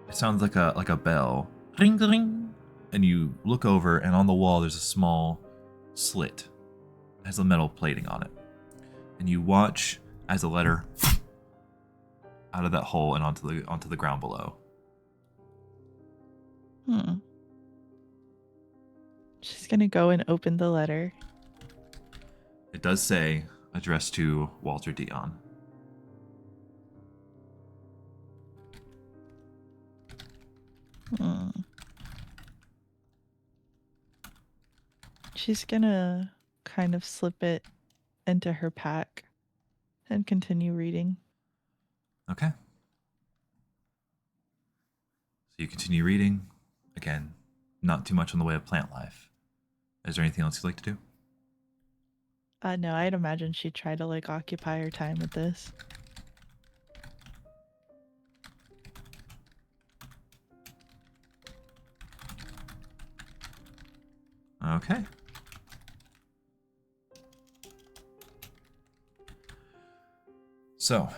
It sounds like a bell, ring ring, and you look over, and on the wall there's a small slit. It has a metal plating on it, and you watch as a letter out of that hole and onto the ground below. She's gonna go and open the letter. It does say, addressed to Walter Dion. She's gonna kind of slip it into her pack and continue reading. Okay. So you continue reading. Again, not too much on the way of plant life. Is there anything else you'd like to do? No, I'd imagine she'd try to like occupy her time with this. Okay. So,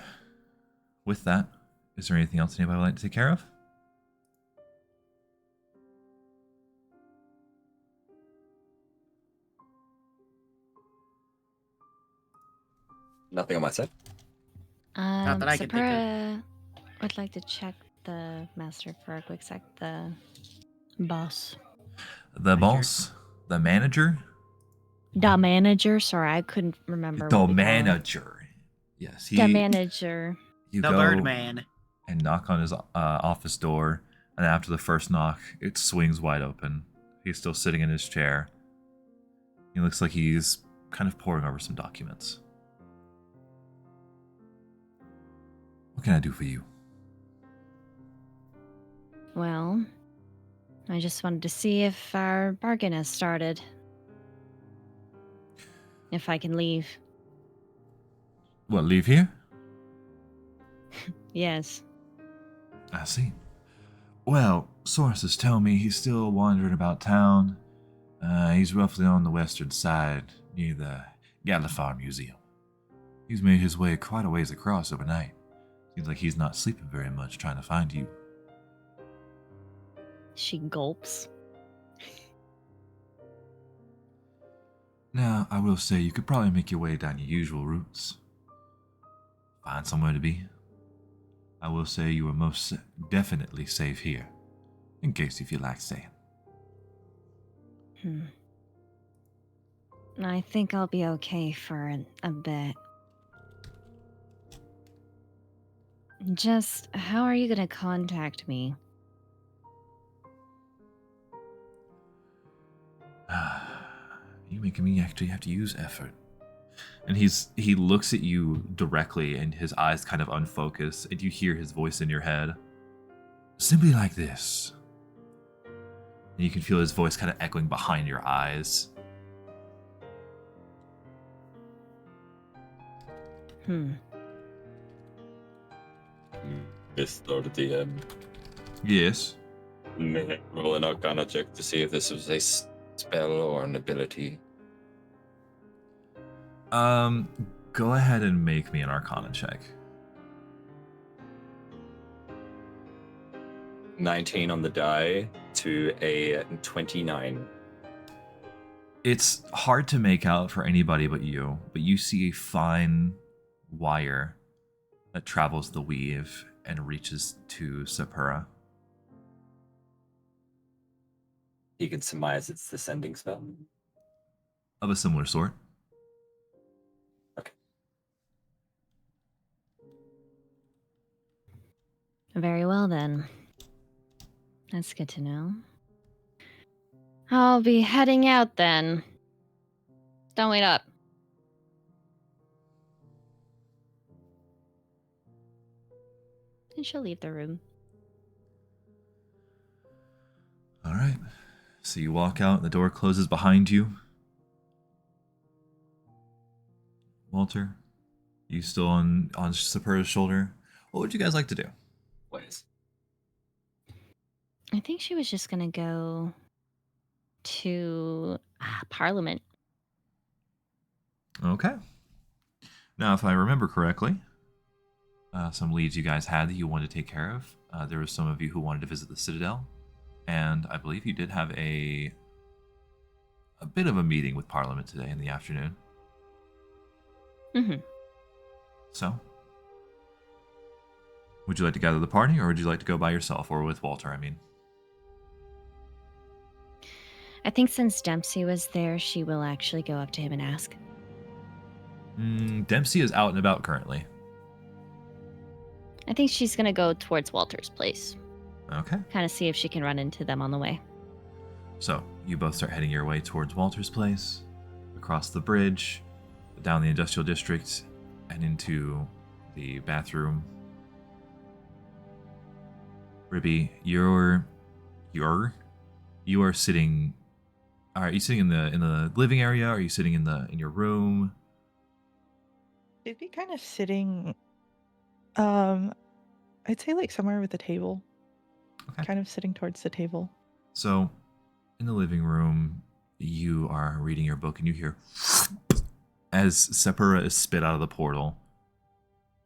with that, is there anything else anybody would like to take care of? Nothing on my side. Not that I can think of. Sapura would like to check the master for a quick sec. The boss. The Manager. boss, the manager, The manager. Sorry, I couldn't remember. the what we call it. manager. Yes, The manager. You The go Birdman. and knock on his office door, and after the first knock, it swings wide open. He's still sitting in his chair. He looks like he's kind of poring over some documents. What can I do for you? Well, I just wanted to see if our bargain has started. If I can leave. What, leave here? Yes. I see. Well, sources tell me he's still wandering about town. He's roughly on the western side, near the Gallifar Museum. He's made his way quite a ways across overnight. Seems like he's not sleeping very much trying to find you. She gulps. Now, I will say you could probably make your way down your usual routes. Find somewhere to be. I will say you are most definitely safe here, in case you feel like staying. I think I'll be okay for a bit. Just, how are you gonna contact me? You're making me actually have to use effort. And he looks at you directly, and his eyes kind of unfocus, and you hear his voice in your head. Simply like this. And you can feel his voice kind of echoing behind your eyes. Mr. DM. Yes. Roll an Arcana check to see if this was a spell or an ability. Go ahead and make me an Arcana check. 19 on the die to a 29. It's hard to make out for anybody but you see a fine wire that travels the weave and reaches to Sapura. You can surmise it's the sending spell. Of a similar sort. Very well then. That's good to know. I'll be heading out then. Don't wait up. And she'll leave the room. All right. So you walk out, the door closes behind you. Walter, you still on Sapura's shoulder? What would you guys like to do? Ways. I think she was just gonna go to Parliament. Okay. Now, if I remember correctly, some leads you guys had that you wanted to take care of. There were some of you who wanted to visit the Citadel, and I believe you did have a bit of a meeting with Parliament today in the afternoon. Mm-hmm. So, would you like to gather the party, or would you like to go by yourself, or with Walter, I mean? I think since Dempsey was there, she will actually go up to him and ask. Dempsey is out and about currently. I think she's gonna go towards Walter's place. Okay. Kind of see if she can run into them on the way. So, you both start heading your way towards Walter's place, across the bridge, down the industrial district, and into the bathroom. Ribby, you are sitting. Are you sitting in the living area? Are you sitting in your room? She'd be kind of sitting, I'd say like somewhere with a table. Okay. Kind of sitting towards the table. So, in the living room, you are reading your book, and you hear as Sapura is spit out of the portal,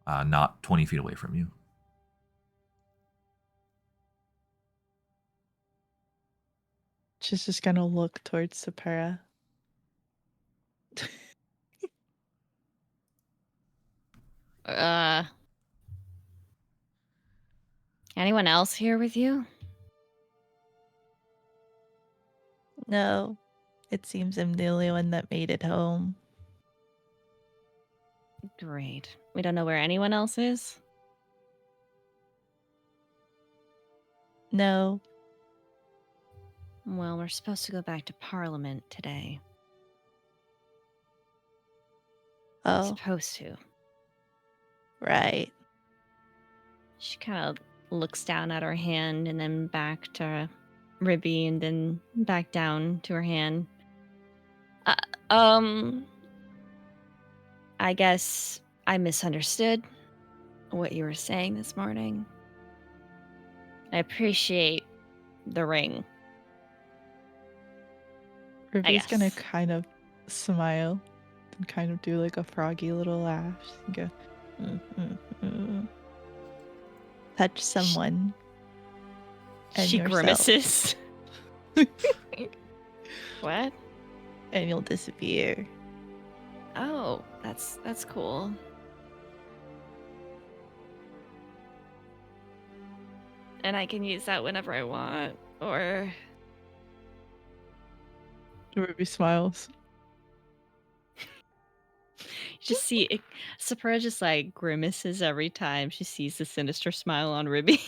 not 20 feet away from you. She's just gonna look towards Sapura. Anyone else here with you? No, it seems I'm the only one that made it home. Great. We don't know where anyone else is? No. Well, we're supposed to go back to Parliament today. Oh, Supposed to. right. She kind of looks down at her hand and then back to Ribby and then back down to her hand. I guess I misunderstood what you were saying this morning. I appreciate the ring. Ruby's gonna guess. kind of smile and kind of do like a froggy little laugh and go, touch someone. And She yourself. grimaces. What? And you'll disappear. Oh, that's cool. And I can use that whenever I want, or Ruby smiles. you just see it, Sapura just like grimaces every time she sees the sinister smile on Ribby.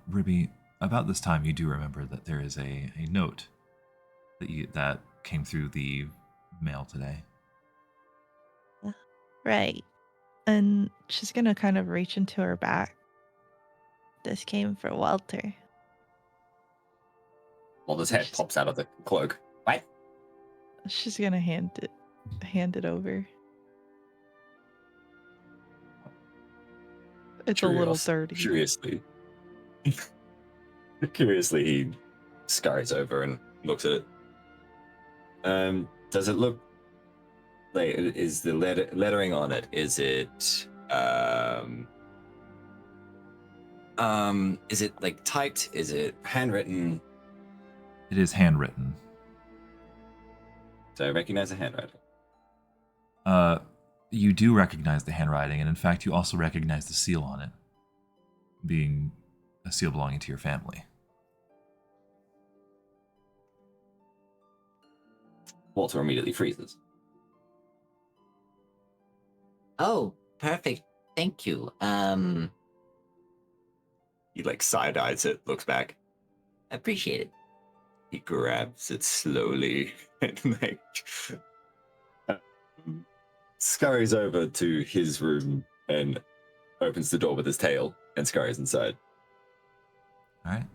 Ribby, about this time you do remember that there is a note that came through the mail today. Right. And she's gonna kind of reach into her back. This came for Walter. Walter's head pops out of the cloak. What? She's gonna hand it over. It's a little dirty. Curiously, he scurries over and looks at it. Does it look like, is the lettering on it? Is it like typed? Is it handwritten? It is handwritten. So I recognize the handwriting. You do recognize the handwriting, and in fact, you also recognize the seal on it, being a seal belonging to your family. Walter immediately freezes. Oh, perfect. Thank you. He like side eyes it, looks back. Appreciate it. He grabs it slowly and like Scurries over to his room and opens the door with his tail and scurries inside. All right.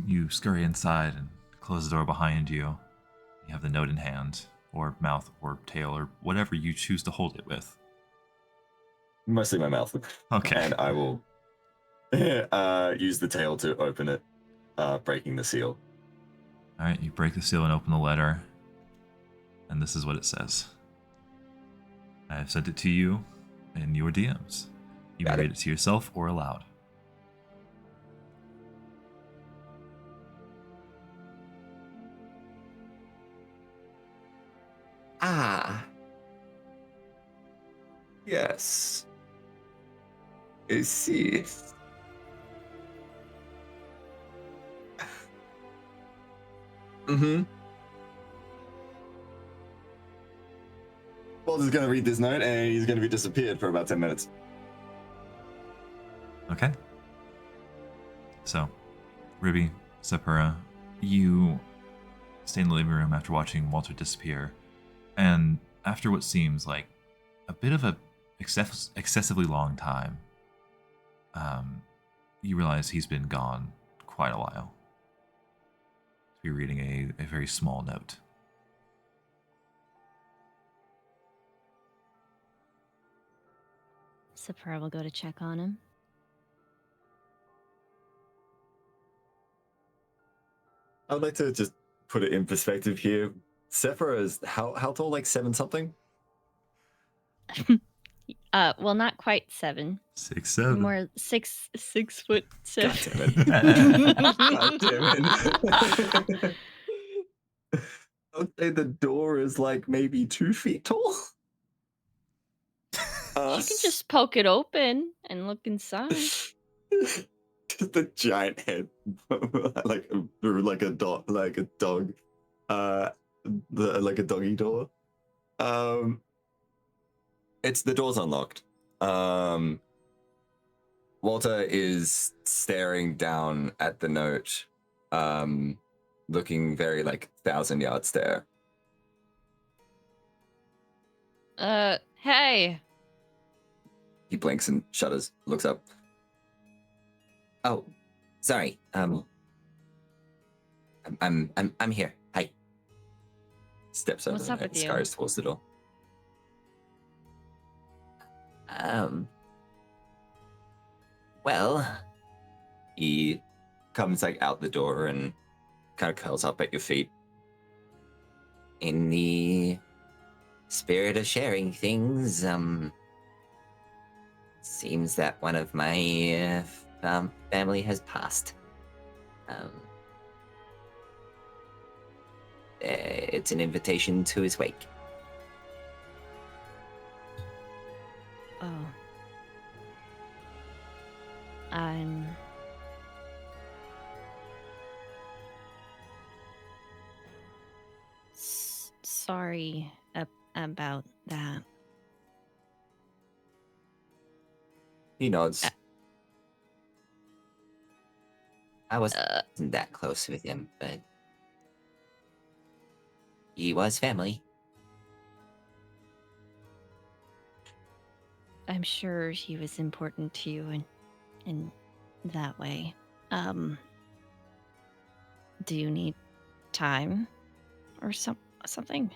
You scurry inside and close the door behind you. You have the note in hand, or mouth, or tail, or whatever you choose to hold it with. Mostly my mouth. Okay. And I will use the tail to open it, breaking the seal. All right, you break the seal and open the letter, and this is what it says. I have sent it to you in your DMs. You may read it to yourself or aloud. Ah. Yes. I see. Mm-hmm. Walter's going to read this note and he's going to be disappeared for about 10 minutes. Okay. So, Ribby, Sapura, you stay in the living room after watching Walter disappear, and after what seems like a bit of a excessively long time, you realize he's been gone quite a while. You're reading a very small note. Sapura will go to check on him. I would like to just put it in perspective here. Sephira is how tall? Like 7 something? Well, not quite 7. 6'7". More 6'7". God damn it. God damn it. I would say the door is like maybe 2 feet tall. You can just poke it open and look inside. Just a giant head, like a dog, like a dog, like a doggy door. It's the door's unlocked. Walter is staring down at the note, looking very like 1,000-yard stare. Hey. He blinks and shudders, looks up. Oh, sorry. I'm here. Hi. Steps over What's the up note with and you? scurries towards the door. Well, He comes like out the door and kind of curls up at your feet. in the spirit of sharing things, seems that one of my family has passed. It's an invitation to his wake. Oh. I'm sorry about that. He nods. I wasn't that close with him, but he was family. I'm sure he was important to you in that way. Do you need time or something?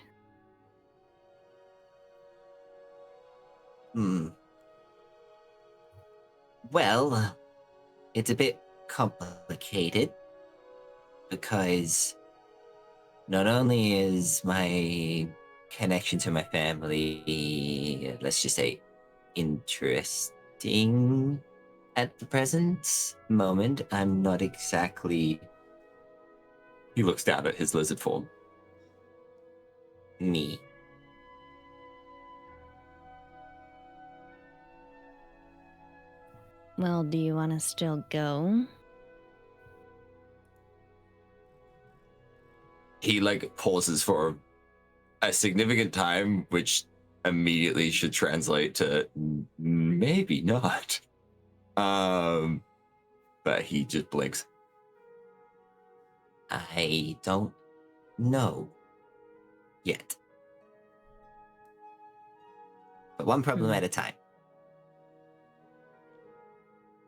Well, it's a bit complicated because not only is my connection to my family, let's just say, interesting at the present moment, I'm not exactly He looks down at his lizard form. me. Well, do you want to still go? He like pauses for a significant time, which immediately should translate to maybe not. But he just blinks. I don't know yet. But one problem at a time.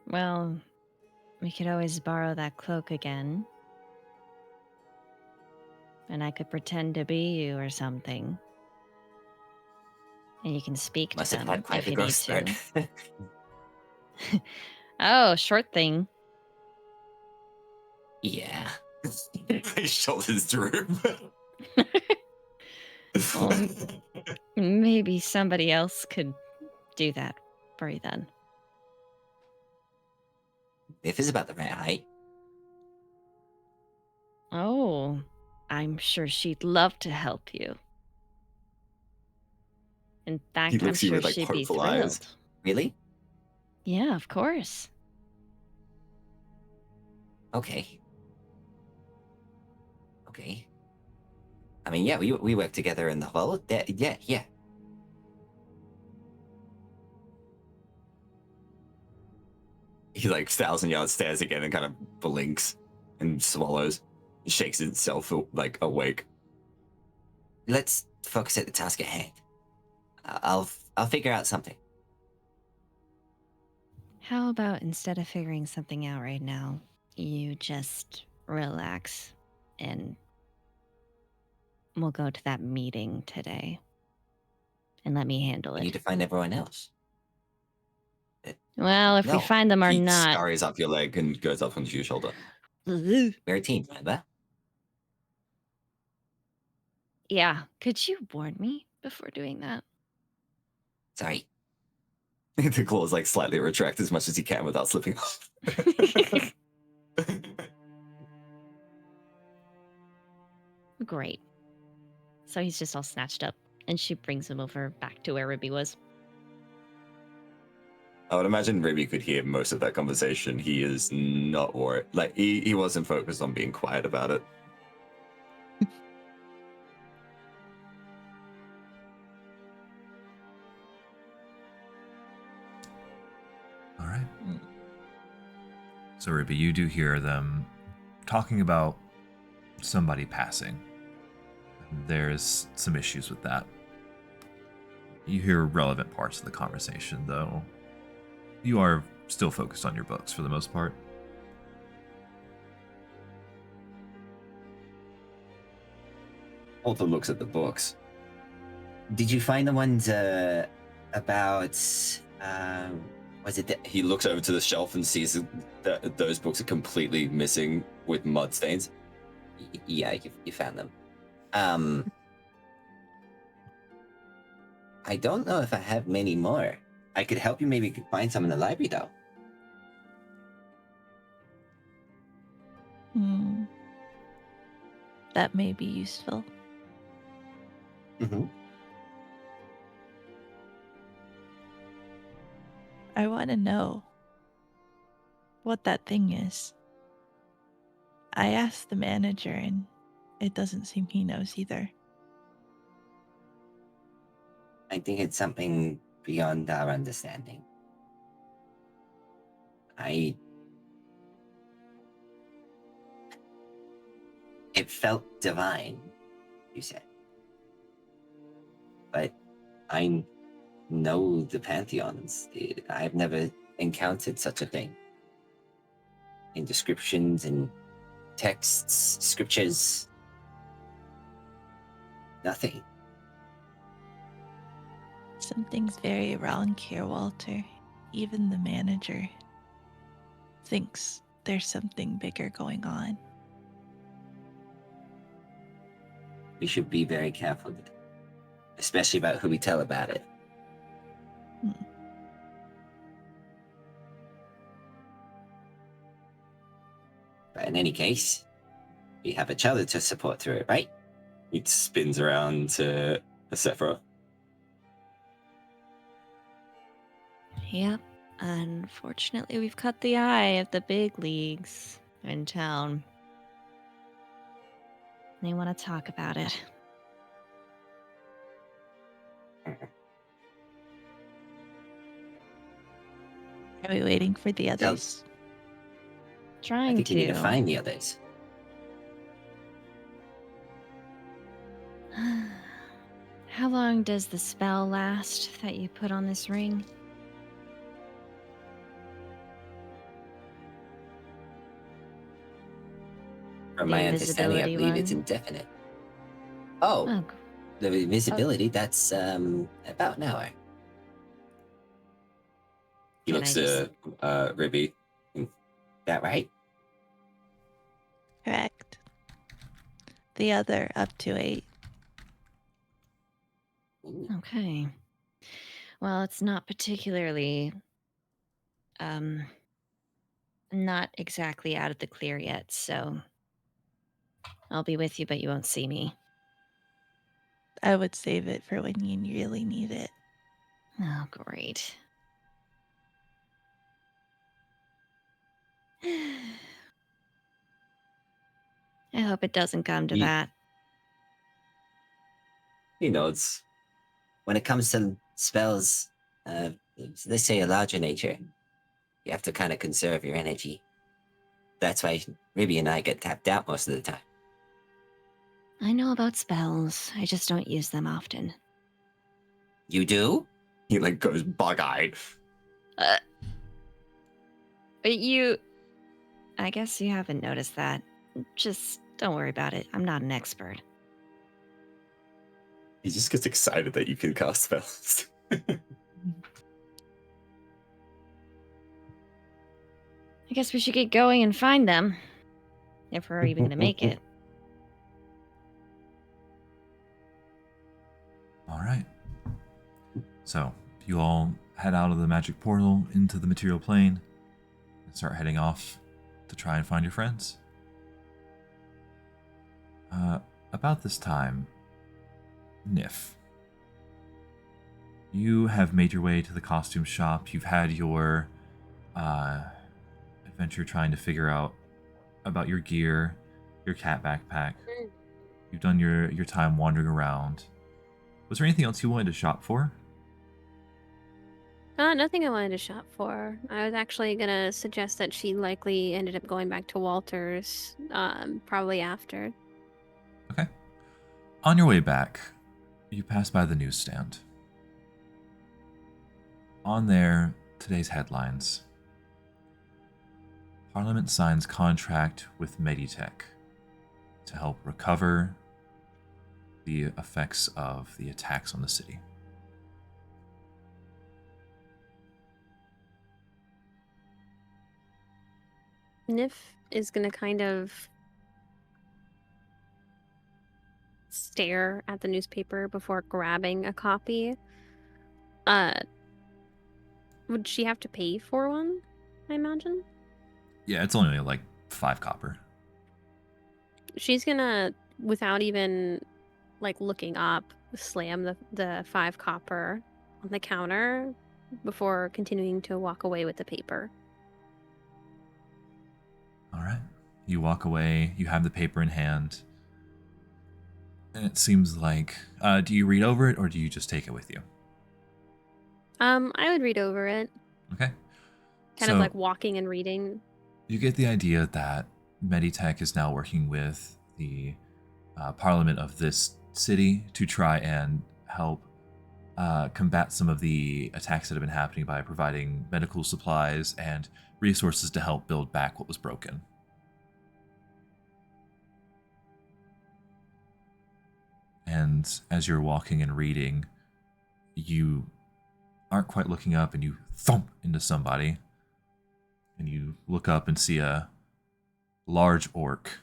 Well, we could always borrow that cloak again. And I could pretend to be you or something. And you can speak Must to have them had quite if the you growth need spurt. to. Oh, short thing. Yeah. His shoulders droop. Well, maybe somebody else could do that for you then. If it's about the right height. Oh, I'm sure she'd love to help you. In He fact, I'm looks at you sure with like she'd be hopeful thrilled. eyes. Really? Yeah, of course. Okay. Okay. I mean, yeah, we work together in the vault. Yeah. He like 1,000-yard stares again and kind of blinks and swallows. Shakes himself like awake. Let's focus at the task at hand. I'll figure out something. How about instead of figuring something out right now, you just relax and we'll go to that meeting today and let me handle We need it. to find everyone else. Well, if we No, find them or He not. scurries up your leg and goes up onto your shoulder. We're a team, remember? Yeah, could you warn me before doing that? Sorry. The claws like slightly retract as much as he can without slipping off. Great. So he's just all snatched up, and she brings him over back to where Ribby was. I would imagine Ribby could hear most of that conversation. He is not worried. Like, he wasn't focused on being quiet about it. All right. So, Ribby, you do hear them talking about somebody passing. There's some issues with that. You hear relevant parts of the conversation, though. You are still focused on your books for the most part. Arthur looks at the books. Did you find the ones about was it He looks over to the shelf and sees that those books are completely missing with mud stains. Yeah, you found them. I don't know if I have many more. I could help you maybe find some in the library though. That may be useful. Mm-hmm. I want to know what that thing is. I asked the manager, and it doesn't seem he knows either. I think it's something beyond our understanding. It felt divine, you said. But I know the pantheons. I've never encountered such a thing. In descriptions and texts, scriptures, nothing. Something's very wrong here, Walter. Even the manager thinks there's something bigger going on. We should be very careful, especially about who we tell about it. But in any case, we have each other to support through it, right? He spins around to Sephora. Yep. Unfortunately, we've cut the eye of the big leagues in town. They want to talk about it. Are we waiting for the others? I Trying think to. you need to find the others. How long does the spell last that you put on this ring? From The my understanding, I invisibility believe it's one? indefinite. Oh, Oh, the invisibility, that's about an hour. He Can looks I to Ribby. That right? Correct. The other up to 8. Ooh. okay. Well, it's not particularly not exactly out of the clear yet, so I'll be with you, but you won't see me. I would save it for when you really need it. Oh, great. I hope it doesn't come to Ye- that. He nods. When it comes to spells, let's say a larger nature, you have to kind of conserve your energy. That's why Ruby and I get tapped out most of the time. I know about spells. I just don't use them often. You do? He like goes bug-eyed. I guess you haven't noticed that. Just don't worry about it. I'm not an expert. He just gets excited that you can cast spells. I guess we should get going and find them. If we're even going to make it. All right. So you all head out of the magic portal into the material plane and start heading off to try and find your friends. About this time, Nif, you have made your way to the costume shop. You've had your adventure trying to figure out about your gear, your cat backpack. You've done your time wandering around. Was there anything else you wanted to shop for? Nothing I wanted to shop for. I was actually gonna suggest that she likely ended up going back to Walter's, probably after. Okay. On your way back, you pass by the newsstand. On there, today's headlines. Parliament signs contract with Meditech to help recover the effects of the attacks on the city. Nif is gonna kind of stare at the newspaper before grabbing a copy. Would she have to pay for one, I imagine? Yeah, it's only like 5 copper. She's gonna, without even like looking up, slam the 5 copper on the counter before continuing to walk away with the paper. All right. You walk away, you have the paper in hand, and it seems like, do you read over it or do you just take it with you? I would read over it. Okay. Kind of like walking and reading. You get the idea that Meditech is now working with the parliament of this city to try and help combat some of the attacks that have been happening by providing medical supplies and resources to help build back what was broken. And as you're walking and reading, you aren't quite looking up and you thump into somebody. And you look up and see a large orc.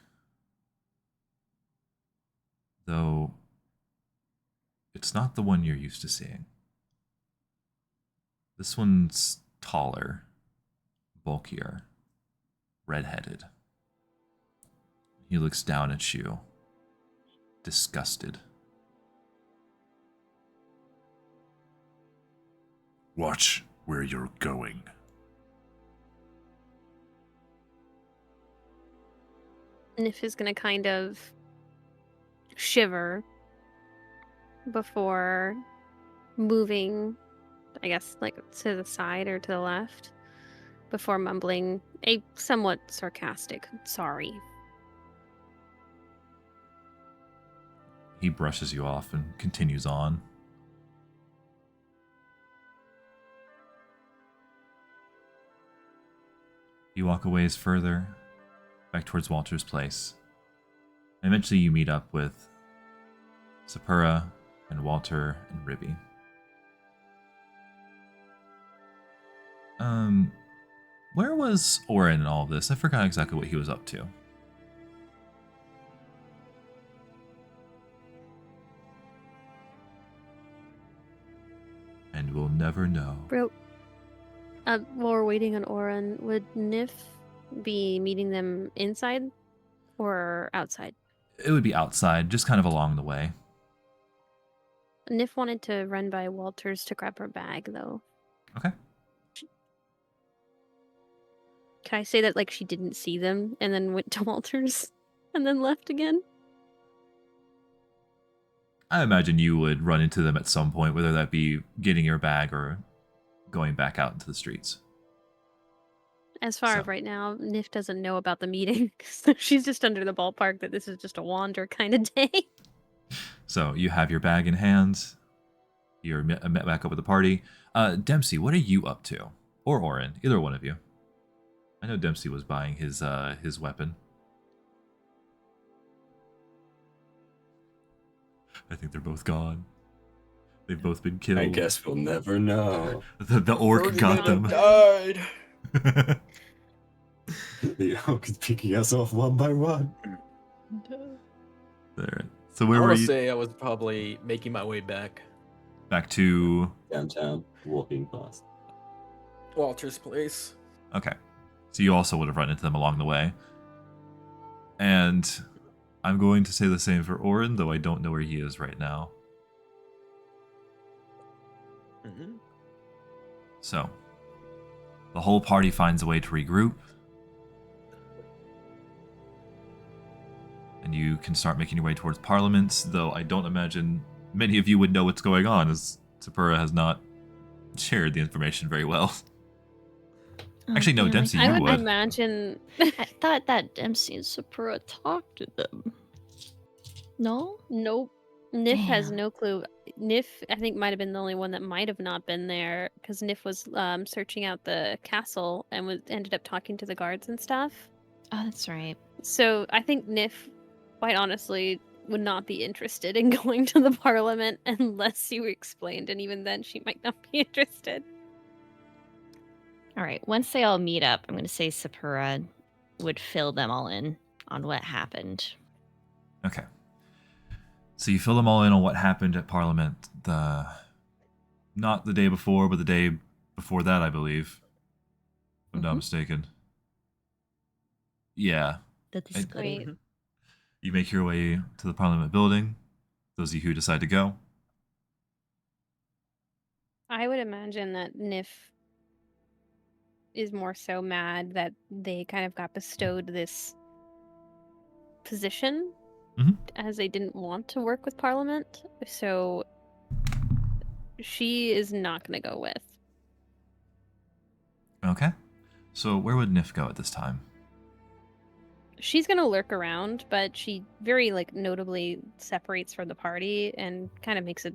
Though it's not the one you're used to seeing. This one's taller, bulkier, red-headed. He looks down at you, disgusted. Watch where you're going. Nif is gonna kind of shiver before moving, I guess, like to the side or to the left, before mumbling a somewhat sarcastic sorry. He brushes you off and continues on. You walk a ways further, back towards Walter's place. And eventually you meet up with Sapura and Walter and Ribby. Where was Oren in all of this? I forgot exactly what he was up to. And we'll never know. Bro, while we're waiting on Oren, would Nif be meeting them inside or outside? It would be outside, just kind of along the way. Nif wanted to run by Walter's to grab her bag, though. Okay. Can I say that like she didn't see them and then went to Walter's and then left again? I imagine you would run into them at some point, whether that be getting your bag or going back out into the streets. As far as right now, Nif doesn't know about the meeting, so she's just under the ballpark that this is just a wander kind of day. So you have your bag in hand. You're met back up with the party. Dempsey, what are you up to? Or Oren, either one of you. I know Dempsey was buying his weapon. I think they're both gone. They've both been killed. I guess we'll never know. The orc got them. Died. The orc is picking us off one by one. There. So where I were want to you? say I was probably making my way back. Back to Downtown. walking past. Walter's place. Okay. So you also would have run into them along the way. And I'm going to say the same for Orin, though I don't know where he is right now. Mm-hmm. So, the whole party finds a way to regroup. And you can start making your way towards Parliament, though I don't imagine many of you would know what's going on, as Sapura has not shared the information very well. Actually, no, damn, Dempsey, I you would would. imagine. I thought that Dempsey and Sapura talked to them. No? Nope. Nif has Damn. no clue. Nif, I think, might have been the only one that might have not been there because Nif was searching out the castle and ended up talking to the guards and stuff. Oh, that's right. So I think Nif, quite honestly, would not be interested in going to the Parliament unless you explained, and even then, she might not be interested. All right. Once they all meet up, I'm going to say Sapura would fill them all in on what happened. Okay. So you fill them all in on what happened at Parliament. Not the day before, but the day before that, I believe. If I'm not mistaken. Yeah. That is Great. great. You make your way to the Parliament building. Those of you who decide to go. I would imagine that Nif is more so mad that they kind of got bestowed this position as they didn't want to work with Parliament. So she is not going to go with. Okay. So where would Nif go at this time? She's going to lurk around, but she very notably separates from the party and kind of makes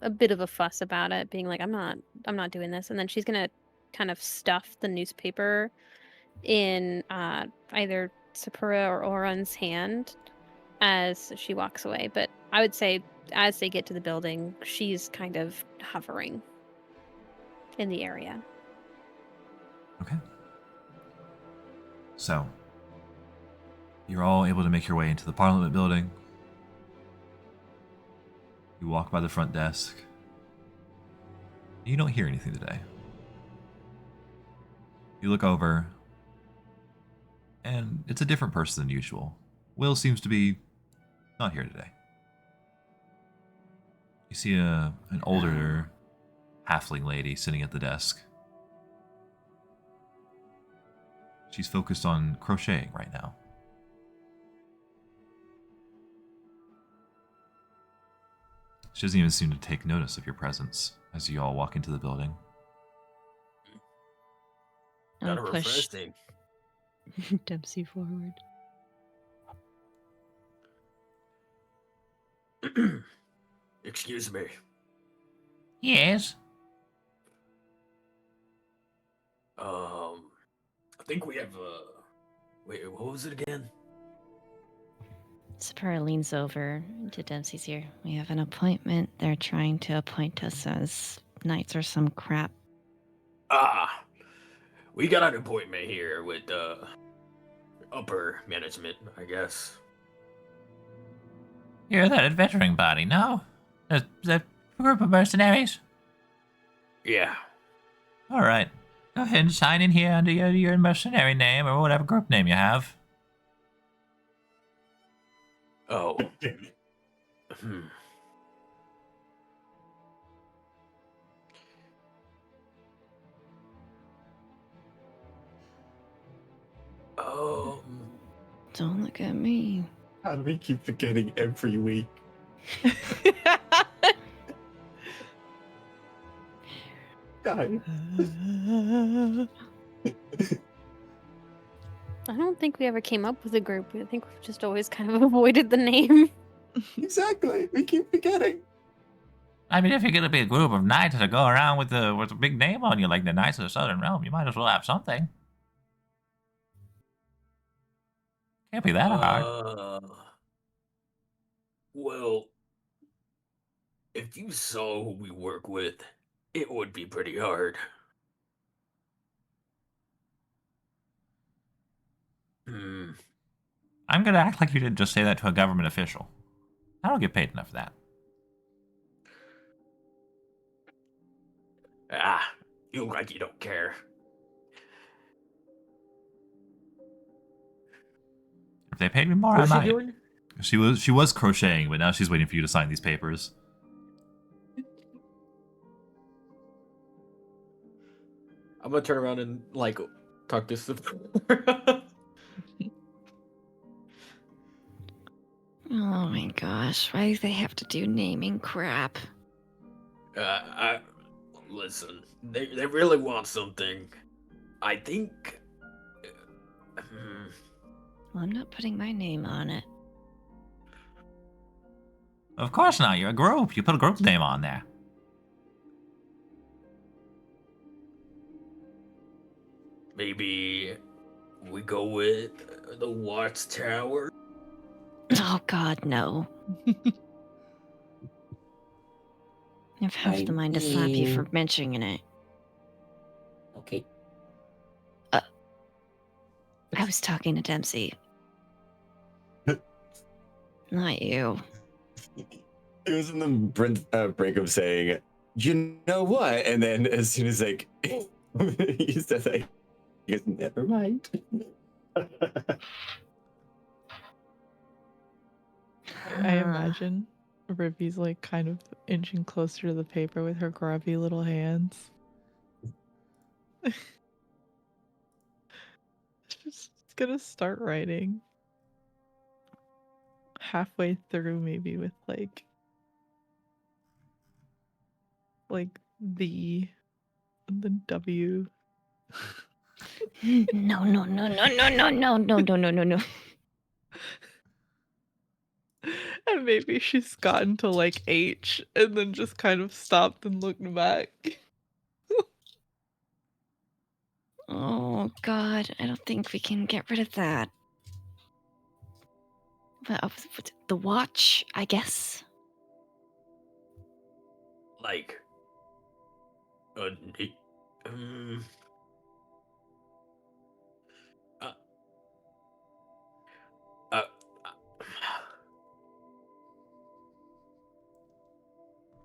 a bit of a fuss about it, being like, I'm not doing this. And then she's going to kind of stuff the newspaper in either Sapura or Oron's hand as she walks away. But I would say as they get to the building, she's kind of hovering in the area. Okay. So, you're all able to make your way into the Parliament building. You walk by the front desk. You don't hear anything today. You look over, and it's a different person than usual. Will seems to be not here today. You see an older halfling lady sitting at the desk. She's focused on crocheting right now. She doesn't even seem to take notice of your presence as you all walk into the building. Gotta I'll refresh push thing. Dempsey forward. Excuse me. Yes? I think we have wait, what was it again? Sapura leans over to Dempsey's ear. We have an appointment. They're trying to appoint us as knights or some crap. We got an appointment here with upper management, I guess. You're that adventuring party, no? That group of mercenaries? Yeah. Alright. Go ahead and sign in here under your mercenary name or whatever group name you have. Oh. Don't look at me. How do we keep forgetting every week? Die. I don't think we ever came up with a group. I think we've just always kind of avoided the name. Exactly. We keep forgetting. I mean, if you're gonna be a group of knights that go around with a big name on you like the Knights of the Southern Realm, you might as well have something. Can't be that hard. Well, if you saw who we work with, it would be pretty hard. I'm gonna act like you didn't just say that to a government official. I don't get paid enough for that. You look like you don't care. If they paid me more, I What's she might. doing? She was crocheting, but now she's waiting for you to sign these papers. I'm gonna turn around and like talk to Sephora. Oh my gosh, why do they have to do naming crap? Listen, they really want something. I think. Well, I'm not putting my name on it. Of course not. You're a group. You put a group's name on there. Maybe we go with the Watchtower. Oh god, no. I have half the mind to slap you for mentioning it. Okay. I was talking to Dempsey. Not you. It was in the brink of saying, you know what? And then as soon as like he said that, he goes, never mind. I imagine Ruby's like kind of inching closer to the paper with her grubby little hands. She's gonna start writing. Halfway through, maybe with like the and then W. No, no, no, no, no, no, no, no, no, no, no, no. And maybe she's gotten to like H and then just kind of stopped and looked back. Oh god, I don't think we can get rid of that. But the watch, I guess. Like,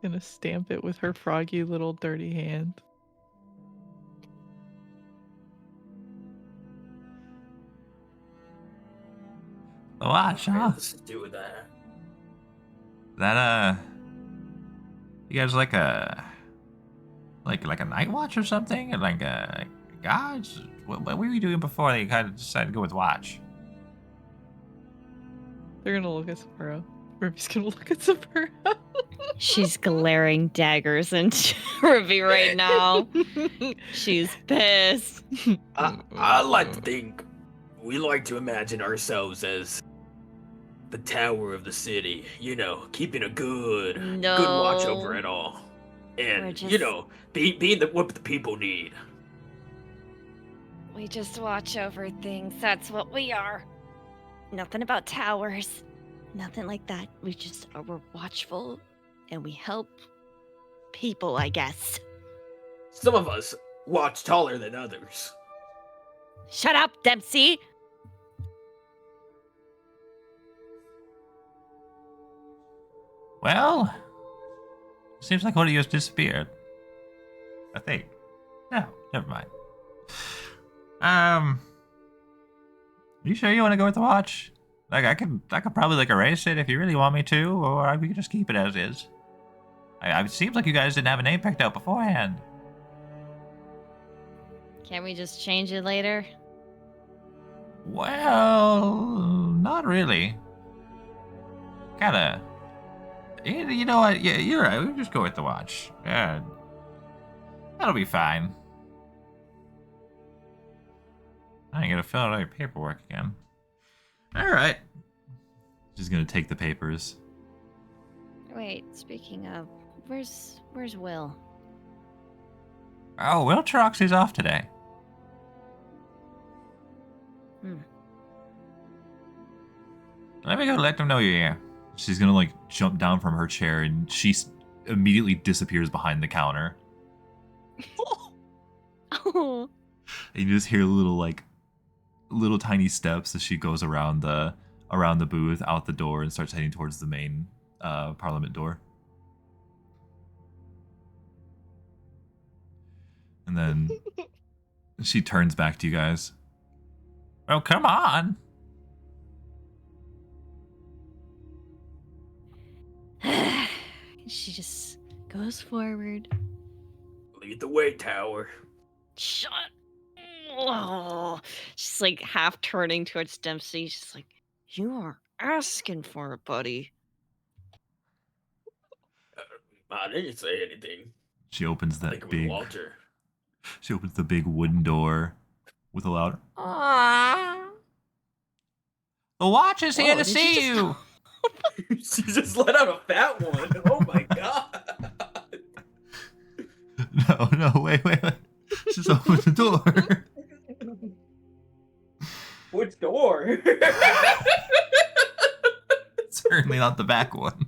Gonna stamp it with her froggy little dirty hand. The watch, huh? Let's do that. That you guys like a night watch or something, or like a guards? What were you doing before they kind of decided to go with watch? They're gonna look at Sapporo. Ruby's gonna look at Sapporo. She's glaring daggers into Ruby right now. She's pissed. I like to think we like to imagine ourselves as the tower of the city, you know, keeping a good watch over it all. And, you know, being what the people need. We just watch over things. That's what we are. Nothing about towers. Nothing like that. We're watchful and we help people, I guess. Some of us watch taller than others. Shut up, Dempsey! Well, seems like one of yours disappeared. I think. No, never mind. Are you sure you want to go with the watch? Like, I could probably like erase it if you really want me to, or we could just keep it as is. It seems like you guys didn't have a name picked out beforehand. Can't we just change it later? Well, not really. Kinda. You know what? Yeah, you're right. We'll just go with the watch. Yeah, that'll be fine. I ain't gonna fill out all your paperwork again. All right. She's gonna take the papers. Wait, speaking of, where's Will? Oh, Will Troxy's off today. Let me go let them know you're here. She's gonna like jump down from her chair and she immediately disappears behind the counter. Oh. And you just hear little tiny steps as she goes around the booth, out the door, and starts heading towards the main Parliament door. And then she turns back to you guys. Oh, come on. She just goes forward. Lead the way, Tower. Shut. Oh. She's like half turning towards Dempsey. She's like, "You are asking for it, buddy." I didn't say anything. She opens I think that it was big. Walter. She opens the big wooden door with a loud. The watch is here Whoa, to did you see just- you. She just let out a fat one. Oh my god. No, wait. Just open the door. Which door? Certainly not the back one.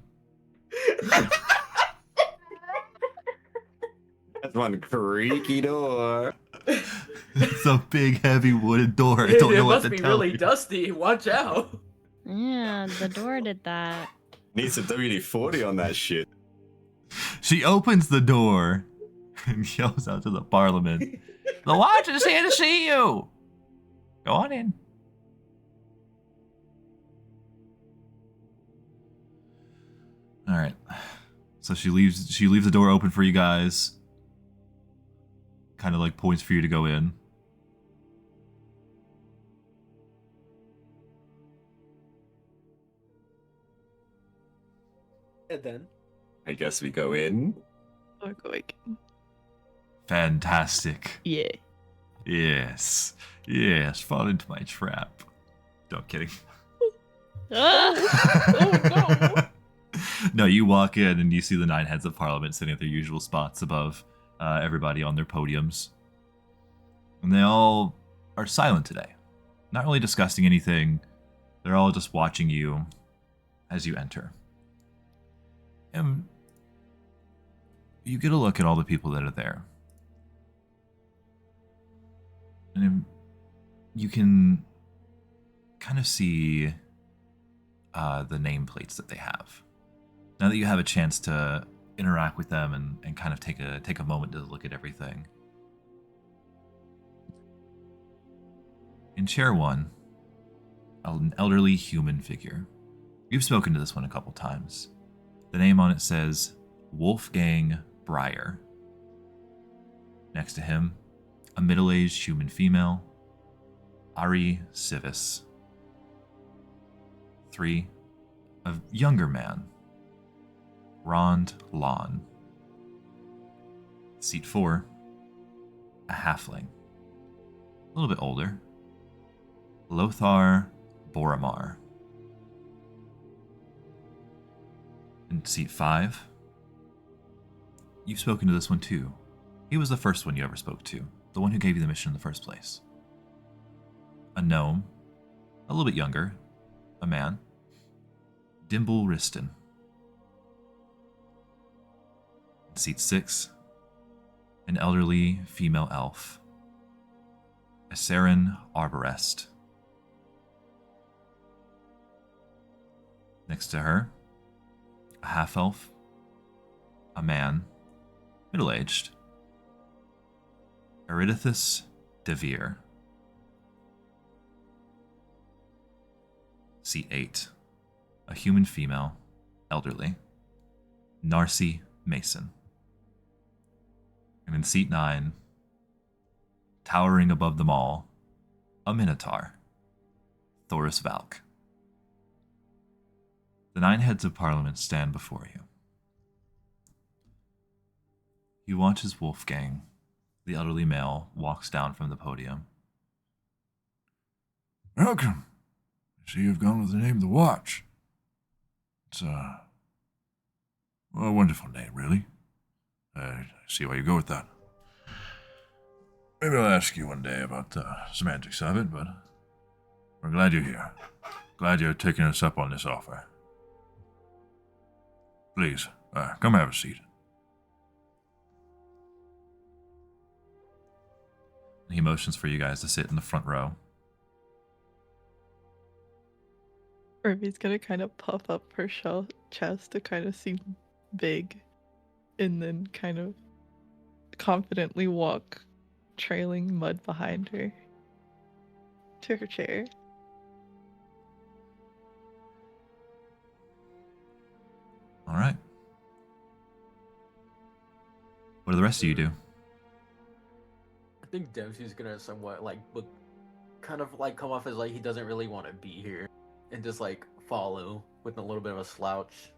That's one creaky door. It's a big, heavy wooden door. I don't It know what must to be tell really you. dusty. Watch out. Yeah, the door did that. Need some WD-40 on that shit. She opens the door and yells out to the Parliament. The watch is here to see you. Go on in. All right. So she leaves the door open for you guys. Kind of like points for you to go in. And then? I guess we go in. I'll go again. Fantastic. Yeah. Yes, fall into my trap. No, kidding. No, you walk in and you see the 9 heads of Parliament sitting at their usual spots above everybody on their podiums. And they all are silent today. Not really discussing anything. They're all just watching you as you enter. And you get a look at all the people that are there. And you can kind of see the nameplates that they have. Now that you have a chance to interact with them and kind of take a moment to look at everything. In chair 1, an elderly human figure. You've spoken to this one a couple times. The name on it says Wolfgang Breyer. Next to him, a middle-aged human female, Ari Civis. 3, a younger man, Rond Lon. Seat 4, a halfling, a little bit older, Lothar Boromar. In seat 5, you've spoken to this one too. He was the first one you ever spoke to, the one who gave you the mission in the first place. A gnome, a little bit younger, a man, Dimble Riston. In seat 6, an elderly female elf, Acerin Arborest. Next to her, a half-elf, a man, middle-aged, Eridithus Devere. Seat 8, a human female, elderly, Narcy Mason. And in seat 9, towering above them all, a minotaur, Thoris Valk. The 9 heads of Parliament stand before you. You watch as Wolfgang, the elderly male, walks down from the podium. Welcome. I see you've gone with the name of the watch. It's a wonderful name, really. I see why you go with that. Maybe I'll ask you one day about the semantics of it, but we're glad you're here. Glad you're taking us up on this offer. Please, come have a seat. He motions for you guys to sit in the front row. Irvy's gonna kind of puff up her chest to kind of seem big, and then kind of confidently walk trailing mud behind her to her chair. All right. What do the rest of you do? I think Dempsey's gonna somewhat like look, kind of like come off as like he doesn't really want to be here, and just like follow with a little bit of a slouch.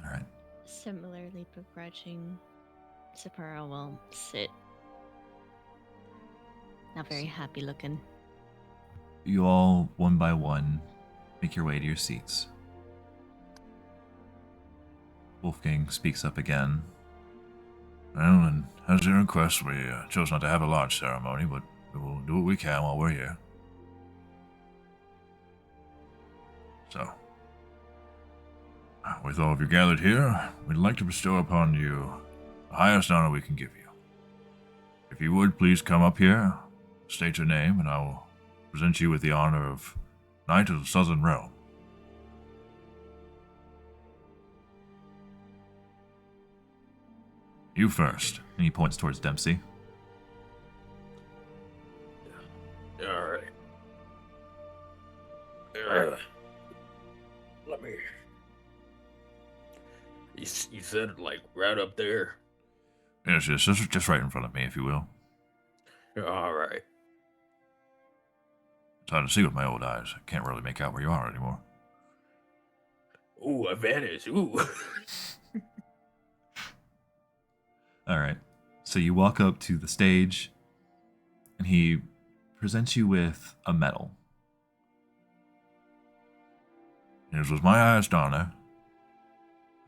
All right. Similarly begrudging, Sapporo will sit. Not very happy looking. You all, one by one, make your way to your seats. Wolfgang speaks up again. Well, and as your request, we chose not to have a large ceremony, but we will do what we can while we're here. So, with all of you gathered here, we'd like to bestow upon you the highest honor we can give you. If you would, please come up here, state your name, and I will present you with the honor of Knight of the Southern Realm. You first. And he points towards Dempsey. All right. Let me. You said like right up there. Yes, just right in front of me, if you will. All right. It's hard to see with my old eyes. I can't really make out where you are anymore. Ooh, I vanished. Ooh. All right. So you walk up to the stage, and he presents you with a medal. It was my highest honor,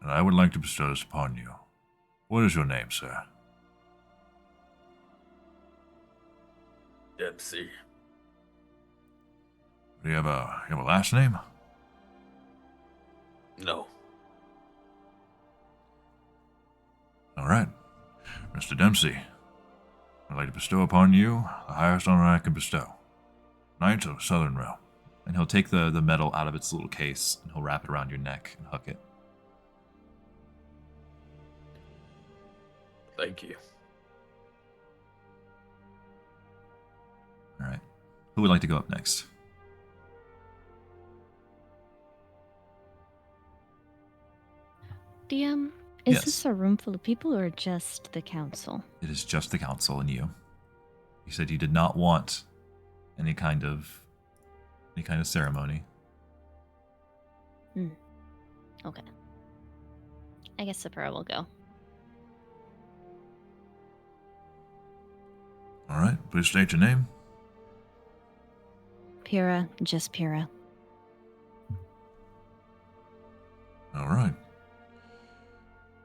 and I would like to bestow this upon you. What is your name, sir? Dempsey. Do you have a last name? No. All right. Mr. Dempsey, I'd like to bestow upon you the highest honor I can bestow. Knight of Southern Realm. And he'll take the medal out of its little case, and he'll wrap it around your neck and hook it. Thank you. All right. Who would like to go up next? DM, is Yes. this a room full of people or just the council? It is just the council and you. You said you did not want any kind of ceremony. Okay. I guess Sapporo will go. All right, please state your name. Pyrrha, just Pyrrha. All right.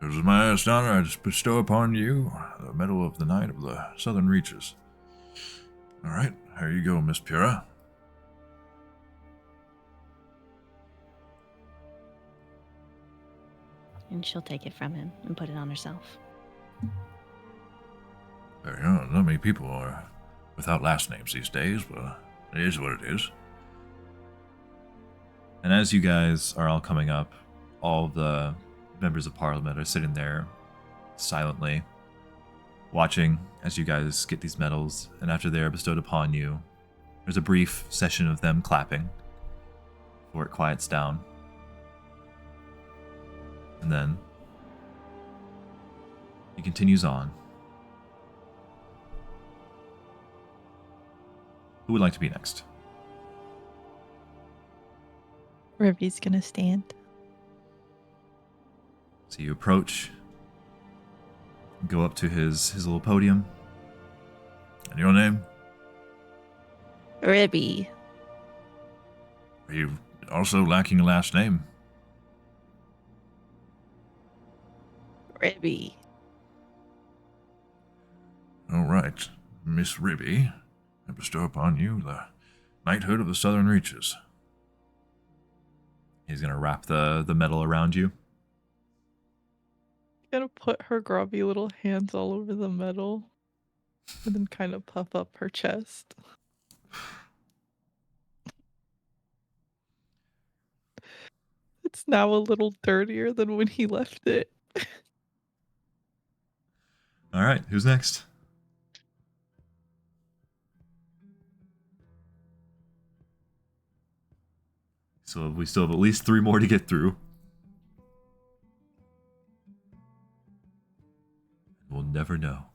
It was my highest honor I just bestow upon you the Medal of the Knight of the Southern Reaches. All right, here you go, Miss Pyrrha. And she'll take it from him and put it on herself. There you go. Not many people are without last names these days, but it is what it is. And as you guys are all coming up, all the members of Parliament are sitting there silently, watching as you guys get these medals, and after they are bestowed upon you, there's a brief session of them clapping before it quiets down. And then he continues on. Who would like to be next? Ribby's gonna stand. So you approach, go up to his little podium. And your name? Ribby. Are you also lacking a last name? Ribby. All right, Miss Ribby, I bestow upon you the Knighthood of the Southern Reaches. He's going to wrap the medal around you. Gonna put her grubby little hands all over the medal and then kind of puff up her chest. It's now a little dirtier than when he left it. All right, who's next? So we still have at least 3 more to get through. We'll never know.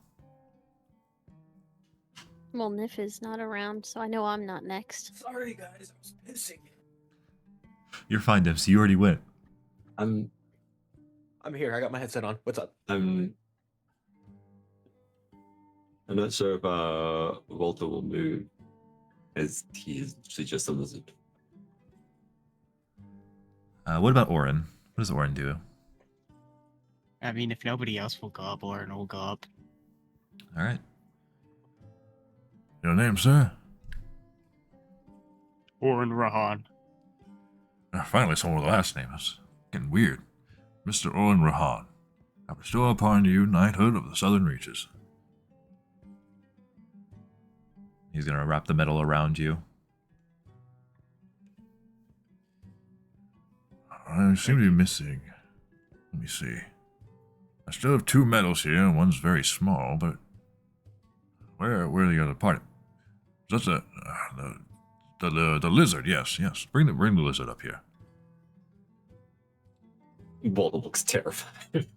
Well, Nif is not around, so I know I'm not next. Sorry, guys, I was pissing. You're fine, Dempsey. You already went. I'm here. I got my headset on. What's up? I'm not sure if Walter will move, as he's just a lizard. What about Orin? What does Orin do? I mean, if nobody else will go up, Orin will go up. All right. Your name, sir? Orin Rahan. Finally, someone with a last name. It's getting weird. Mr. Owen Rahan, I bestow upon you knighthood of the Southern Reaches. He's going to wrap the medal around you. I seem to be missing. Let me see. I still have 2 medals here. One's very small, but where are the other part? That's the lizard. Yes. Bring the lizard up here. Walter looks terrified.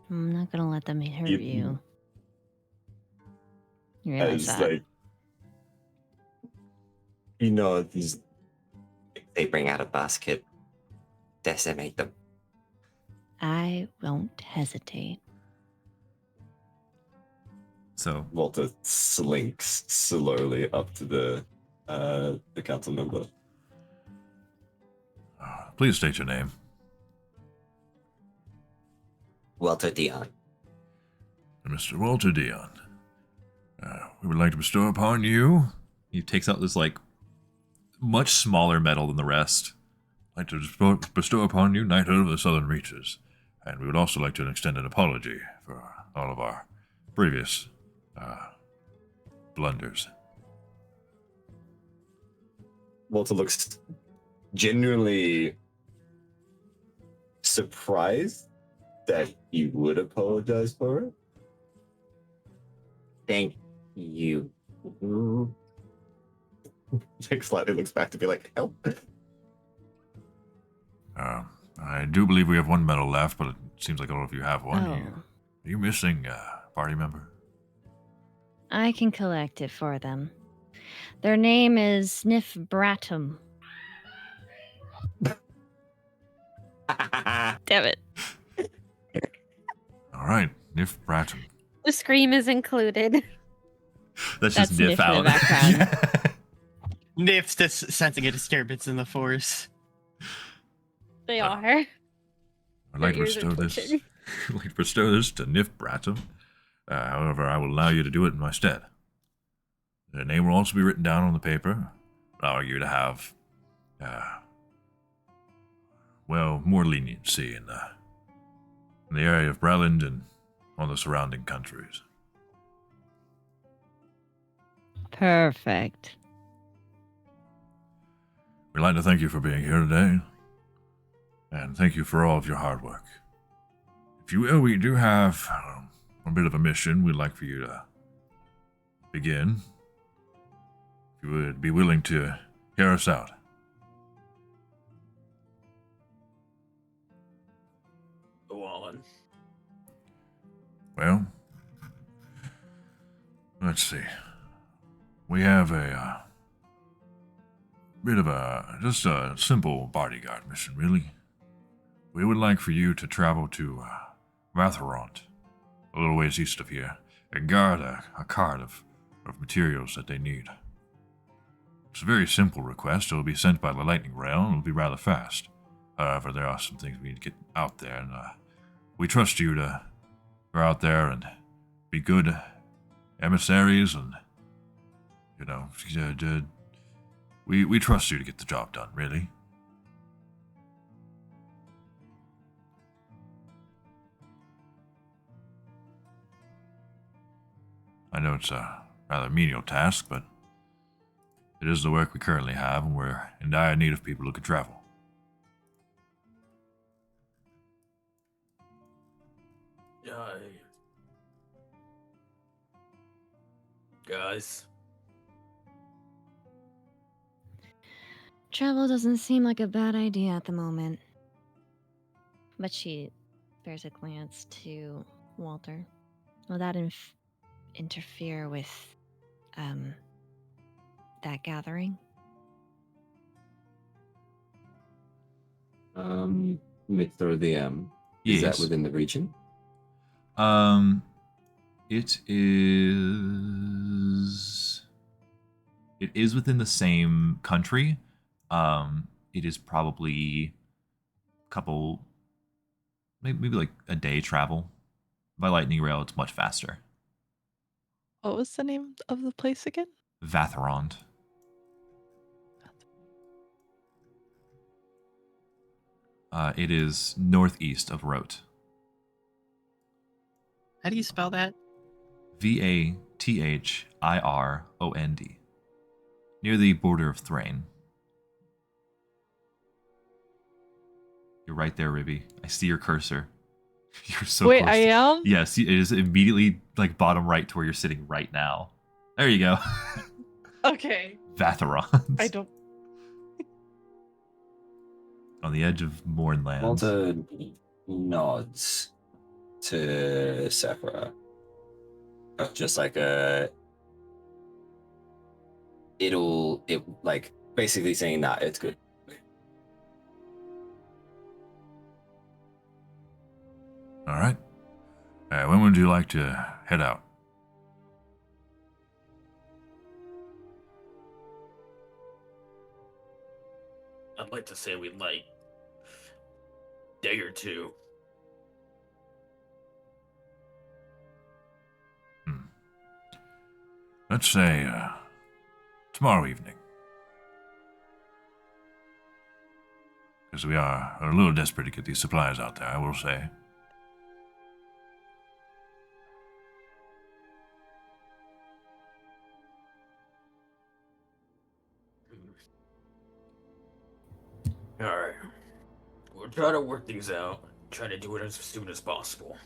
I'm not gonna let them hurt you. You realize As, that? like, you know, these If they bring out a basket, decimate them. I won't hesitate. So Walter slinks slowly up to the council member. Please state your name. Walter Dion. Mr. Walter Dion. We would like to bestow upon you. he takes out this, like, much smaller medal than the rest. Like to bestow upon you knighthood of the Southern Reaches. And we would also like to extend an apology for all of our previous blunders. Walter looks genuinely surprised that you would apologize for it. Thank you. Jake slightly looks back to be like, help. I do believe we have 1 medal left, but it seems like all of you have one. Oh. Are you missing a party member? I can collect it for them. Their name is Sniff Bratum. Damn it. All right, Nif Bratton. The scream is included. That's just Nif Nif in the out. background. Nif's just sensing a disturbance in the force. They Uh, are. I'd like to Their ears are bestow this. twitching. I'd like to bestow this to Nif Bratton. However, I will allow you to do it in my stead. The name will also be written down on the paper, allowing you to have, more leniency in the area of Breland and all the surrounding countries. Perfect. We'd like to thank you for being here today, and thank you for all of your hard work. If you will, we do have a bit of a mission we'd like for you to begin. If you would be willing to hear us out. Go on. Well, let's see. We have a bit of just a simple bodyguard mission, really. We would like for you to travel to Vatharont, a little ways east of here, and guard a cart of materials that they need. It's a very simple request. It will be sent by the lightning rail, and it will be rather fast. However, there are some things we need to get out there, and we trust you to go out there and be good emissaries, and, you know, we trust you to get the job done, really. I know it's a rather menial task, but it is the work we currently have, and we're in dire need of people who can travel. Guys, Travel doesn't seem like a bad idea at the moment. But she bears a glance to Walter. Will that interfere with that gathering? Mid through the is that Yes. within the region? It is. It is within the same country. It is probably a couple, maybe like a day travel. By lightning rail, it's much faster. What was the name of the place again? Vatherond. It is northeast of Rote. How do you spell that? Vathirond. Near the border of Thrain. You're right there, Ribby. I see your cursor. You're so Wait, close. I am? Yes, it is immediately like bottom right to where you're sitting right now. There you go. Okay. Vatherond. I don't. On the edge of Mornlands. Walter nods to Sephora. Just like it like basically saying that it's good. All right. When would you like to head out? I'd like to say we'd like day or two. Let's say tomorrow evening. Because we are a little desperate to get these supplies out there, I will say. Alright. We'll try to work things out. Try to do it as soon as possible.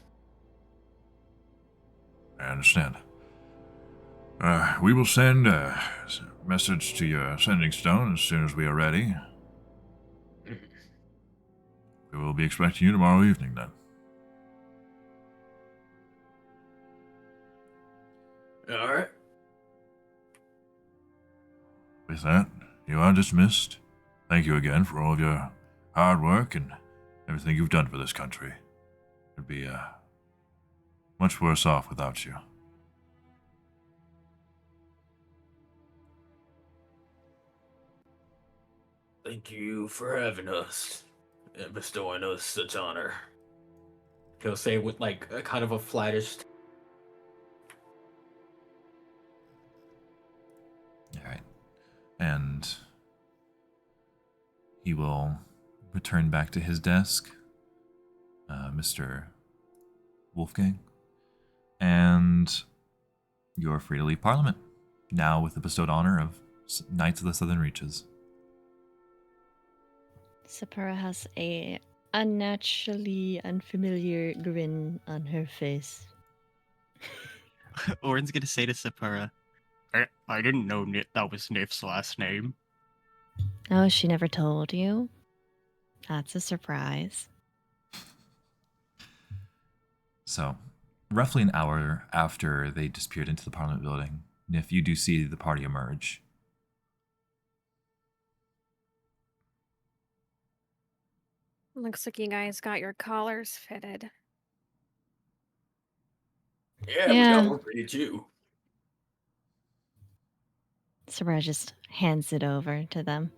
I understand. We will send a message to your sending stone as soon as we are ready. We will be expecting you tomorrow evening then. Alright. With that, you are dismissed. Thank you again for all of your hard work and everything you've done for this country. It'd be much worse off without you. Thank you for having us and bestowing us such honor. He'll say with like a kind of a flattish. All right. And he will return back to his desk, Mr. Wolfgang, and you're free to leave Parliament, now with the bestowed honor of Knights of the Southern Reaches. Sapura has a unnaturally unfamiliar grin on her face. Orin's gonna say to Sapura, I didn't know that was Nif's last name. Oh, she never told you? That's a surprise. So, roughly an hour after they disappeared into the Parliament building, Nif, you do see the party emerge. Looks like you guys got your collars fitted. Yeah, we got one for you too. Sapura just hands it over to them.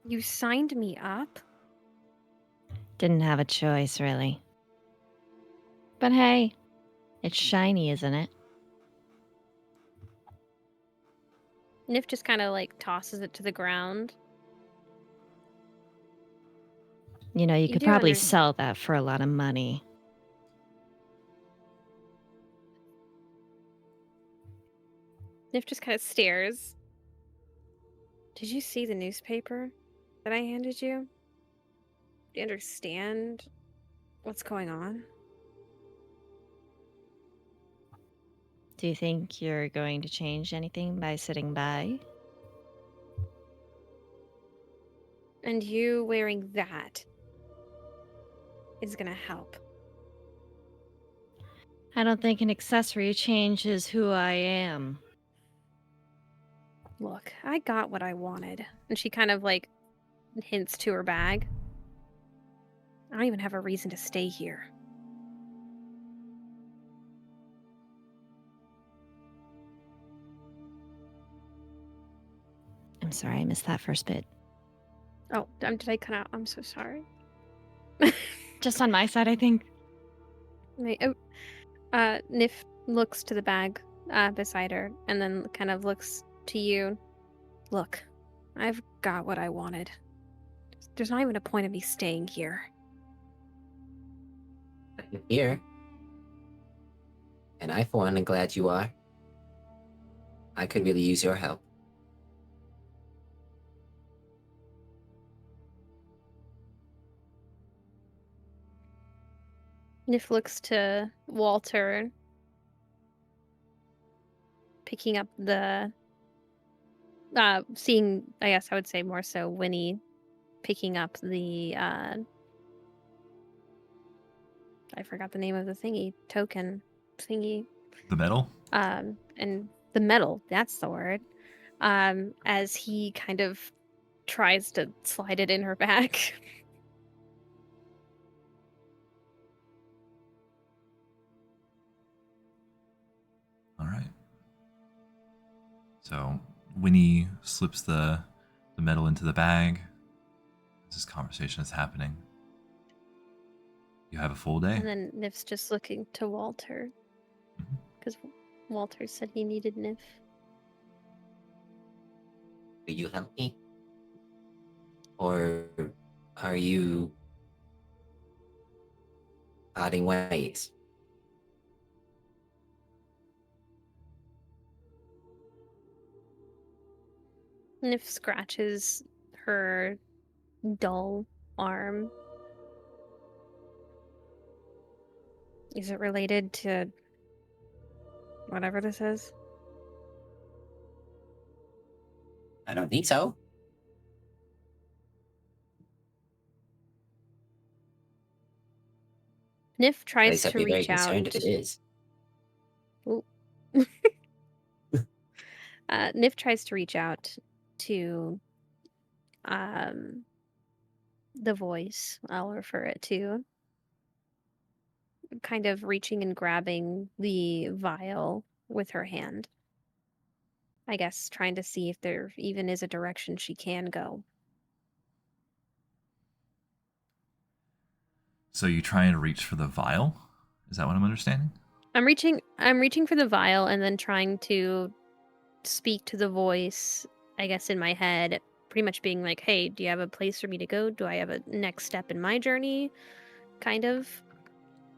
You signed me up? Didn't have a choice, really. But hey, it's shiny, isn't it? Nif just kind of like tosses it to the ground. You know, you You could do probably under- sell that for a lot of money. Nif just kind of stares. Did you see the newspaper that I handed you? Do you understand what's going on? Do you think you're going to change anything by sitting by? And you wearing that is gonna help. I don't think an accessory changes who I am. Look, I got what I wanted. And she kind of like hints to her bag. I don't even have a reason to stay here. I'm sorry, I missed that first bit. Oh, did I cut out? I'm so sorry. Just on my side, I think. Nif looks to the bag beside her and then kind of looks to you. Look, I've got what I wanted. There's not even a point of me staying here. I'm here. And I, for one, am glad you are. I could really use your help. Nif looks to Walter, picking up the seeing, I guess I would say more so Winnie picking up the I forgot the name of the thingy, token thingy. The medal? And the medal, that's the word. As he kind of tries to slide it in her back. All right. So Winnie slips the medal into the bag as this conversation is happening. You have a full day. And then Nif's just looking to Walter. Because Walter said he needed Nif. Will you help me? Or are you parting ways? Nif scratches her dull arm. Is it related to whatever this is? I don't think so. Nif At tries least I'd to be very reach out. concerned if it is. Ooh. Nif tries to reach out to the voice, I'll refer it to, kind of reaching and grabbing the vial with her hand. I guess trying to see if there even is a direction she can go. So you try and reach for the vial? Is that what I'm understanding? I'm reaching for the vial and then trying to speak to the voice, I guess in my head, pretty much being like, "Hey, do you have a place for me to go? Do I have a next step in my journey?" Kind of.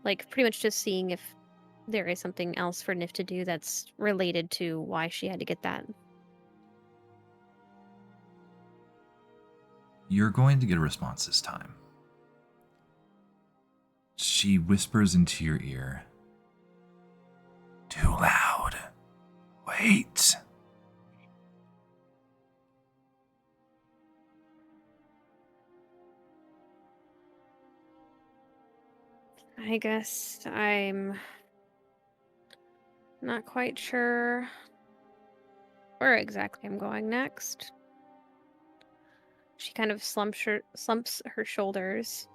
Like pretty much just seeing if there is something else for Nif to do that's related to why she had to get that. You're going to get a response this time. She whispers into your ear. Too loud. Wait. I guess I'm not quite sure where exactly I'm going next. She kind of slumps her shoulders.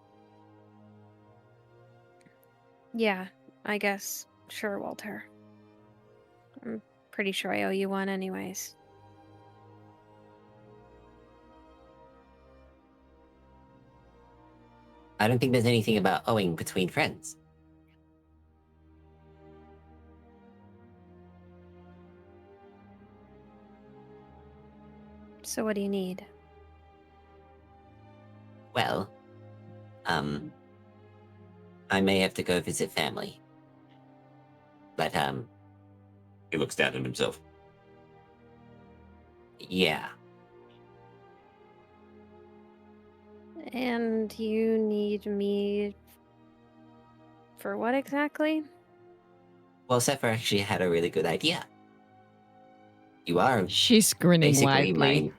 Yeah, I guess. Sure, Walter. I'm pretty sure I owe you one anyways. I don't think there's anything about owing between friends. So what do you need? Well, I may have to go visit family. But, He looks down at himself. yeah. And you need me for what exactly? Well, Zephyr actually had a really good idea. You are She's grinning basically widely.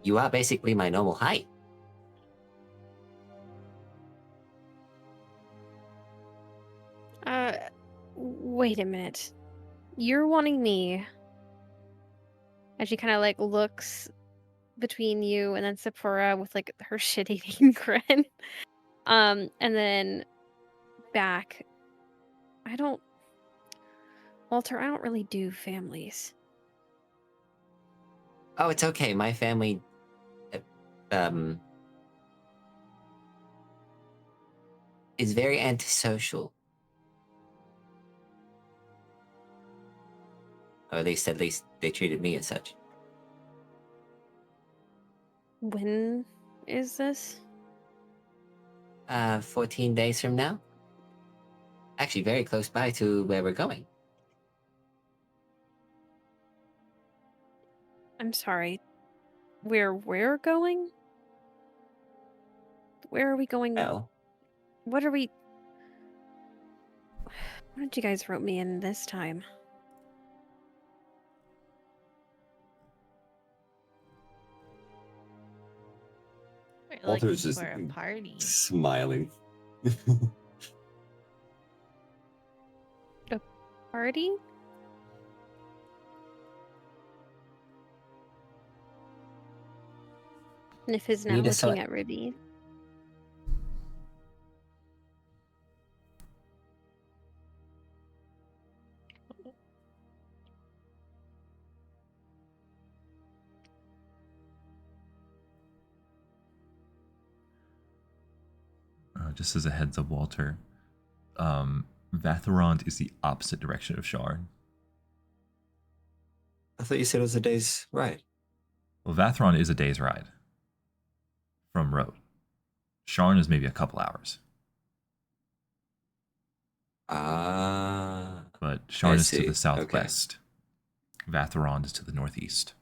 You are basically my normal height. Wait a minute. You're wanting me. And she kind of like looks between you and then Sephora with like her shit-eating grin. And then back. Walter, I don't really do families. Oh, it's okay. My family, is very antisocial. Or at least they treated me as such. When is this? 14 days from now. Actually, very close by to where we're going. I'm sorry. Where we're going? Where are we going? Well, What are we... Why did you guys rope me in this time? We're Walter's looking just for a party. smiling. A party? Nif is now Need a looking sort- at Ruby. Just as a heads up, Walter, Vatharond is the opposite direction of Sharn. I thought you said it was a day's ride. Well, Vatharond is a day's ride from road. Sharn is maybe a couple hours. But Sharn is to see. the southwest. Okay. Vatharond is to the northeast.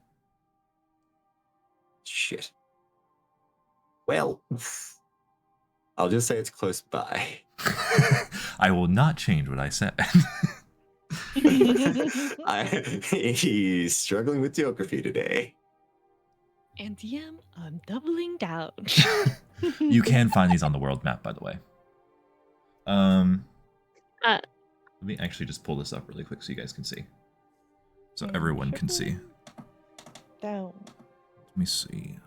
Shit. Well, I'll just say it's close by. I will not change what I said. He's struggling with geography today. And DM, I'm doubling down. You can find these on the world map, by the way. Let me actually just pull this up really quick so you guys can see. So everyone can see. Down. Let me see.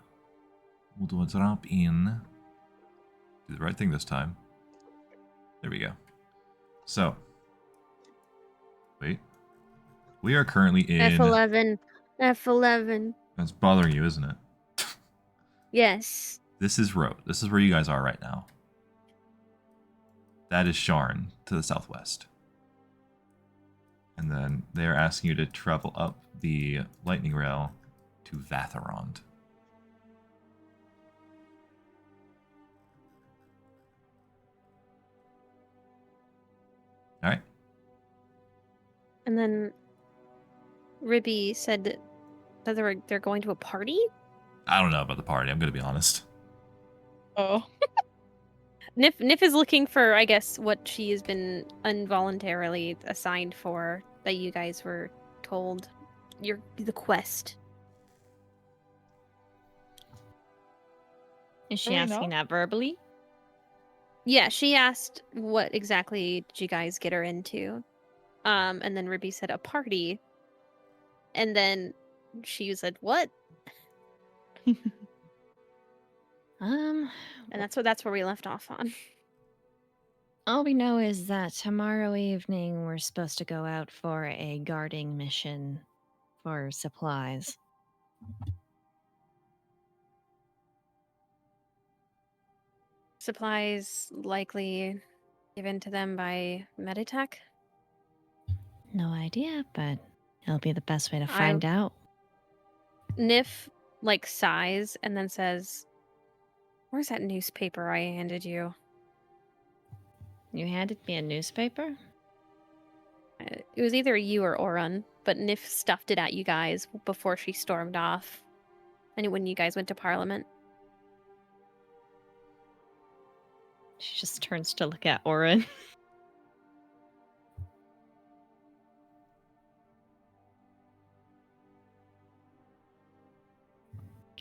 We'll do a drop in. Do the right thing this time. There we go. So. Wait. We are currently in... F11. F11. That's bothering you, isn't it? Yes. This is road. This is where you guys are right now. That is Sharn to the southwest. And then they're asking you to travel up the lightning rail to Vatharond. All right. And then Ribby said that they're going to a party? I don't know about the party. I'm going to be honest. Oh. Nif is looking for, I guess, what she has been involuntarily assigned for that you guys were told. The quest. Is she asking that verbally? Yeah, she asked what exactly did you guys get her into. And then Ribby said a party. And then she said, what? And that's where we left off on. All we know is that tomorrow evening we're supposed to go out for a guarding mission for supplies. Supplies likely given to them by Meditech? No idea, but it'll be the best way to find out. Nif, sighs and then says, where's that newspaper I handed you? You handed me a newspaper? It was either you or Orun, but Nif stuffed it at you guys before she stormed off. And when you guys went to Parliament. She just turns to look at Orin.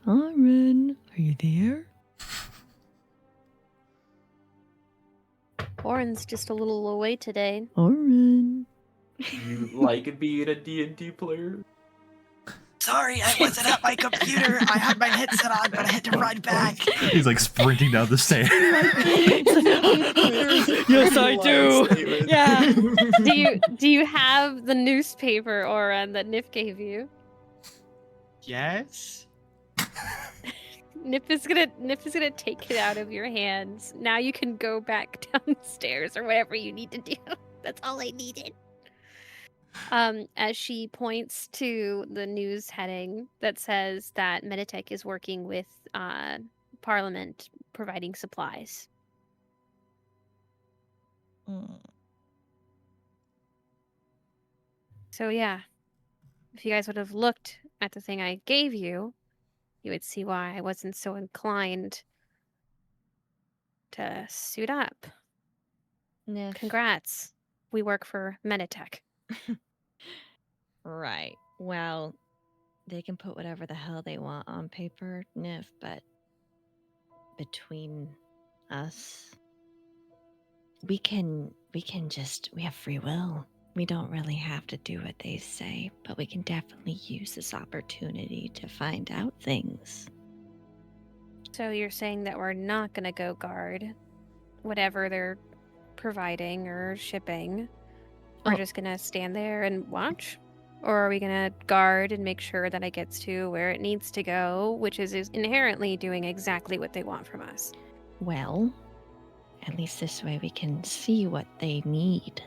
Orin, are you there? Orin's just a little away today. Orin. You like being a D&D player? Sorry, I wasn't at my computer. I had my headset on, but I had to run back. He's like sprinting down the stairs. Yes, I do. Yeah. Do you have the newspaper, Orin, that Nif gave you? Yes. Nif is gonna take it out of your hands. Now you can go back downstairs or whatever you need to do. That's all I needed. As she points to the news heading that says that Meditech is working with Parliament providing supplies. So yeah, if you guys would have looked at the thing I gave you, you would see why I wasn't so inclined to suit up. Nif. Congrats. We work for Meditech. Right. Well, they can put whatever the hell they want on paper, Nif, but between us, we have free will. We don't really have to do what they say, but we can definitely use this opportunity to find out things. So you're saying that we're not going to go guard whatever they're providing or shipping? We're just going to stand there and watch? Or are we going to guard and make sure that it gets to where it needs to go, which is inherently doing exactly what they want from us? Well, at least this way we can see what they need.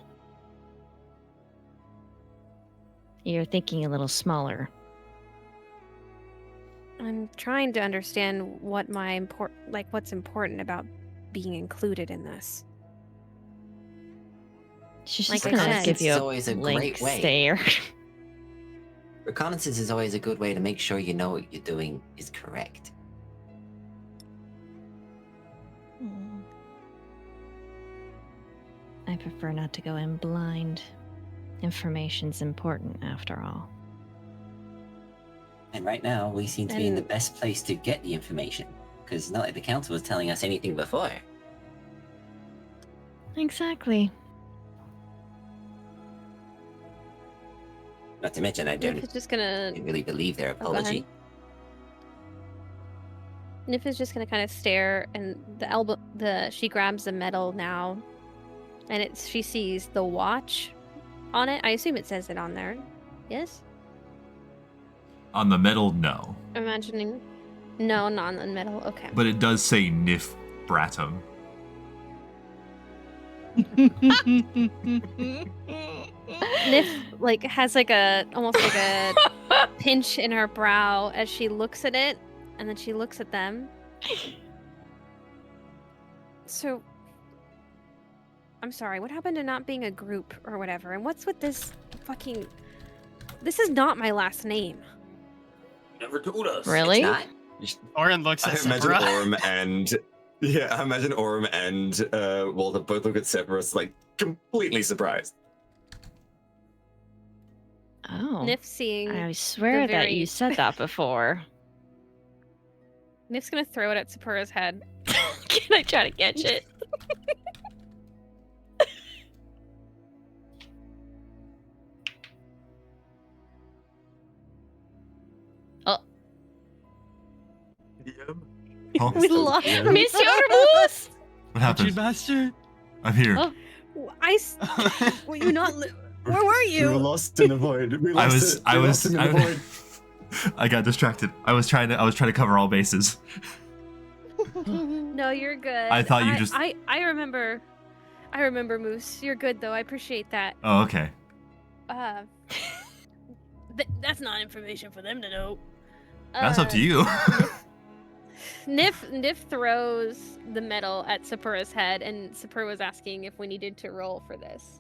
You're thinking a little smaller. I'm trying to understand what what's important about being included in this. She's Like just gonna give you a always a blank great way. stare. Reconnaissance is always a good way to make sure you know what you're doing is correct. I prefer not to go in blind. Information's important, after all. And right now, we seem to be in the best place to get the information, because it's not like the council was telling us anything before. Exactly. Not to mention, I don't Nif is just gonna really believe their go ahead. apology. Nif is just gonna kind of stare, and she grabs the medal now, and she sees the watch on it. I assume it says it on there. Yes? On the medal, no. Imagining. No, not on the medal. Okay. But it does say Nif Bratum. Nif has almost like a pinch in her brow as she looks at it, and then she looks at them. So, I'm sorry, what happened to not being a group or whatever? And what's with this fucking... This is not my last name. Never told us. Really? Orin looks at I imagine Sephiroth. I imagine Orm and Walter both look at Severus like completely surprised. Oh. Nif seeing... I swear that you said that before. Nif's gonna throw it at Sapura's head. Can I try to catch it? Oh. Oh. We lost Monsieur Moose! What happened? Master? I'm here. Oh, were you not... Where were you? We were lost in the void. I got distracted. I was trying to cover all bases. No, you're good. I thought you just... I remember Moose. You're good though. I appreciate that. Oh, okay. That's not information for them to know. That's up to you. Nif throws the medal at Sapura's head, and Sapura was asking if we needed to roll for this.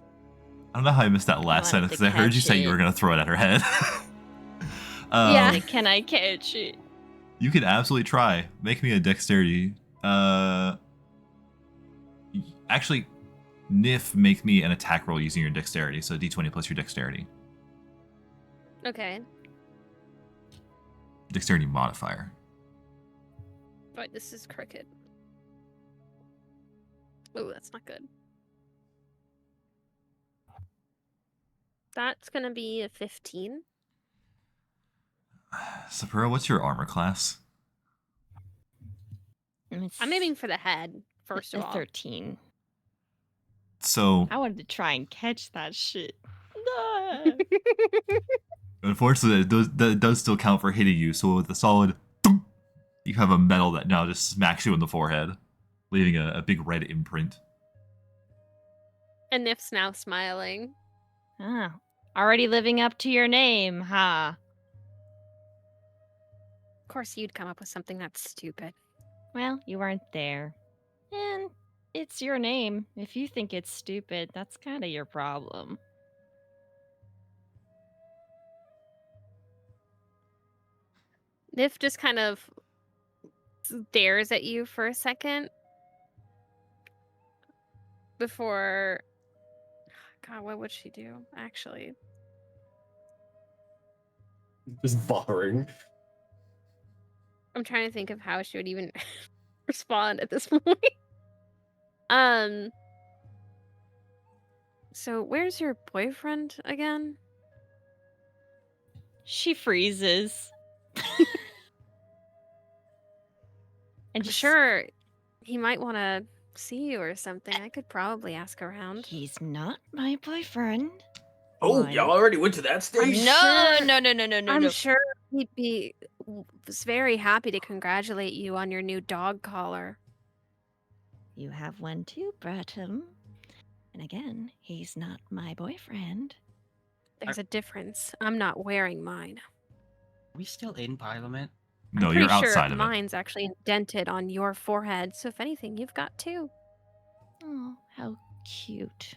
I don't know how I missed that last sentence because I heard you say you were going to throw it at her head. Yeah. Can I catch it? You can absolutely try. Make me a dexterity. Actually, Nif, make me an attack roll using your dexterity. So d20 plus your dexterity. Okay. Dexterity modifier. Right, this is crooked. Oh, that's not good. That's gonna be a 15. Sapura, what's your armor class? I'm aiming for the head, first of a all. 13. So I wanted to try and catch that shit. No. unfortunately, that does still count for hitting you. So with a solid, thump, you have a metal that now just smacks you in the forehead, leaving a big red imprint. And Nif's now smiling. Ah, already living up to your name, huh? Of course you'd come up with something that's stupid. Well, you weren't there. And it's your name. If you think it's stupid, that's kind of your problem. Nif just kind of stares at you for a second before... God, what would she do, actually? Just barring. I'm trying to think of how she would even respond at this point. So where's your boyfriend again? She freezes. I'm sure he might want to see you or something. I could probably ask around. He's not my boyfriend. Oh, y'all already went to that stage? No. I'm sure he'd was very happy to congratulate you on your new dog collar. You have one too, Bratum. And again, he's not my boyfriend. There's a difference. I'm not wearing mine. Are we still in Parliament? No, I'm you're pretty sure outside of it. mine's actually indented on your forehead, so if anything, you've got two. Oh, how cute.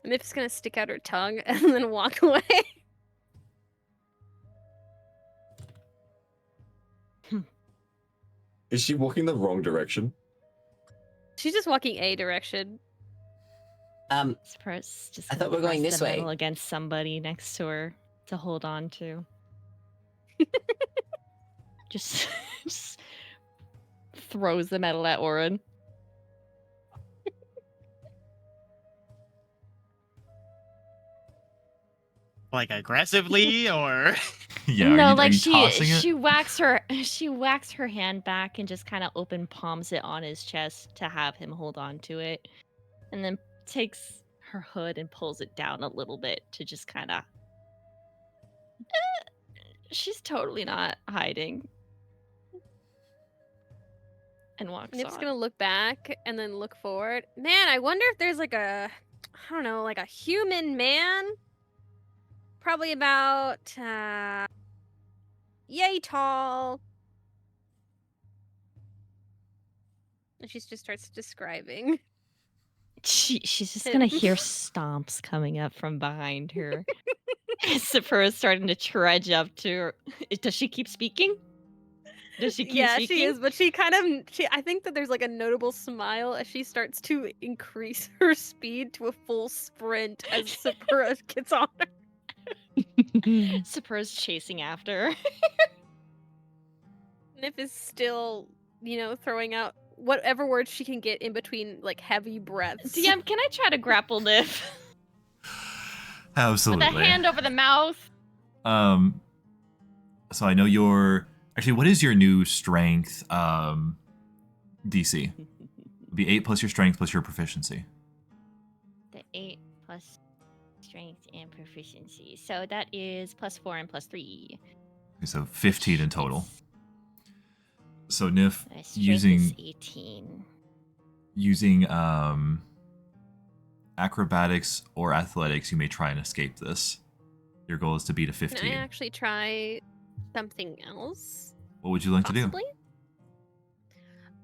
Nif's gonna stick out her tongue and then walk away. Is she walking the wrong direction? She's just walking a direction. Spurs just I thought we were going press this the way. metal against somebody next to her to hold on to. just throws the metal at Oren. Like aggressively or Yeah, No, are like you tossing it? she whacks her hand back and just kind of open palms it on his chest to have him hold on to it, and then takes her hood and pulls it down a little bit to just kind of. She's totally not hiding. And walks Nip's on. gonna look back and then look forward. Man, I wonder if there's like a, I don't know, like a human man. Probably about, yay tall. And she just starts describing. She's just gonna hear stomps coming up from behind her. Sapphira is starting to trudge up to her. Does she keep speaking? Does she keep Yeah, speaking? she is, but I think that there's like a notable smile as she starts to increase her speed to a full sprint as Sapphira gets on her. Sapphira's chasing after her. Nip is still, throwing out whatever words she can get in between like heavy breaths. DM, can I try to grapple Nif? Absolutely. With a hand over the mouth. So I know your actually. What is your new strength DC? It'll be 8 plus your strength plus your proficiency. The 8 plus strength and proficiency. So that is +4 and +3. Okay, so 15 in total. So Nif, My strength using is 18. using acrobatics or athletics, you may try and escape this. Your goal is to beat a 15. Can I actually try something else? What would you like Possibly? to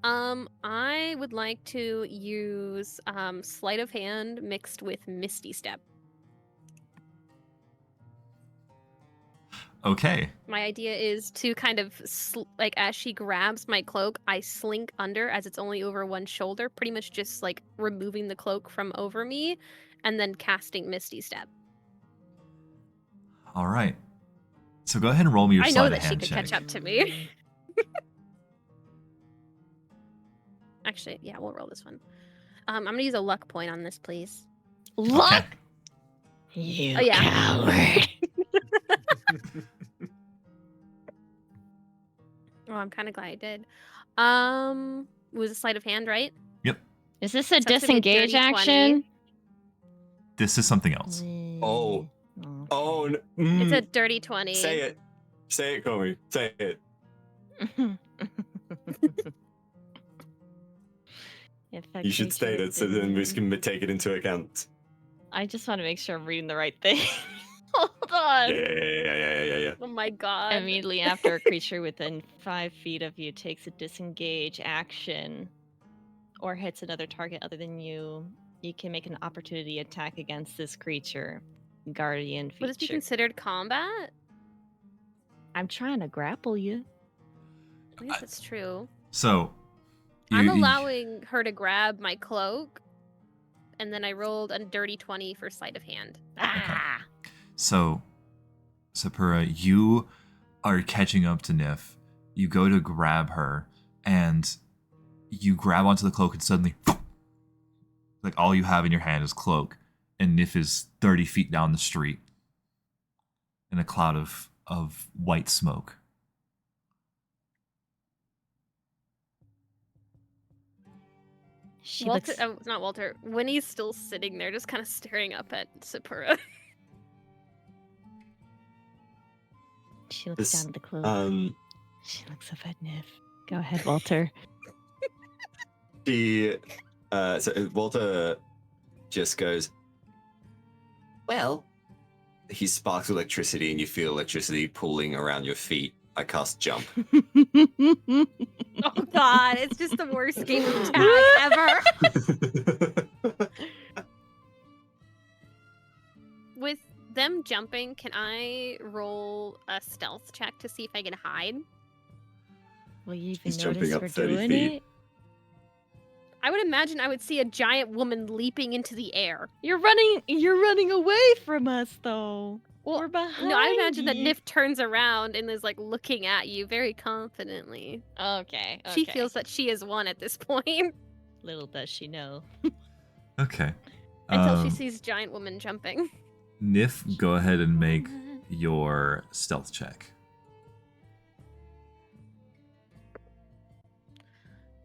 do? I would like to use sleight of hand mixed with Misty Step. Okay. My idea is to kind of like as she grabs my cloak, I slink under as it's only over one shoulder, pretty much just like removing the cloak from over me, and then casting Misty Step. All right. So go ahead and roll me your I know sleight of that she hand could check. catch up to me. Actually, yeah, we'll roll this one. I'm gonna use a luck point on this, please. Luck? Okay. You Oh, yeah. coward. Oh, I'm kind of glad I did. It was a sleight of hand, right? Yep. Is this a So that's gonna be a disengage dirty 20. action? This is something else. Oh. Mm, Oh. It's a dirty 20. Say it. Say it, Komi. Say it. You should state it so then we can take it into account. I just want to make sure I'm reading the right thing. Hold on. Yeah. Oh my god. Immediately after a creature within 5 feet of you takes a disengage action or hits another target other than you, you can make an opportunity attack against this creature. Guardian feature. Would this be considered combat? I'm trying to grapple you. I guess that's true. So I'm allowing her to grab my cloak, and then I rolled a dirty 20 for sleight of hand. Ah! So, Sapura, you are catching up to Nif. You go to grab her, and you grab onto the cloak, and suddenly, like, all you have in your hand is cloak, and Nif is 30 feet down the street in a cloud of white smoke. She Walter, looks... not Walter. Winnie's still sitting there, just kind of staring up at Sapura. She looks down at the cloak. She looks up at Nif. Go ahead, Walter. So Walter just goes, Well, he sparks electricity and you feel electricity pulling around your feet. I cast jump. Oh god, it's just the worst game of tag ever. With them jumping, can I roll a stealth check to see if I can hide? Will you even He's notice jumping up we're 30 doing feet. it? I would imagine I would see a giant woman leaping into the air. You're running away from us, though. Well, we're behind no, I imagine that you. Nif turns around and is like looking at you very confidently. Okay. She feels that she is one at this point. Little does she know. Okay. Until she sees giant woman jumping. Nif, go ahead and make your stealth check.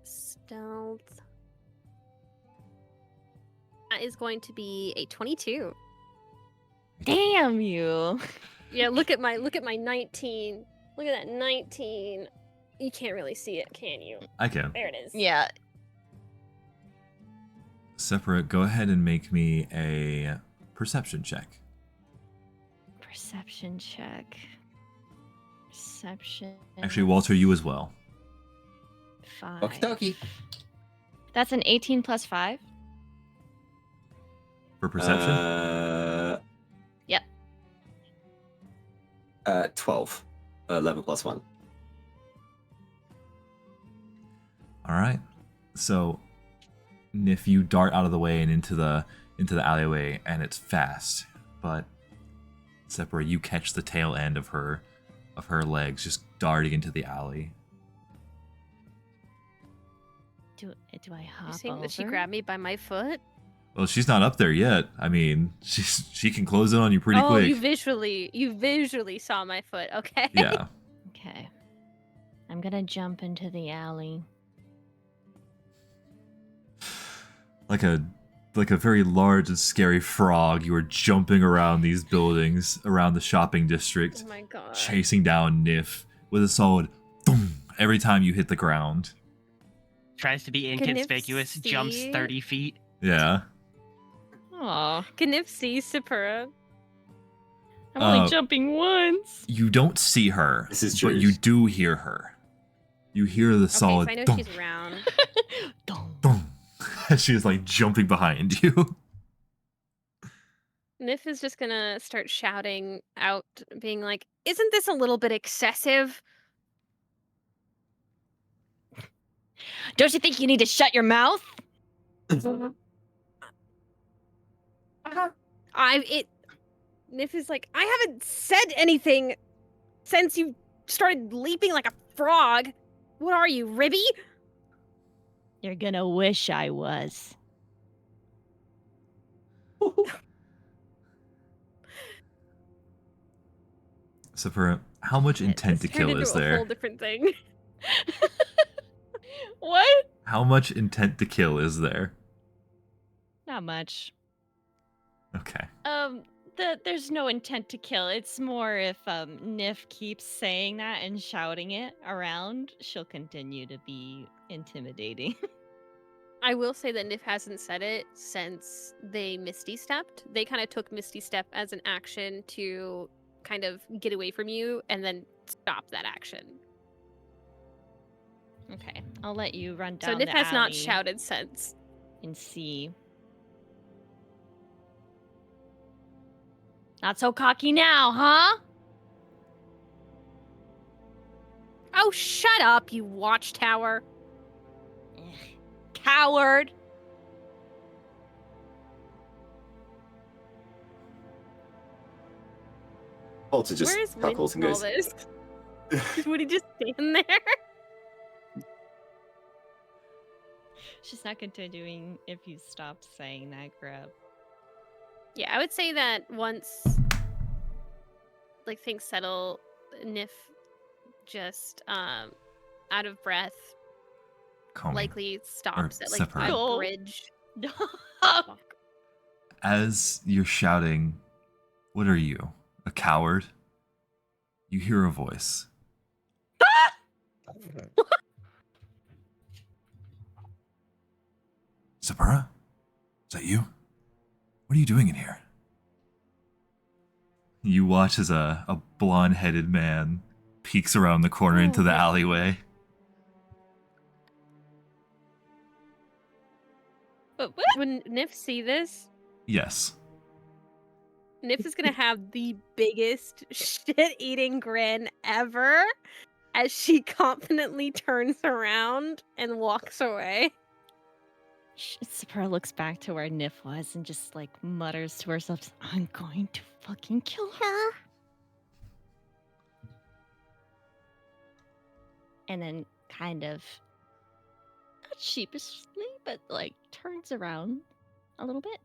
Stealth. That is going to be a 22. Damn you. Yeah, look at my 19. Look at that 19. You can't really see it, can you? I can. There it is. Yeah. Separate, go ahead and make me a perception check. Perception check. Perception. Actually, Walter, you as well. 5. okie dokie. That's an 18 plus 5. For perception? Yep. 12. 11 plus 1. All right. So, Nif, you dart out of the way and into the alleyway, and it's fast. But Separa, you catch the tail end of her legs just darting into the alley. Do I hop You're saying over? that she grabbed me by my foot? Well, she's not up there yet. I mean, she can close in on you pretty oh, quick. you visually saw my foot. Okay. Yeah. Okay. I'm gonna jump into the alley. Like a very large and scary frog, you are jumping around these buildings, around the shopping district, Oh my god. chasing down Nif with a solid thump every time you hit the ground. Tries to be Can Nif inconspicuous, jumps see? 30 feet. Yeah. Aw. Can Nif see Sapura? I'm only jumping once. You don't see her, This is but true. you do hear her. You hear the solid Okay, so I know thump, she's around. thump, as she is like jumping behind you. Nif is just gonna start shouting out, being like, "Isn't this a little bit excessive?" Don't you think you need to shut your mouth? Nif is like, "I haven't said anything since you started leaping like a frog. What are you, Ribby?" You're gonna wish I was. Sapura, how much intent to This turned kill into is a whole there? different thing. What? How much intent to kill is there? Not much. Okay. There's no intent to kill. It's more if Nif keeps saying that and shouting it around, she'll continue to be intimidating. I will say that Nif hasn't said it since they Misty Stepped. They kind of took Misty Step as an action to kind of get away from you and then stop that action. Okay, I'll let you run So down Nif the has not alley shouted since. and see. Not so cocky now, huh? Oh, shut up, you watchtower. Coward. Walter just Where is chuckles and all goes, this? Would he just stand there? She's not continuing if you stop saying that crap. Yeah, I would say that once like things settle, Nif just out of breath Call me. likely stops at like separate. a bridge. As you're shouting, "What are you? A coward?" You hear a voice. Sapura? Is that you? What are you doing in here? You watch as a blonde-headed man peeks around the corner into the alleyway. When Nif see this, Yes. Nif is gonna have the biggest shit-eating grin ever as she confidently turns around and walks away. Sapura looks back to where Nif was and just like mutters to herself, "I'm going to fucking kill her." And then kind of, not sheepishly, but like turns around a little bit.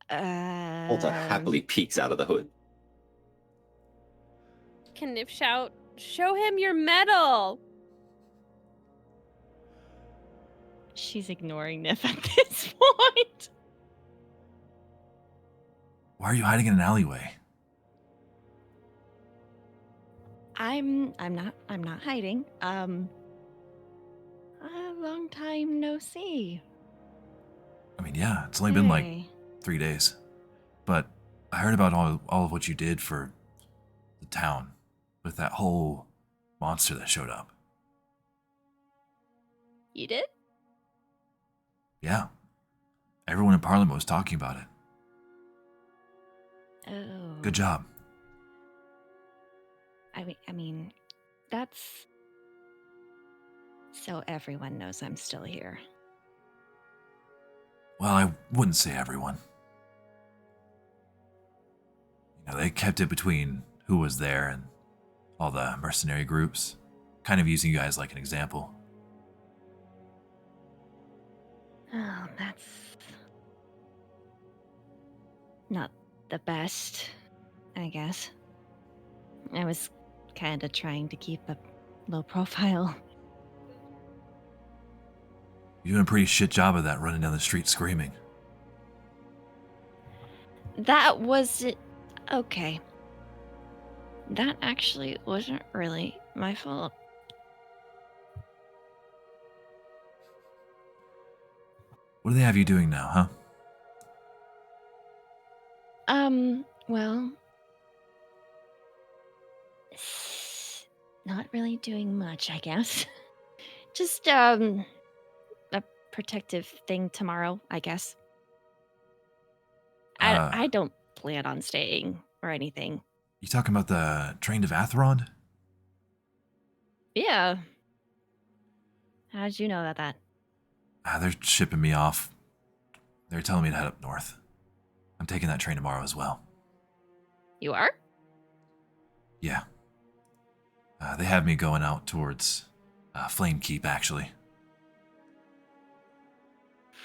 Walter happily peeks out of the hood. Can Nif shout, "Show him your medal!" She's ignoring Nif at this point. Why are you hiding in an alleyway? I'm not hiding. A long time no see. I mean, yeah, it's only been like 3 days. But I heard about all of what you did for the town with that whole monster that showed up. You did? Yeah. Everyone in Parliament was talking about it. Oh. Good job. I mean, that's so everyone knows I'm still here. Well, I wouldn't say everyone. You know, they kept it between who was there and all the mercenary groups, kind of using you guys like an example. Oh, that's not the best, I guess. I was kind of trying to keep a low profile. You're doing a pretty shit job of that, running down the street screaming. That was it. Okay. That actually wasn't really my fault. What do they have you doing now, huh? Well, not really doing much, I guess. Just, a protective thing tomorrow, I guess. I don't plan on staying or anything. You talking about the train to Vathrond? Yeah. How did you know about that? They're shipping me off. They're telling me to head up north. I'm taking that train tomorrow as well. You are? Yeah. They have me going out towards Flame Keep, actually.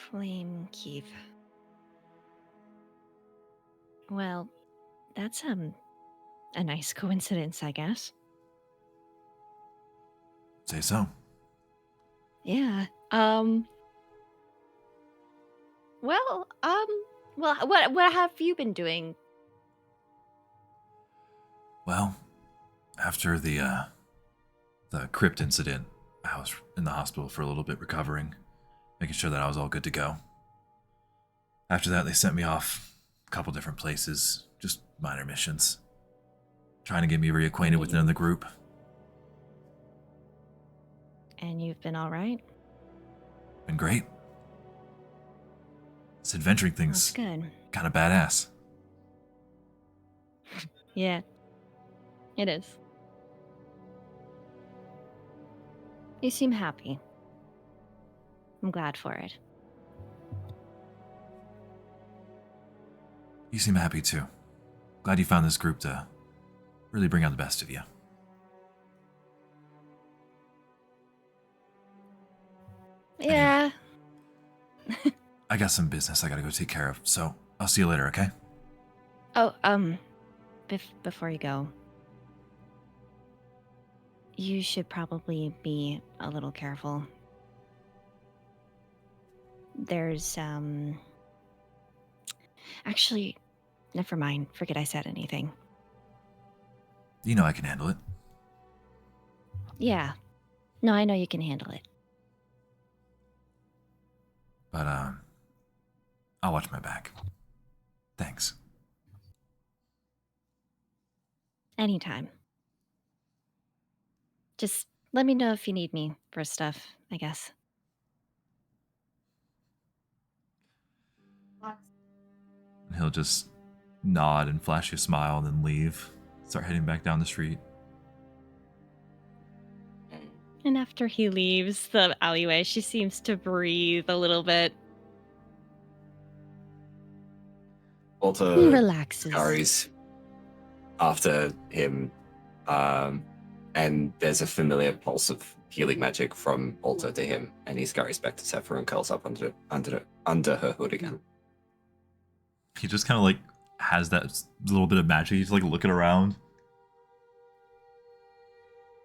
Flame Keep. Well, that's a nice coincidence, I guess. Say so. Yeah. What have you been doing? Well, after the crypt incident, I was in the hospital for a little bit recovering, making sure that I was all good to go. After that, they sent me off a couple different places, just minor missions. Trying to get me reacquainted within the group. And you've been all right? Been great. This adventuring thing's That's good. kind of badass. Yeah, it is. You seem happy. I'm glad for it. You seem happy too. Glad you found this group to really bring out the best of you. Yeah. I got some business I gotta go take care of, so I'll see you later, okay? Oh, before you go, you should probably be a little careful. There's, actually, never mind. Forget I said anything. You know I can handle it. Yeah. No, I know you can handle it. But, I'll watch my back. Thanks. Anytime. Just let me know if you need me for stuff, I guess. And he'll just nod and flash you a smile and then leave. Start heading back down the street. And after he leaves the alleyway, she seems to breathe a little bit. Walter Relaxes. scurries after him, and there's a familiar pulse of healing magic from Walter to him, and he scurries back to Sephora and curls up under her hood again. He just kind of like has that little bit of magic. He's like looking around.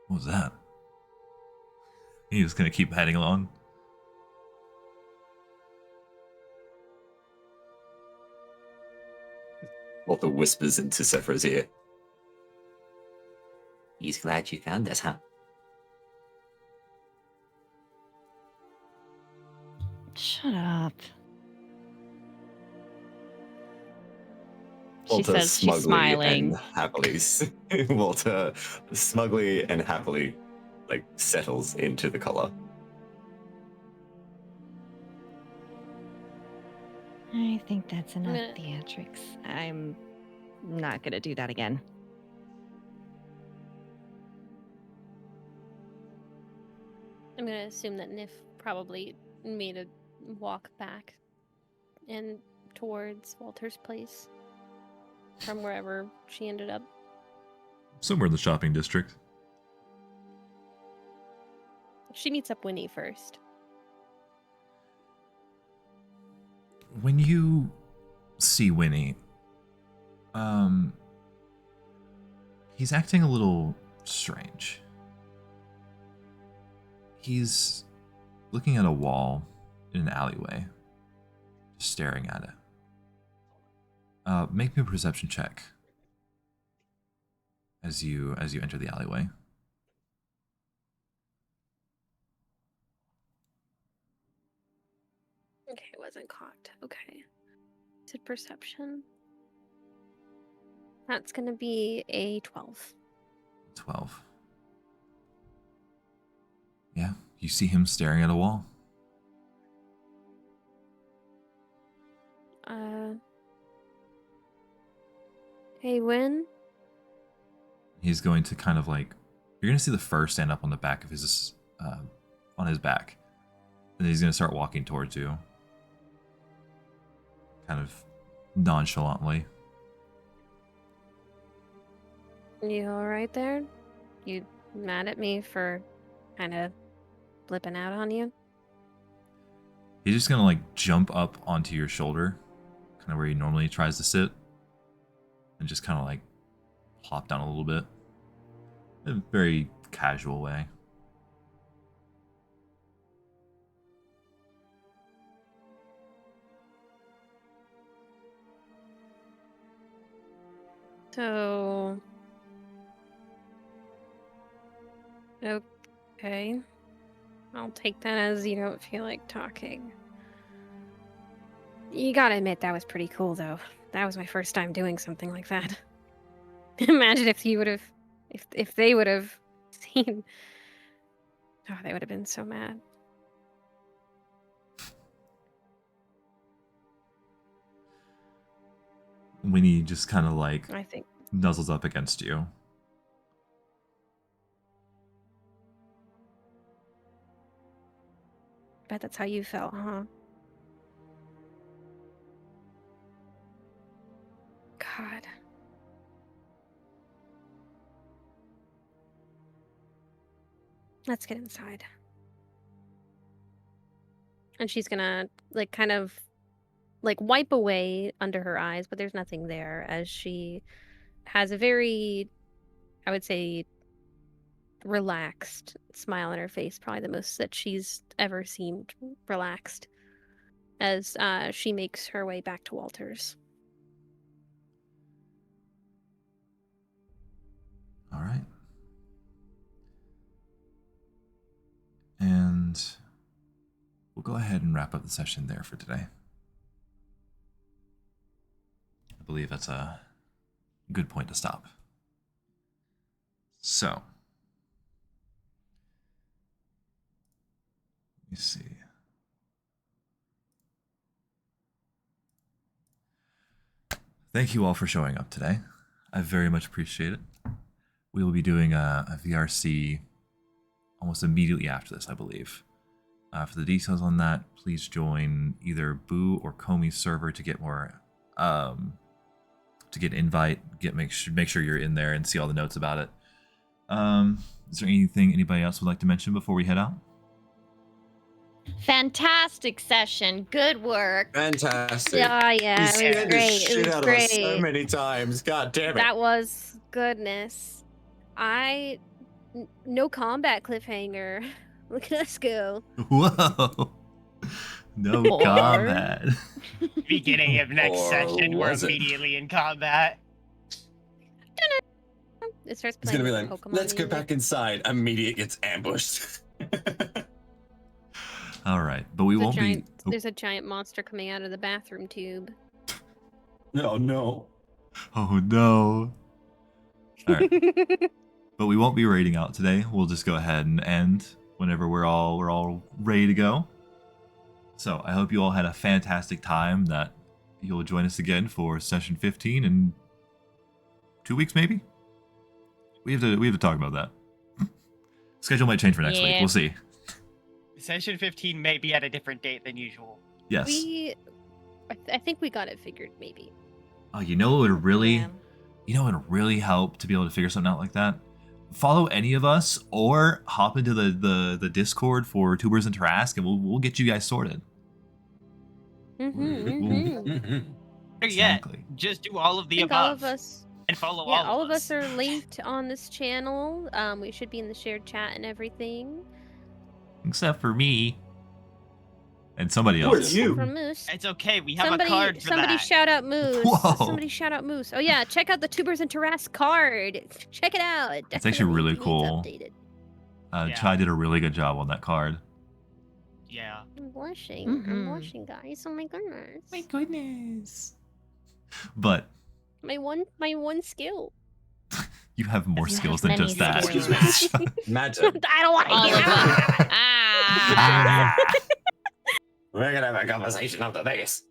What was that? He's just gonna keep heading along. Walter whispers into Sephiroth's ear. He's glad you found us, huh? Shut up. She Walter says she's smugly smiling. and happily. Walter smugly and happily, like, settles into the collar. I think that's enough theatrics. I'm not gonna do that again. I'm gonna assume that Nif probably made a walk back and towards Walter's place from wherever she ended up. Somewhere in the shopping district. She meets up Winnie first. When you see Winnie, he's acting a little strange. He's looking at a wall in an alleyway, just staring at it. Make me a perception check as you enter the alleyway. Okay, it wasn't cocked. Okay. Is it perception? That's gonna be a 12. 12. Yeah, you see him staring at a wall. Hey, Win. He's going to kind of like, you're going to see the fur stand up on the back of his, on his back. And he's going to start walking towards you. Kind of nonchalantly. You alright there? You mad at me for kind of flipping out on you? He's just going to like jump up onto your shoulder, kind of where he normally tries to sit. And just kind of like plop down a little bit. In a very casual way. So... Okay. I'll take that as you don't feel like talking. You gotta admit, that was pretty cool, though. That was my first time doing something like that. Imagine if you would have... If they would have seen... Oh, they would have been so mad. Winnie just kind of like I think... nuzzles up against you. Bet that's how you felt, huh? God. Let's get inside. And she's gonna, like, kind of, like, wipe away under her eyes, but there's nothing there, as she has a very, I would say, relaxed smile on her face, probably the most that she's ever seemed relaxed, as she makes her way back to Walter's. All right. And we'll go ahead and wrap up the session there for today. I believe that's a good point to stop. So, let me see. Thank you all for showing up today. I very much appreciate it. We will be doing a VRC almost immediately after this, I believe. For the details on that, please join either Boo or Comey's server to get more, to get invite, make sure you're in there and see all the notes about it. Is there anything anybody else would like to mention before we head out? Fantastic session. Good work. Fantastic. Yeah, He it was scared the great. It shit was out of us so great. many times. God damn it. That was goodness. No combat cliffhanger. Look at us go. Whoa. No Or- combat. Beginning of next Or session, we're was it? immediately in combat. It starts It's playing gonna be with like, Pokemon let's get music. back inside. Immediate gets ambushed. All right, but we There's a won't giant, be. Oh, There's a giant monster coming out of the bathroom tube. No, no. oh no. All right, but we won't be raiding out today. We'll just go ahead and end whenever we're all ready to go. So I hope you all had a fantastic time. That you'll join us again for session 15 in 2 weeks, maybe. We have to talk about that. Schedule might change for next week. Yeah. We'll see. Session 15 may be at a different date than usual. Yes. I think we got it figured, maybe. Oh, you know what would really, Yeah. you know what would really help to be able to figure something out like that? Follow any of us or hop into the Discord for Tubers N Tarasque, and we'll get you guys sorted. Mm-hmm. Or yet, Exactly. just do all of I the think above all of us. and follow Yeah, all of us. are linked on this channel. We should be in the shared chat and everything. Except for me. And somebody Who are else. you? From Moose. It's okay, we have a card for somebody that. shout out Moose. Whoa. Somebody shout out Moose. Oh yeah, check out the Tubers N Tarasque card. Check it out. It It's actually definitely really needs cool. updated. Yeah. Chai did a really good job on that card. Yeah. I'm blushing. Mhm. I'm blushing, guys. Oh my goodness. Goodness. But My one skill. you have more You have skills than many just that. skills. Imagine. I don't want to All hear of it. them. Ah. We're gonna have a conversation after this.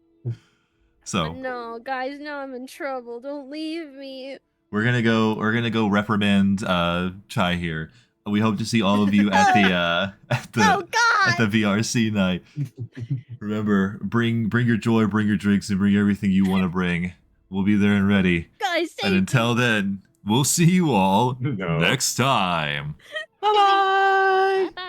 So No, guys, now I'm in trouble. Don't leave me. we're gonna go reprimand Chai here. We hope to see all of you at the Oh at the God! VRC night. Remember, bring your joy, bring your drinks, and bring everything you want to bring. We'll be there and ready. Guys, And save until me. then, we'll see you all No. next time. Bye-bye. Bye bye. Bye-bye.